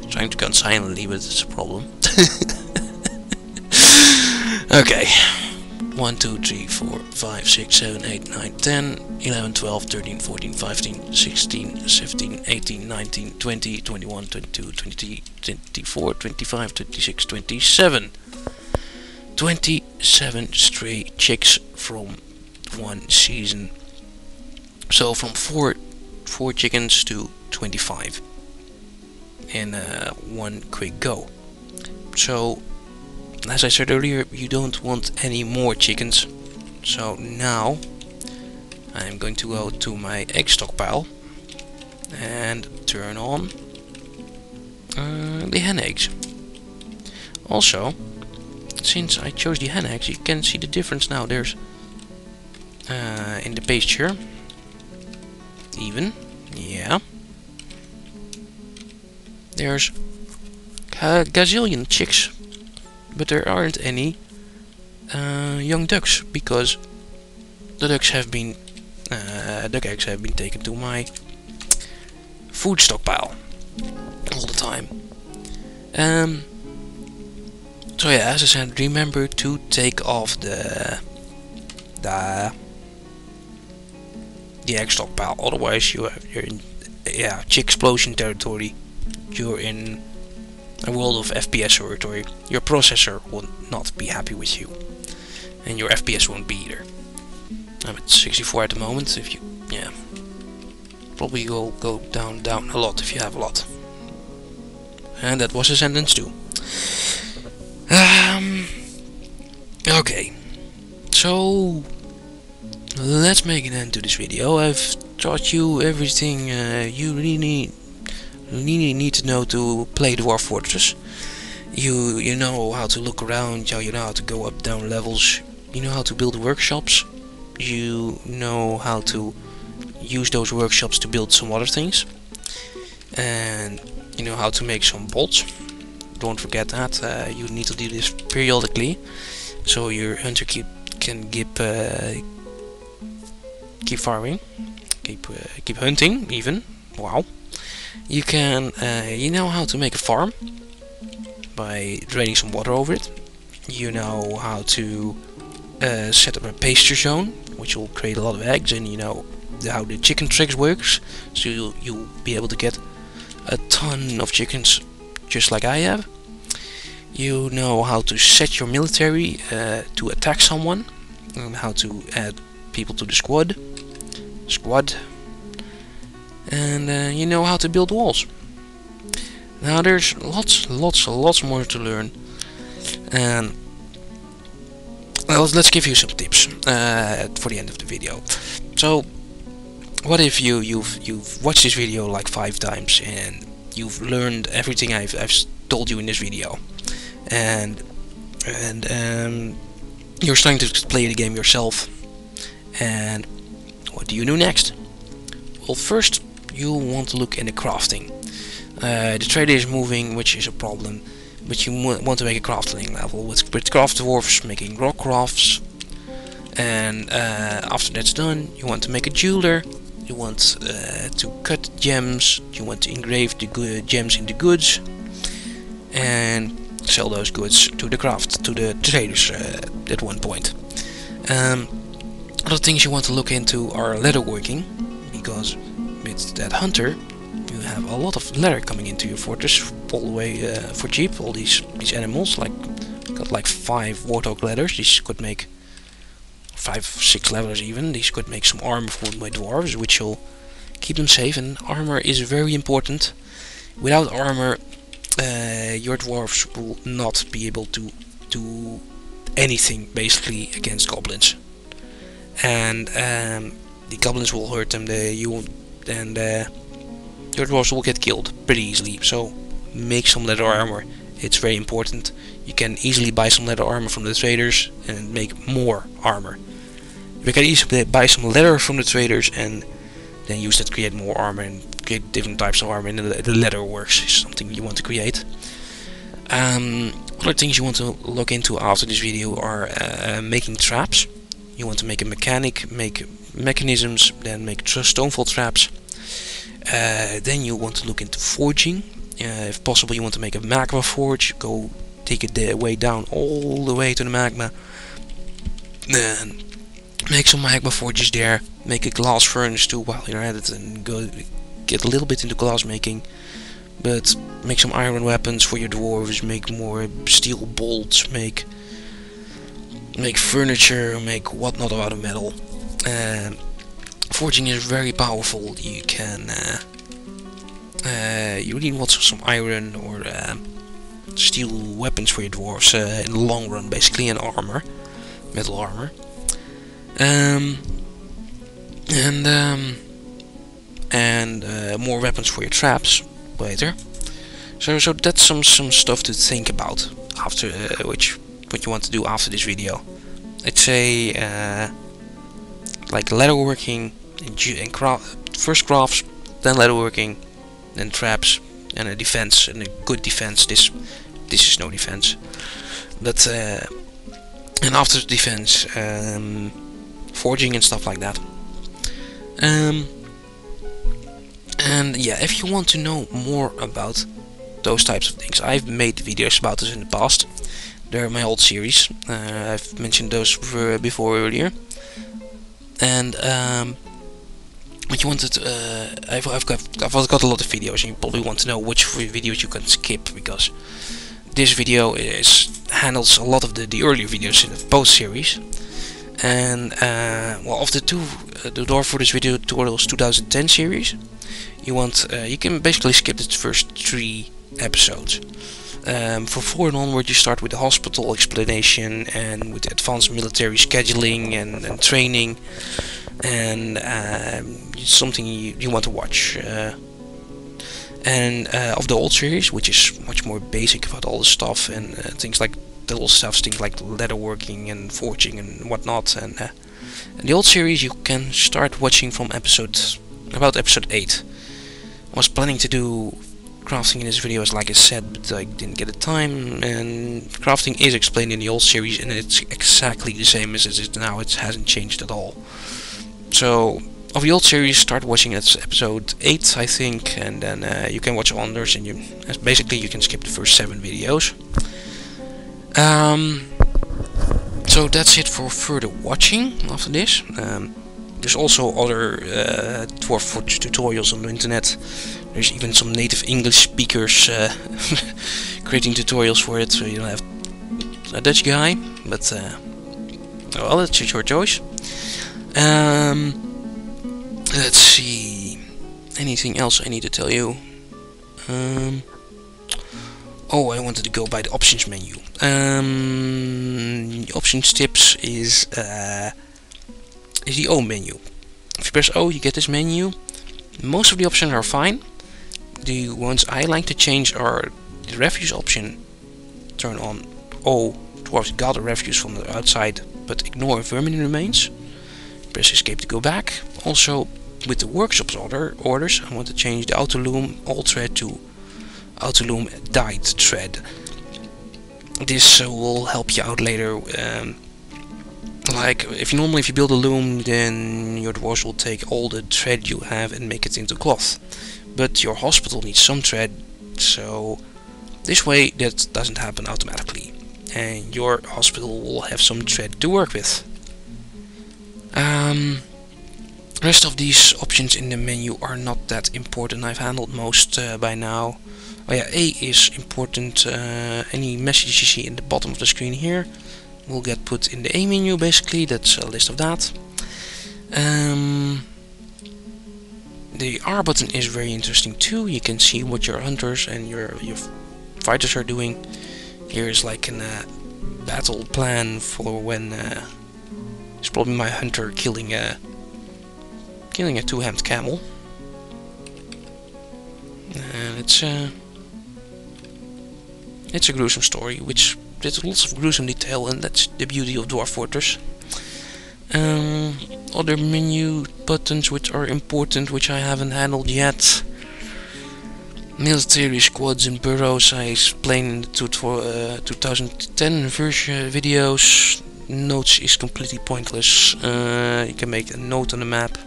Trying to count silently, but it's a problem. Okay. 1, 2, 3, 4, 5, 6, 7, 8, 9, 10, 11, 12, 13, 14, 15, 16, 17, 18, 19, 20, 21, 22, 23, 24, 25, 26, 27. 27 stray chicks from 1 season. So from 4 chickens to 25 in one quick go. So as I said earlier, you don't want any more chickens. So now I'm going to go to my egg stockpile and turn on the hen eggs. Also, since I chose the hen eggs, you can see the difference now. There's in the pasture, even, yeah, there's a gazillion chicks, but there aren't any young ducks, because the ducks have been duck eggs have been taken to my food stockpile all the time. So yeah, as I said, remember to take off the egg stockpile, otherwise you're in chick explosion territory. You're in a world of FPS territory. Your processor will not be happy with you, and your FPS won't be either. I'm at 64 at the moment. If you, probably will go down a lot if you have a lot. And that was a sentence too. Okay, so let's make an end to this video. I've taught you everything you really need to know to play Dwarf Fortress. You know how to look around, you know how to go up down levels, you know how to build workshops, you know how to use those workshops to build some other things, and you know how to make some bolts. Don't forget that. You need to do this periodically, so your hunter can keep farming, keep hunting even. Wow. You can you know how to make a farm by draining some water over it. You know how to set up a pasture zone, which will create a lot of eggs, and you know how the chicken tricks works, so you'll be able to get a ton of chickens just like I have. You know how to set your military to attack someone, and how to add people to the squad, and you know how to build walls. Now there's lots more to learn, and well, let's give you some tips for the end of the video. So, what if you've watched this video like 5 times and you've learned everything I've told you in this video, and you're starting to play the game yourself, and what do you do next? Well, first you want to look into crafting. The trader is moving, which is a problem, but you want to make a crafting level with craft dwarfs making rock crafts, and after that's done, you want to make a jeweler. You want to cut gems. You want to engrave the gems into goods, and sell those goods to the traders at one point. Other things you want to look into are leatherworking, because with that hunter you have a lot of leather coming into your fortress all the way for cheap. All these animals, got like 5 warthog leathers. These could make 5-6 leathers even. These could make some armor for my dwarves, which will keep them safe. And armor is very important. Without armor, your dwarves will not be able to do anything basically against goblins, and the goblins will hurt them. Your dwarves will get killed pretty easily. So make some leather armor. It's very important. You can easily buy some leather armor from the traders and make more armor. You can easily buy some leather from the traders and then use that to create more armor and create different types of armor. And the leather works is something you want to create. Other things you want to look into after this video are making traps. You want to make a mechanic, make mechanisms, then make stonefall traps. Then you want to look into forging. If possible, you want to make a magma forge. Go take it the way down, all the way to the magma. Then make some magma forges there. Make a glass furnace too while you're at it, and go get a little bit into glass making. But make some iron weapons for your dwarves. Make more steel bolts. Make furniture. Make whatnot out of metal. Forging is very powerful. You can you really want some iron or steel weapons for your dwarves in the long run, basically, and armor, metal armor, and more weapons for your traps later. So that's some stuff to think about after what you want to do after this video. I'd say like leatherworking and first crafts, then leatherworking, then traps, and a defense, and a good defense. This is no defense, but and after defense, forging and stuff like that. And yeah, if you want to know more about those types of things, I've made videos about this in the past. They're my old series. I've mentioned those before earlier. And what you wanted, I've got a lot of videos, and you probably want to know which videos you can skip, because this video handles a lot of the earlier videos in both series. And well, of the two, the Dwarf Fortress Video Tutorials 2010 series, you can basically skip the first 3 episodes. For 4 and onward, you start with the hospital explanation and with the advanced military scheduling and training. and something you want to watch. And of the old series, which is much more basic about all the stuff and things like the little stuff, things like leatherworking and forging and whatnot. And the old series you can start watching from about episode 8. I was planning to do crafting in this video, as like I said, but I didn't get the time. And crafting is explained in the old series, and it's exactly the same as it is now. It hasn't changed at all. So of the old series, start watching at episode 8, I think, and then you can watch others, and basically you can skip the first 7 videos. So that's it for further watching after this. There's also other Dwarf Fortress tutorials on the internet. There's even some native English speakers creating tutorials for it, so you don't have a Dutch guy, but well, it's your choice. Let's see, anything else I need to tell you? Oh, I wanted to go by the options menu. Options tips is the O menu. If you press O, you get this menu. Most of the options are fine. The ones I like to change are the refuse option. Turn on O towards gather refuse from the outside, but ignore vermin remains. Press escape to go back. Also, with the workshops orders, I want to change the auto loom all thread to auto loom dyed thread. This will help you out later. Like if you build a loom, then your dwarves will take all the thread you have and make it into cloth. But your hospital needs some thread, so this way that doesn't happen automatically, and your hospital will have some thread to work with. Rest of these options in the menu are not that important. I've handled most by now. Oh yeah, A is important. Any message you see in the bottom of the screen here will get put in the A menu, basically. That's a list of that. The R button is very interesting too. You can see what your hunters and your fighters are doing. Here is like a battle plan for when it's probably my hunter killing a two-handed camel. And it's a gruesome story, which there's lots of gruesome detail, and that's the beauty of Dwarf Fortress. Other menu buttons which are important, which I haven't handled yet. Military squads and burrows I explained in the 2010 version videos. Notes is completely pointless. You can make a note on the map.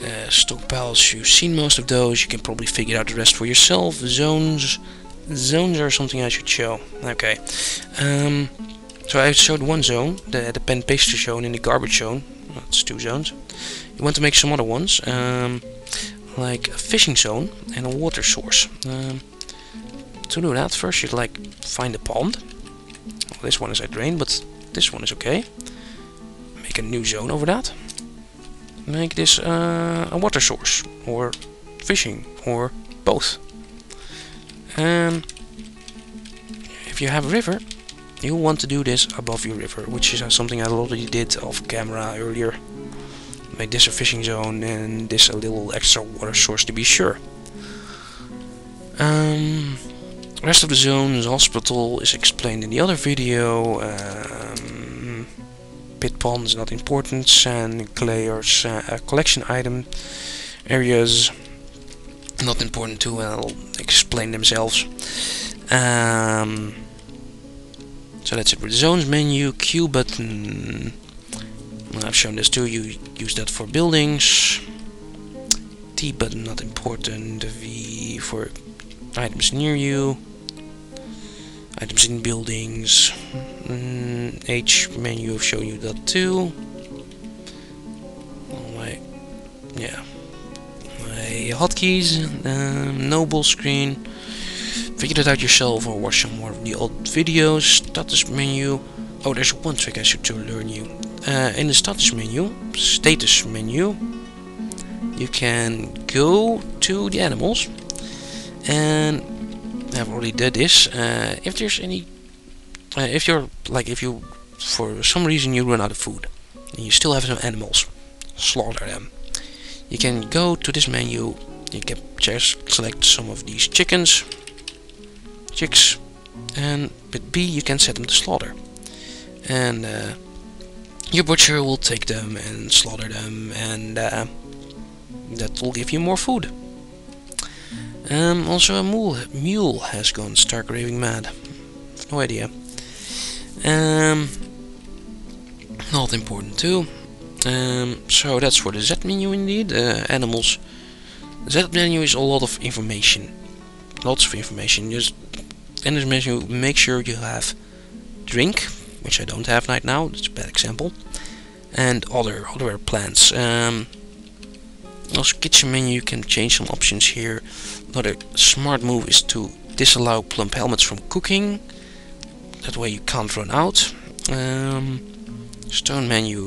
Stockpiles, you've seen most of those. You can probably figure out the rest for yourself. Zones are something I should show. Okay. So I showed one zone, the pen paster zone and the garbage zone. That's 2 zones. You want to make some other ones, like a fishing zone and a water source. To do that, first you'd find a pond. Well, this one is a drain, but this one is okay. Make a new zone over that. Make this a water source, or fishing, or both. If you have a river, you want to do this above your river, which is something I already did off camera earlier. Make this a fishing zone and this a little extra water source to be sure. Rest of the zones, hospital is explained in the other video. Pit pond is not important. Sand, clayers, collection item areas not important too. I'll explain themselves. So that's it with the zones menu. Q button. I've shown this too. You use that for buildings. T button not important. V for items near you. Items in buildings. H menu, I've shown you that too. My hotkeys. Noble screen. Figure it out yourself or watch some more of the old videos. Status menu. Oh, there's one trick I should learn you. In the status menu, you can go to the animals, and I've already did this. If there's any, if you for some reason you run out of food, and you still have some animals, slaughter them. You can go to this menu, you can just select some of these chicks, and with B you can set them to slaughter, and your butcher will take them and slaughter them, and that will give you more food. Also a mule has gone stark raving mad. No idea. Not important too. So that's for the Z menu indeed. Animals. The Z menu is a lot of information. Lots of information. Just in this menu, make sure you have drink, which I don't have right now. That's a bad example. And other plants. Also kitchen menu, you can change some options here. Another smart move is to disallow plump helmets from cooking. That way you can't run out. Stone menu,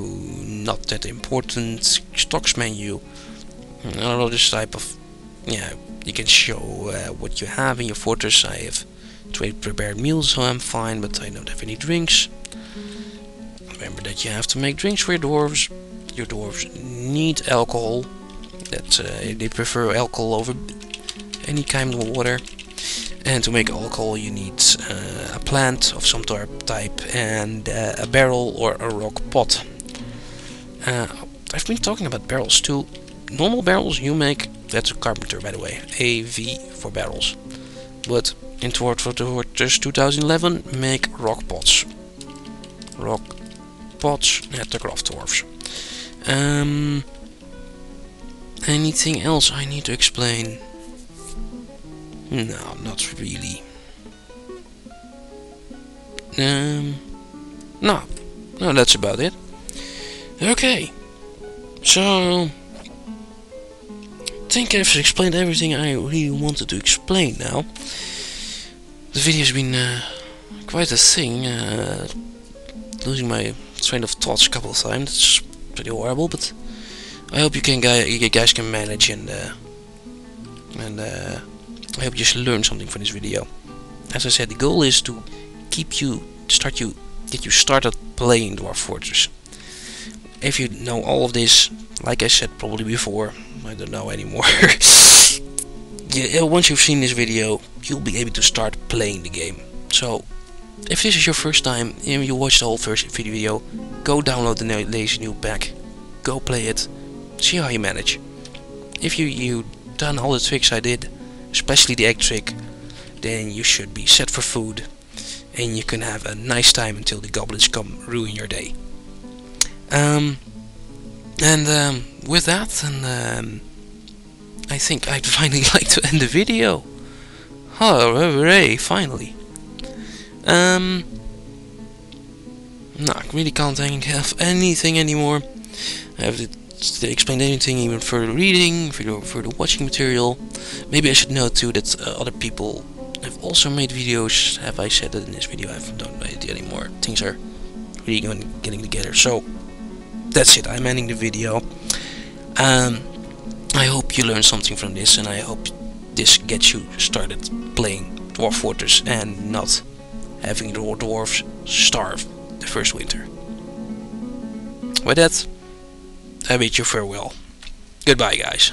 not that important. Stocks menu, another type of, yeah, you can show what you have in your fortress. I have prepared meals, so I'm fine, but I don't have any drinks. Remember that you have to make drinks for your dwarves. Your dwarves need alcohol. They prefer alcohol over any kind of water. And to make alcohol you need a plant of some type and a barrel or a rock pot. I've been talking about barrels too. Normal barrels you make, that's a carpenter by the way, AV for barrels. But in DFVIDTUTS 2011 make rock pots. Rock pots at the craft dwarfs. Anything else I need to explain? No, not really. No, that's about it. Okay, so I think I've explained everything I really wanted to explain now. The video's been quite a thing. Losing my train of thoughts a couple of times. It's pretty horrible, but I hope you guys can manage, and I hope you learn something from this video. As I said, the goal is to get you started playing Dwarf Fortress. If you know all of this, like I said probably before, I don't know anymore. Once you've seen this video, you'll be able to start playing the game. So, if this is your first time and you watched the whole first video, go download the latest new pack, go play it, see how you manage. If you done all the tricks I did, especially the egg trick, then you should be set for food, and you can have a nice time until the goblins come ruin your day. With that, I think I'd finally like to end the video. Oh, hooray, finally. No, I really can't think of anything anymore. I have to explain anything, even further reading, further watching material. Maybe I should note too that other people have also made videos. Have I said that in this video? I don't know it anymore. Things are really getting together. So that's it. I'm ending the video. I hope you learned something from this, and I hope this gets you started playing Dwarf Fortress and not having the dwarves starve the first winter. With that, I bid you farewell. Goodbye, guys.